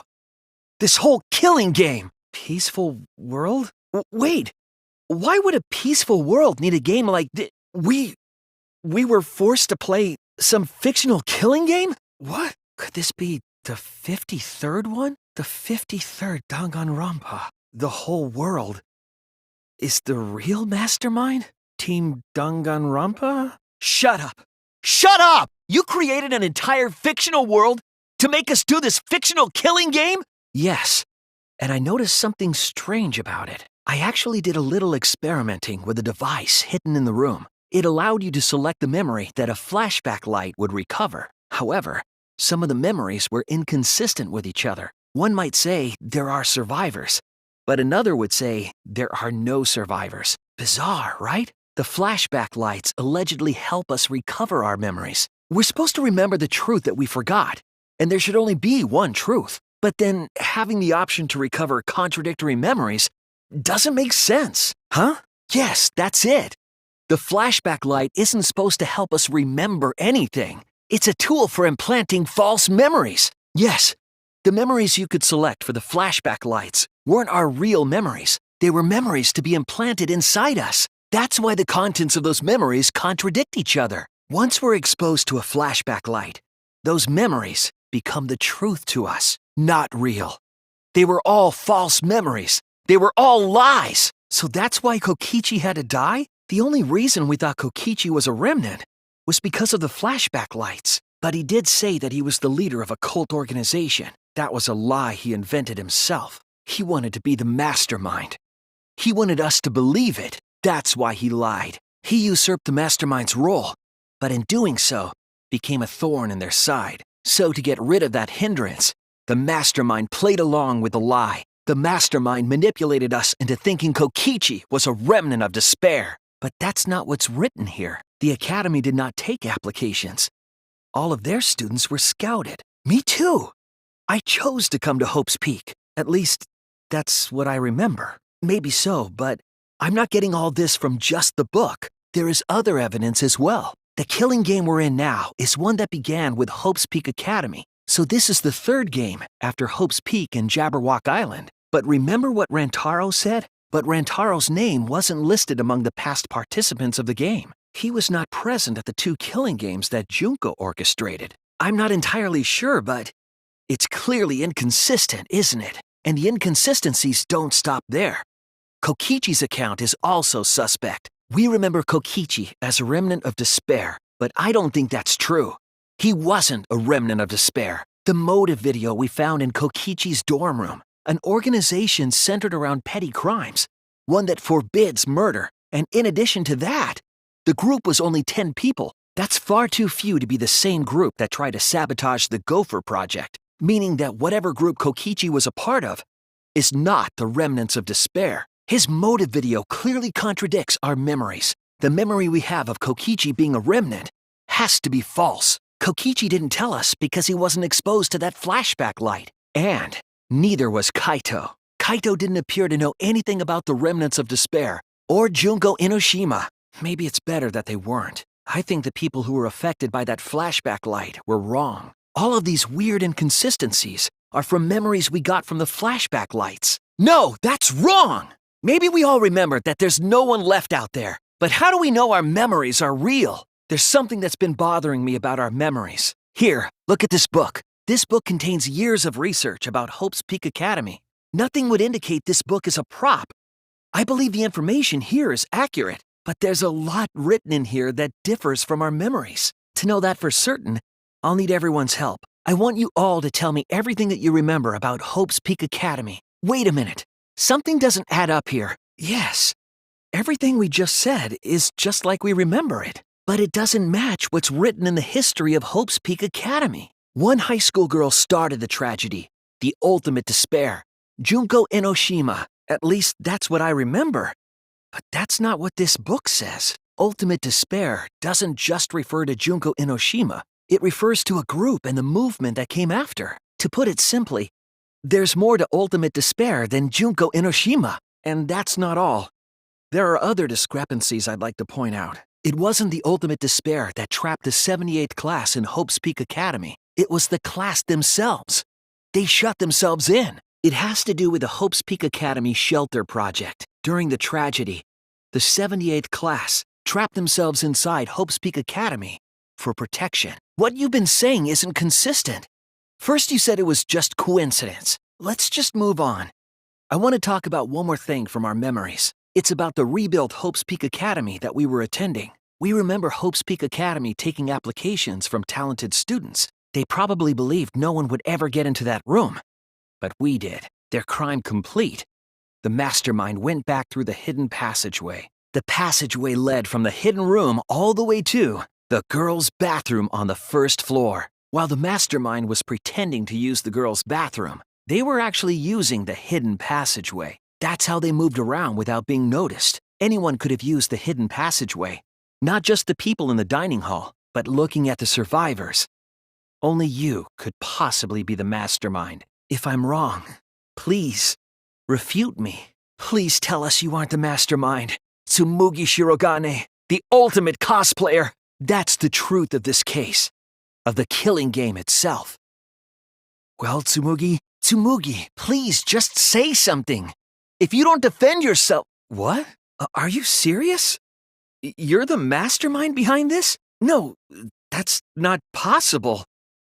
This whole killing game. Peaceful world? Wait, why would a peaceful world need a game like this? We were forced to play some fictional killing game? What? Could this be the 53rd one? The 53rd Danganronpa. The whole world is the real mastermind? Team Danganronpa? Shut up! Shut up! You created an entire fictional world to make us do this fictional killing game? Yes, and I noticed something strange about it. I actually did a little experimenting with a device hidden in the room. It allowed you to select the memory that a flashback light would recover. However, some of the memories were inconsistent with each other. One might say there are survivors, but another would say there are no survivors. Bizarre, right? The flashback lights allegedly help us recover our memories. We're supposed to remember the truth that we forgot, and there should only be one truth. But then having the option to recover contradictory memories doesn't make sense. Huh? Yes, that's it. The flashback light isn't supposed to help us remember anything. It's a tool for implanting false memories. Yes, the memories you could select for the flashback lights weren't our real memories. They were memories to be implanted inside us. That's why the contents of those memories contradict each other. Once we're exposed to a flashback light, those memories become the truth to us, not real. They were all false memories. They were all lies. So that's why Kokichi had to die? The only reason we thought Kokichi was a remnant was because of the flashback lights. But he did say that he was the leader of a cult organization. That was a lie he invented himself. He wanted to be the mastermind. He wanted us to believe it. That's why he lied. He usurped the mastermind's role, but in doing so, became a thorn in their side. So to get rid of that hindrance, the mastermind played along with the lie. The mastermind manipulated us into thinking Kokichi was a remnant of despair. But that's not what's written here. The academy did not take applications. All of their students were scouted. Me too. I chose to come to Hope's Peak. At least, that's what I remember. Maybe so, but I'm not getting all this from just the book. There is other evidence as well. The killing game we're in now is one that began with Hope's Peak Academy. So this is the third game after Hope's Peak and Jabberwock Island. But remember what Rantaro said? But Rantaro's name wasn't listed among the past participants of the game. He was not present at the two killing games that Junko orchestrated. I'm not entirely sure, but it's clearly inconsistent, isn't it? And the inconsistencies don't stop there. Kokichi's account is also suspect. We remember Kokichi as a remnant of despair, but I don't think that's true. He wasn't a remnant of despair. The motive video we found in Kokichi's dorm room, an organization centered around petty crimes, one that forbids murder, and in addition to that, the group was only 10 people. That's far too few to be the same group that tried to sabotage the Gopher Project, meaning that whatever group Kokichi was a part of is not the remnants of despair. His motive video clearly contradicts our memories. The memory we have of Kokichi being a remnant has to be false. Kokichi didn't tell us because he wasn't exposed to that flashback light. And neither was Kaito. Kaito didn't appear to know anything about the remnants of despair or Junko Enoshima. Maybe it's better that they weren't. I think the people who were affected by that flashback light were wrong. All of these weird inconsistencies are from memories we got from the flashback lights. No, that's wrong! Maybe we all remember that there's no one left out there. But how do we know our memories are real? There's something that's been bothering me about our memories. Here, look at this book. This book contains years of research about Hope's Peak Academy. Nothing would indicate this book is a prop. I believe the information here is accurate, but there's a lot written in here that differs from our memories. To know that for certain, I'll need everyone's help. I want you all to tell me everything that you remember about Hope's Peak Academy. Wait a minute. Something doesn't add up here. Yes, everything we just said is just like we remember it, but it doesn't match what's written in the history of Hope's Peak Academy. One high school girl started the tragedy, the ultimate despair. Junko Enoshima. At least that's what I remember. But that's not what this book says. Ultimate despair doesn't just refer to Junko Enoshima. It refers to a group and the movement that came after. To put it simply, there's more to ultimate despair than Junko Enoshima. And that's not all. There are other discrepancies I'd like to point out. It wasn't the ultimate despair that trapped the 78th class in Hope's Peak Academy. It was the class themselves. They shut themselves in. It has to do with the Hope's Peak Academy shelter project. During the tragedy, the 78th class trapped themselves inside Hope's Peak Academy for protection. What you've been saying isn't consistent. First you said it was just coincidence. Let's just move on. I want to talk about one more thing from our memories. It's about the rebuilt Hope's Peak Academy that we were attending. We remember Hope's Peak Academy taking applications from talented students. They probably believed no one would ever get into that room. But we did. Their crime complete. The mastermind went back through the hidden passageway. The passageway led from the hidden room all the way to the girls' bathroom on the first floor. While the mastermind was pretending to use the girls' bathroom, they were actually using the hidden passageway. That's how they moved around without being noticed. Anyone could have used the hidden passageway. Not just the people in the dining hall, but looking at the survivors. Only you could possibly be the mastermind. If I'm wrong, please, refute me. Please tell us you aren't the mastermind. Tsumugi Shirogane, the ultimate cosplayer. That's the truth of this case, of the killing game itself. Well, Tsumugi, please just say something. If you don't defend yourself... What? Are you serious? You're the mastermind behind this? No, that's not possible.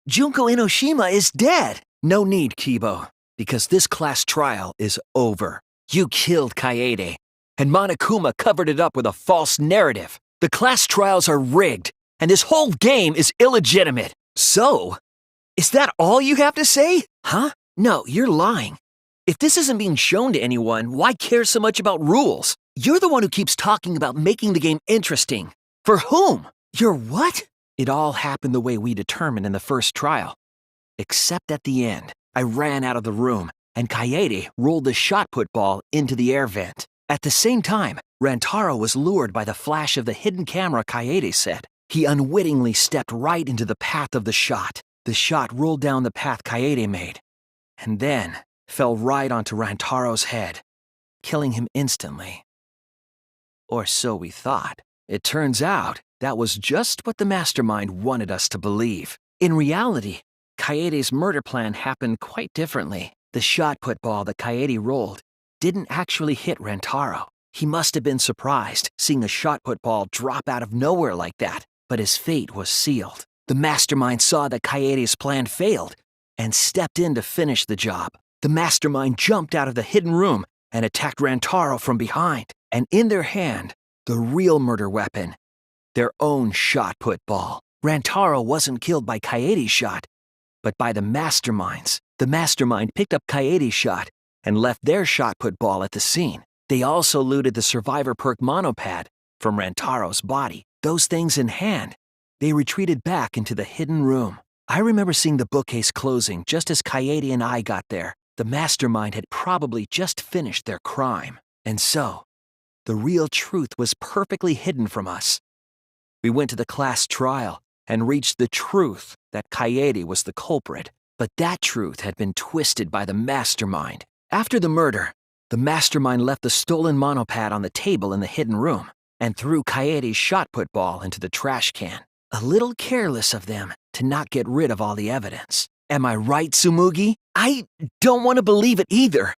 Junko Enoshima is dead. No need, Kibo, because this class trial is over. You killed Kaede, and Monokuma covered it up with a false narrative. The class trials are rigged, and this whole game is illegitimate. So, is that all you have to say? Huh? No, you're lying. If this isn't being shown to anyone, why care so much about rules? You're the one who keeps talking about making the game interesting. For whom? You're what? It all happened the way we determined in the first trial. Except at the end, I ran out of the room, and Kaede rolled the shot put ball into the air vent. At the same time, Rantaro was lured by the flash of the hidden camera Kaede said. He unwittingly stepped right into the path of the shot. The shot rolled down the path Kaede made, and then fell right onto Rantaro's head, killing him instantly. Or so we thought. It turns out that was just what the mastermind wanted us to believe. In reality, Kaede's murder plan happened quite differently. The shot put ball that Kaede rolled didn't actually hit Rantaro. He must have been surprised seeing a shot put ball drop out of nowhere like that, but his fate was sealed. The mastermind saw that Kaede's plan failed and stepped in to finish the job. The mastermind jumped out of the hidden room and attacked Rantaro from behind, and in their hand, the real murder weapon, their own shot put ball. Rantaro wasn't killed by Kaede's shot, but by the masterminds. The mastermind picked up Kaede's shot and left their shot put ball at the scene. They also looted the survivor perk monopad from Rantaro's body. Those things in hand, they retreated back into the hidden room. I remember seeing the bookcase closing just as Kaede and I got there. The mastermind had probably just finished their crime. And so, the real truth was perfectly hidden from us. We went to the class trial and reached the truth that Kaede was the culprit. But that truth had been twisted by the mastermind. After the murder, the mastermind left the stolen monopad on the table in the hidden room and threw Kaede's shot put ball into the trash can. A little careless of them to not get rid of all the evidence. Am I right, Tsumugi? I don't want to believe it either.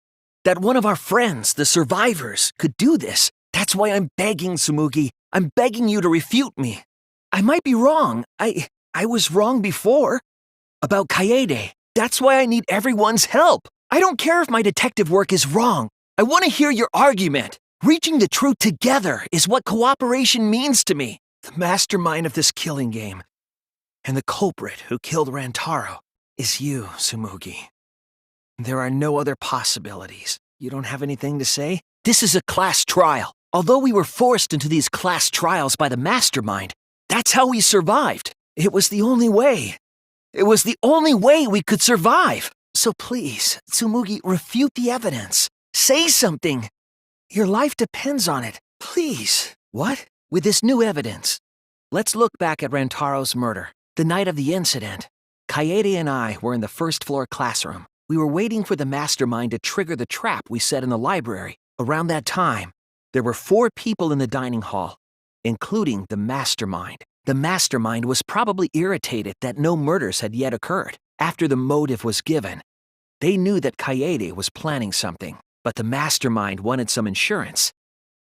That one of our friends, the survivors, could do this. That's why I'm begging, Tsumugi. I'm begging you to refute me. I might be wrong. I I was wrong before. About Kaede. That's why I need everyone's help. I don't care if my detective work is wrong. I want to hear your argument. Reaching the truth together is what cooperation means to me. The mastermind of this killing game and the culprit who killed Rantaro is you, Tsumugi. There are no other possibilities. You don't have anything to say? This is a class trial. Although we were forced into these class trials by the mastermind, that's how we survived. It was the only way. It was the only way we could survive. So please, Tsumugi, refute the evidence. Say something. Your life depends on it. Please. What? With this new evidence. Let's look back at Rantaro's murder. The night of the incident, Kaede and I were in the first-floor classroom. We were waiting for the mastermind to trigger the trap we set in the library. Around that time, there were 4 people in the dining hall, including the mastermind. The mastermind was probably irritated that no murders had yet occurred. After the motive was given, they knew that Kaede was planning something, but the mastermind wanted some insurance.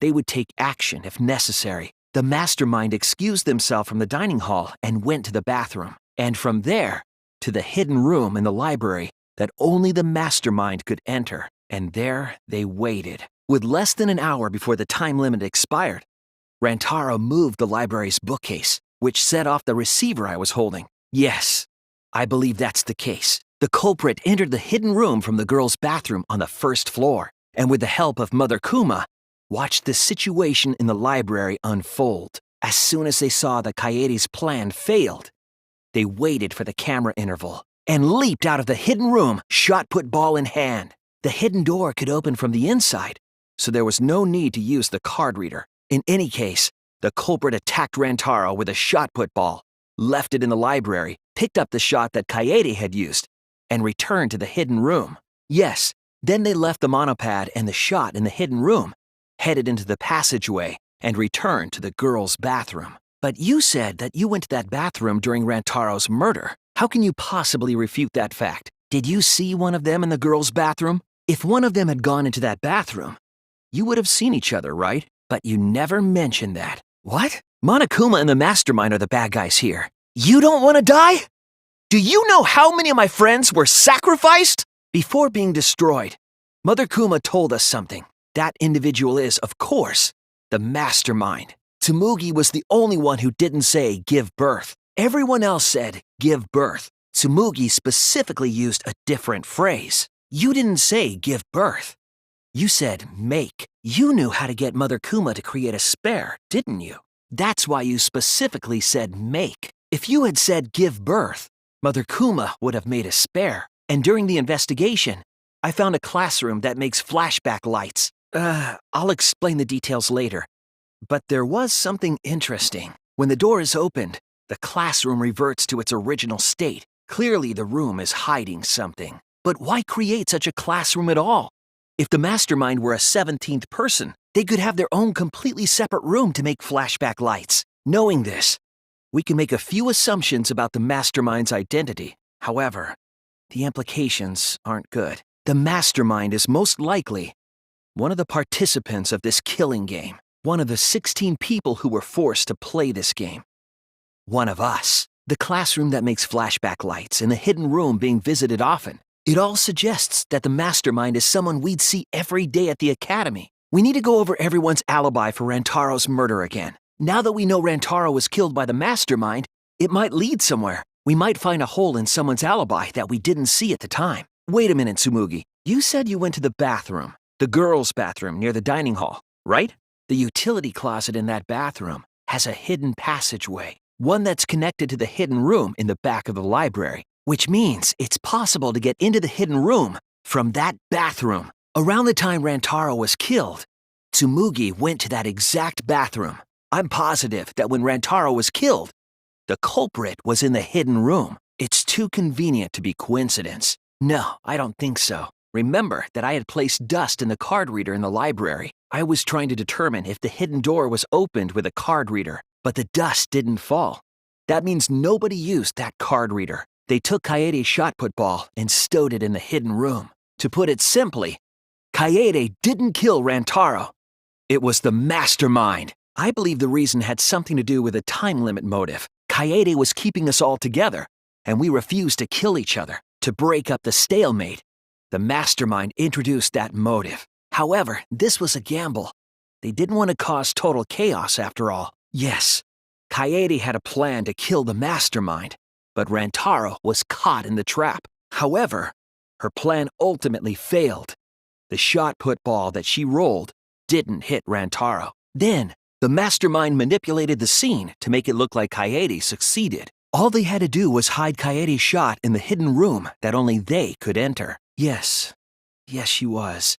They would take action if necessary. The mastermind excused themselves from the dining hall and went to the bathroom, and from there to the hidden room in the library that only the mastermind could enter. And there they waited. With less than an hour before the time limit expired, Rantaro moved the library's bookcase, which set off the receiver I was holding. Yes, I believe that's the case. The culprit entered the hidden room from the girls' bathroom on the first floor, and with the help of Mother Kuma, watched the situation in the library unfold. As soon as they saw that Kaede's plan failed, they waited for the camera interval and leaped out of the hidden room, shot-put ball in hand. The hidden door could open from the inside, so there was no need to use the card reader. In any case, the culprit attacked Rantaro with a shot-put ball, left it in the library, picked up the shot that Kaede had used, and returned to the hidden room. Yes, then they left the monopad and the shot in the hidden room, headed into the passageway, and returned to the girls' bathroom. But you said that you went to that bathroom during Rantaro's murder. How can you possibly refute that fact? Did you see one of them in the girls' bathroom? If one of them had gone into that bathroom, you would have seen each other, right? But you never mentioned that. What? Monokuma and the mastermind are the bad guys here. You don't want to die? Do you know how many of my friends were sacrificed? Before being destroyed, Mother Kuma told us something. That individual is, of course, the mastermind. Tsumugi was the only one who didn't say give birth. Everyone else said give birth. Tsumugi specifically used a different phrase. You didn't say give birth. You said make. You knew how to get Mother Kuma to create a spare, didn't you? That's why you specifically said make. If you had said give birth, Mother Kuma would have made a spare. And during the investigation, I found a classroom that makes flashback lights. I'll explain the details later. But there was something interesting. When the door is opened, the classroom reverts to its original state. Clearly, the room is hiding something. But why create such a classroom at all? If the mastermind were a 17th person, they could have their own completely separate room to make flashback lights. Knowing this, we can make a few assumptions about the mastermind's identity. However, the implications aren't good. The mastermind is most likely one of the participants of this killing game. One of the 16 people who were forced to play this game. One of us. The classroom that makes flashback lights and the hidden room being visited often. It all suggests that the mastermind is someone we'd see every day at the academy. We need to go over everyone's alibi for Rantaro's murder again. Now that we know Rantaro was killed by the mastermind, it might lead somewhere. We might find a hole in someone's alibi that we didn't see at the time. Wait a minute, Tsumugi. You said you went to the bathroom. The girls' bathroom near the dining hall, right? The utility closet in that bathroom has a hidden passageway, one that's connected to the hidden room in the back of the library, which means it's possible to get into the hidden room from that bathroom. Around the time Rantaro was killed, Tsumugi went to that exact bathroom. I'm positive that when Rantaro was killed, the culprit was in the hidden room. It's too convenient to be coincidence. No, I don't think so. Remember that I had placed dust in the card reader in the library. I was trying to determine if the hidden door was opened with a card reader, but the dust didn't fall. That means nobody used that card reader. They took Kaede's shot-put ball and stowed it in the hidden room. To put it simply, Kaede didn't kill Rantaro. It was the mastermind. I believe the reason had something to do with a time limit motive. Kaede was keeping us all together, and we refused to kill each other to break up the stalemate. The mastermind introduced that motive. However, this was a gamble. They didn't want to cause total chaos after all. Yes, Kaede had a plan to kill the mastermind, but Rantaro was caught in the trap. However, her plan ultimately failed. The shot put ball that she rolled didn't hit Rantaro. Then, the mastermind manipulated the scene to make it look like Kaede succeeded. All they had to do was hide Kaede's shot in the hidden room that only they could enter. Yes, she was.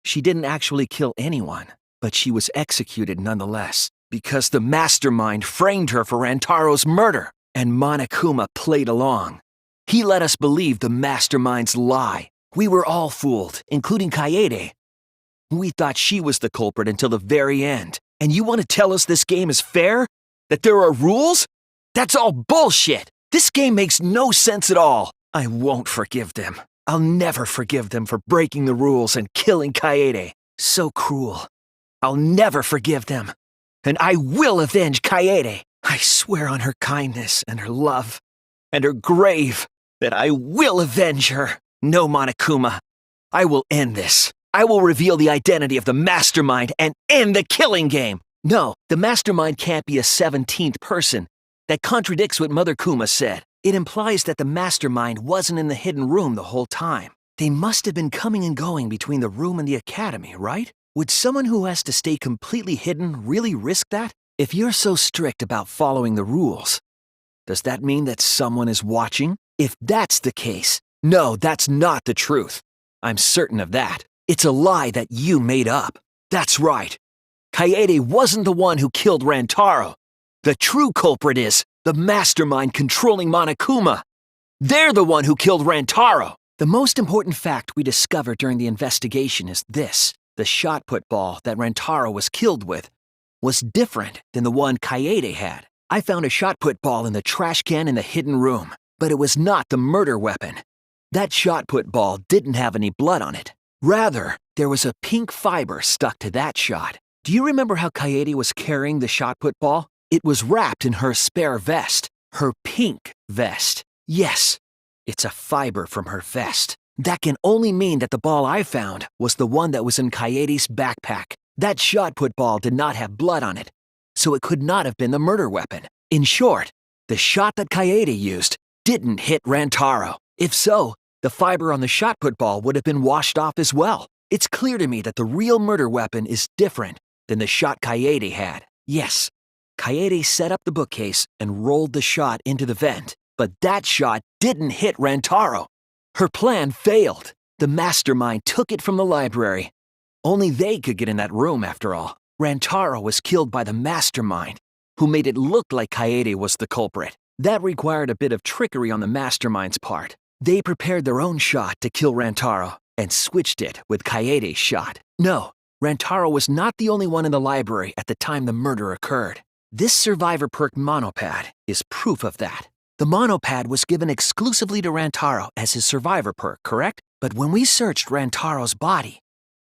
She didn't actually kill anyone, but she was executed nonetheless, because the mastermind framed her for Rantaro's murder, and Monokuma played along. He let us believe the mastermind's lie. We were all fooled, including Kaede. We thought she was the culprit until the very end. And you want to tell us this game is fair? That there are rules? That's all bullshit! This game makes no sense at all. I won't forgive them. I'll never forgive them for breaking the rules and killing Kaede. So cruel. I'll never forgive them. And I will avenge Kaede. I swear on her kindness and her love and her grave that I will avenge her. No, Monokuma. I will end this. I will reveal the identity of the mastermind and end the killing game. No, the mastermind can't be a 17th person. That contradicts what Mother Kuma said. It implies that the mastermind wasn't in the hidden room the whole time. They must have been coming and going between the room and the academy, right? Would someone who has to stay completely hidden really risk that? If you're so strict about following the rules, does that mean that someone is watching? If that's the case, no, that's not the truth. I'm certain of that. It's a lie that you made up. That's right. Kaede wasn't the one who killed Rantaro. The true culprit is the mastermind controlling Monokuma. They're the one who killed Rantaro. The most important fact we discovered during the investigation is this. The shot put ball that Rantaro was killed with was different than the one Kaede had. I found a shot put ball in the trash can in the hidden room, but it was not the murder weapon. That shot put ball didn't have any blood on it. Rather, there was a pink fiber stuck to that shot. Do you remember how Kaede was carrying the shot put ball? It was wrapped in her spare vest, her pink vest. Yes, it's a fiber from her vest. That can only mean that the ball I found was the one that was in Kaede's backpack. That shot put ball did not have blood on it, so it could not have been the murder weapon. In short, the shot that Kaede used didn't hit Rantaro. If so, the fiber on the shot put ball would have been washed off as well. It's clear to me that the real murder weapon is different than the shot Kaede had. Yes, Kaede set up the bookcase and rolled the shot into the vent, but that shot didn't hit Rantaro. Her plan failed. The mastermind took it from the library. Only they could get in that room after all. Rantaro was killed by the mastermind, who made it look like Kaede was the culprit. That required a bit of trickery on the mastermind's part. They prepared their own shot to kill Rantaro and switched it with Kaede's shot. No, Rantaro was not the only one in the library at the time the murder occurred. This survivor perk monopad is proof of that. The monopad was given exclusively to Rantaro as his survivor perk, correct? But when we searched Rantaro's body,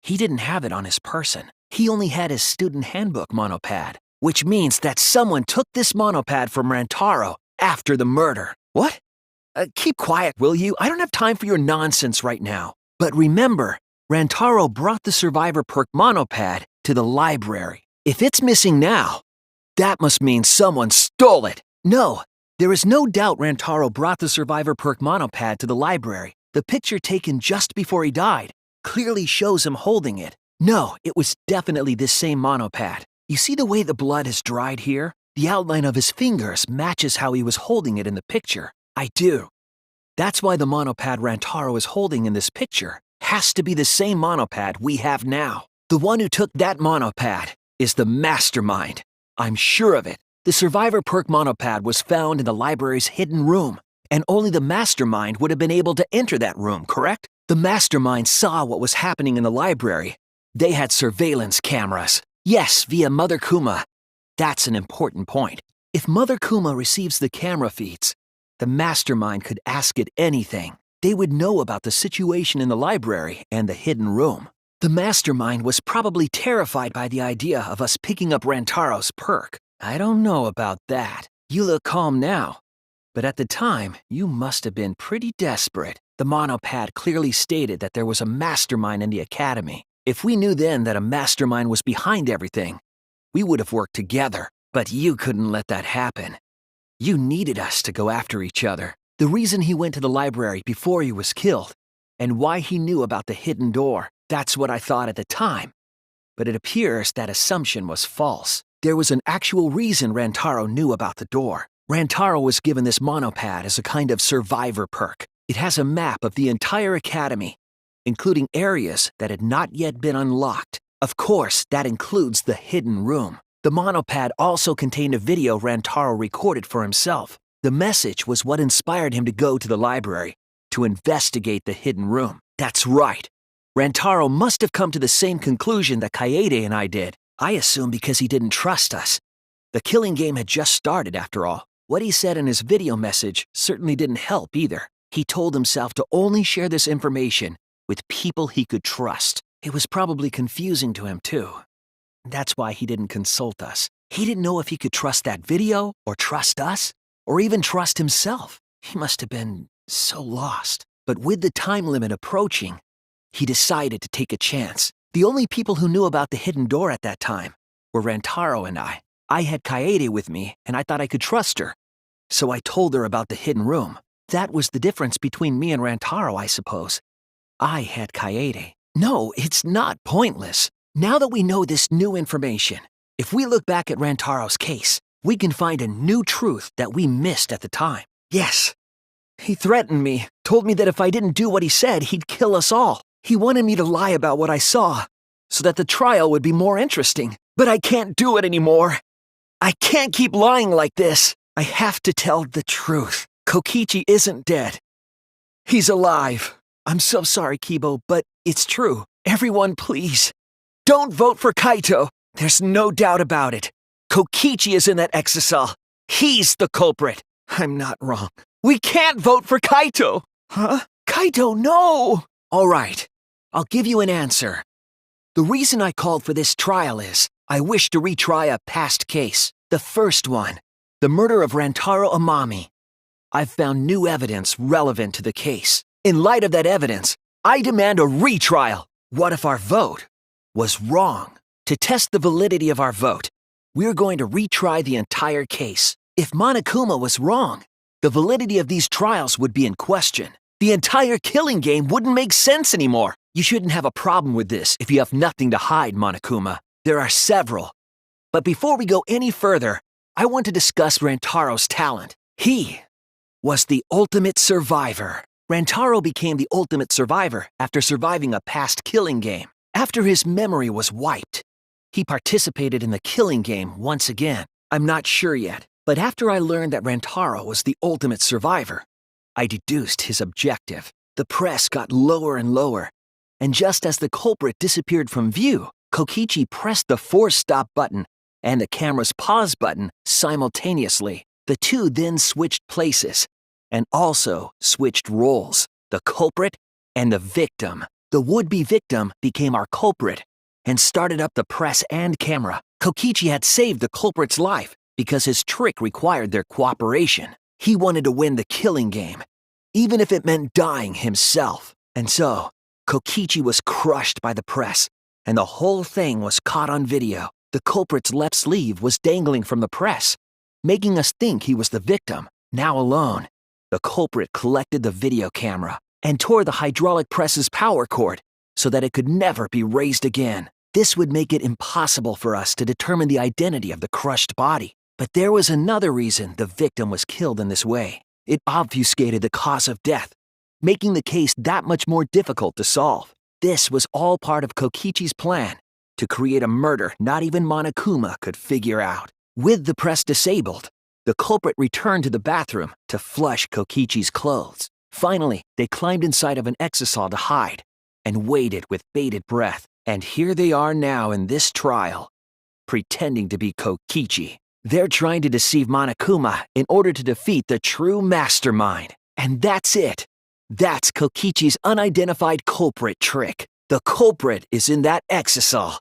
he didn't have it on his person. He only had his student handbook monopad, which means that someone took this monopad from Rantaro after the murder. What? Keep quiet, will you? I don't have time for your nonsense right now. But remember, Rantaro brought the survivor perk monopad to the library. If it's missing now, that must mean someone stole it. No, there is no doubt Rantaro brought the survivor perk monopad to the library. The picture taken just before he died clearly shows him holding it. No, it was definitely this same monopad. You see the way the blood has dried here? The outline of his fingers matches how he was holding it in the picture. I do. That's why the monopad Rantaro is holding in this picture has to be the same monopad we have now. The one who took that monopad is the mastermind. I'm sure of it. The survivor perk monopad was found in the library's hidden room, and only the mastermind would have been able to enter that room, correct? The mastermind saw what was happening in the library. They had surveillance cameras. Yes, via Mother Kuma. That's an important point. If Mother Kuma receives the camera feeds, the mastermind could ask it anything. They would know about the situation in the library and the hidden room. The mastermind was probably terrified by the idea of us picking up Rantaro's perk. I don't know about that. You look calm now, but at the time, you must have been pretty desperate. The monopad clearly stated that there was a mastermind in the academy. If we knew then that a mastermind was behind everything, we would have worked together. But you couldn't let that happen. You needed us to go after each other. The reason he went to the library before he was killed, and why he knew about the hidden door, that's what I thought at the time. But it appears that assumption was false. There was an actual reason Rantaro knew about the door. Rantaro was given this monopad as a kind of survivor perk. It has a map of the entire academy, including areas that had not yet been unlocked. Of course, that includes the hidden room. The monopad also contained a video Rantaro recorded for himself. The message was what inspired him to go to the library to investigate the hidden room. That's right. Rantaro must have come to the same conclusion that Kaede and I did. I assume because he didn't trust us. The killing game had just started after all. What he said in his video message certainly didn't help either. He told himself to only share this information with people he could trust. It was probably confusing to him too. That's why he didn't consult us. He didn't know if he could trust that video, or trust us, or even trust himself. He must have been so lost. But with the time limit approaching, he decided to take a chance. The only people who knew about the hidden door at that time were Rantaro and I. I had Kaede with me, and I thought I could trust her. So I told her about the hidden room. That was the difference between me and Rantaro, I suppose. I had Kaede. No, it's not pointless. Now that we know this new information, if we look back at Rantaro's case, we can find a new truth that we missed at the time. Yes. He threatened me, told me that if I didn't do what he said, he'd kill us all. He wanted me to lie about what I saw, so that the trial would be more interesting. But I can't do it anymore. I can't keep lying like this. I have to tell the truth. Kokichi isn't dead. He's alive. I'm so sorry, Kibo, but it's true. Everyone, please, don't vote for Kaito. There's no doubt about it. Kokichi is in that exisal. He's the culprit. I'm not wrong. We can't vote for Kaito. Huh? Kaito, no! All right, I'll give you an answer. The reason I called for this trial is I wish to retry a past case. The first one, the murder of Rantaro Amami. I've found new evidence relevant to the case. In light of that evidence, I demand a retrial. What if our vote was wrong? To test the validity of our vote, we're going to retry the entire case. If Monokuma was wrong, the validity of these trials would be in question. The entire killing game wouldn't make sense anymore. You shouldn't have a problem with this if you have nothing to hide, Monokuma. There are several. But before we go any further, I want to discuss Rantaro's talent. He was the ultimate survivor. Rantaro became the ultimate survivor after surviving a past killing game. After his memory was wiped, he participated in the killing game once again. I'm not sure yet, but after I learned that Rantaro was the ultimate survivor, I deduced his objective. The press got lower and lower, and just as the culprit disappeared from view, Kokichi pressed the force stop button and the camera's pause button simultaneously. The two then switched places and also switched roles. The culprit and the victim. The would-be victim became our culprit and started up the press and camera. Kokichi had saved the culprit's life because his trick required their cooperation. He wanted to win the killing game, even if it meant dying himself. And so, Kokichi was crushed by the press, and the whole thing was caught on video. The culprit's left sleeve was dangling from the press, making us think he was the victim. Now alone, the culprit collected the video camera and tore the hydraulic press's power cord so that it could never be raised again. This would make it impossible for us to determine the identity of the crushed body. But there was another reason the victim was killed in this way. It obfuscated the cause of death, making the case that much more difficult to solve. This was all part of Kokichi's plan to create a murder not even Monokuma could figure out. With the press disabled, the culprit returned to the bathroom to flush Kokichi's clothes. Finally, they climbed inside of an exisal to hide and waited with bated breath. And here they are now in this trial, pretending to be Kokichi. They're trying to deceive Monokuma in order to defeat the true mastermind. And that's it. That's Kokichi's unidentified culprit trick. The culprit is in that exisal.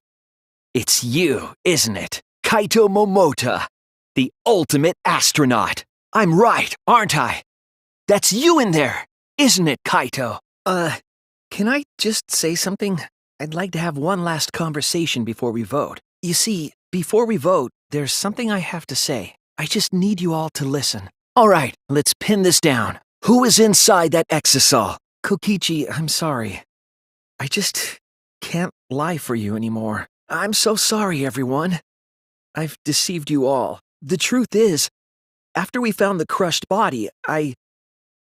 It's you, isn't it? Kaito Momota. The ultimate astronaut. I'm right, aren't I? That's you in there, isn't it, Kaito? Can I just say something? I'd like to have one last conversation before we vote. You see, before we vote, there's something I have to say. I just need you all to listen. All right, let's pin this down. Who is inside that exisal? Kokichi, I'm sorry. I just can't lie for you anymore. I'm so sorry, everyone. I've deceived you all. The truth is, after we found the crushed body, I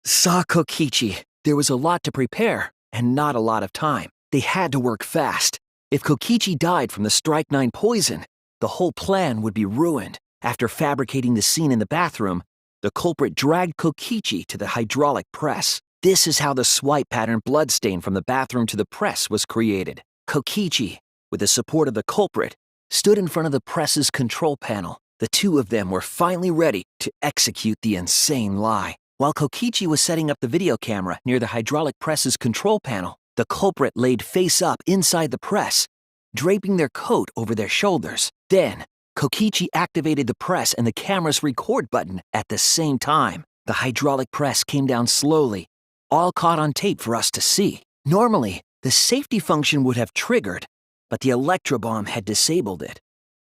saw Kokichi. There was a lot to prepare, and not a lot of time. They had to work fast. If Kokichi died from the Strychnine poison, the whole plan would be ruined. After fabricating the scene in the bathroom, the culprit dragged Kokichi to the hydraulic press. This is how the swipe pattern bloodstain from the bathroom to the press was created. Kokichi, with the support of the culprit, stood in front of the press's control panel. The two of them were finally ready to execute the insane lie. While Kokichi was setting up the video camera near the hydraulic press's control panel, the culprit laid face up inside the press, draping their coat over their shoulders. Then, Kokichi activated the press and the camera's record button at the same time. The hydraulic press came down slowly, all caught on tape for us to see. Normally, the safety function would have triggered, but the electrobomb had disabled it.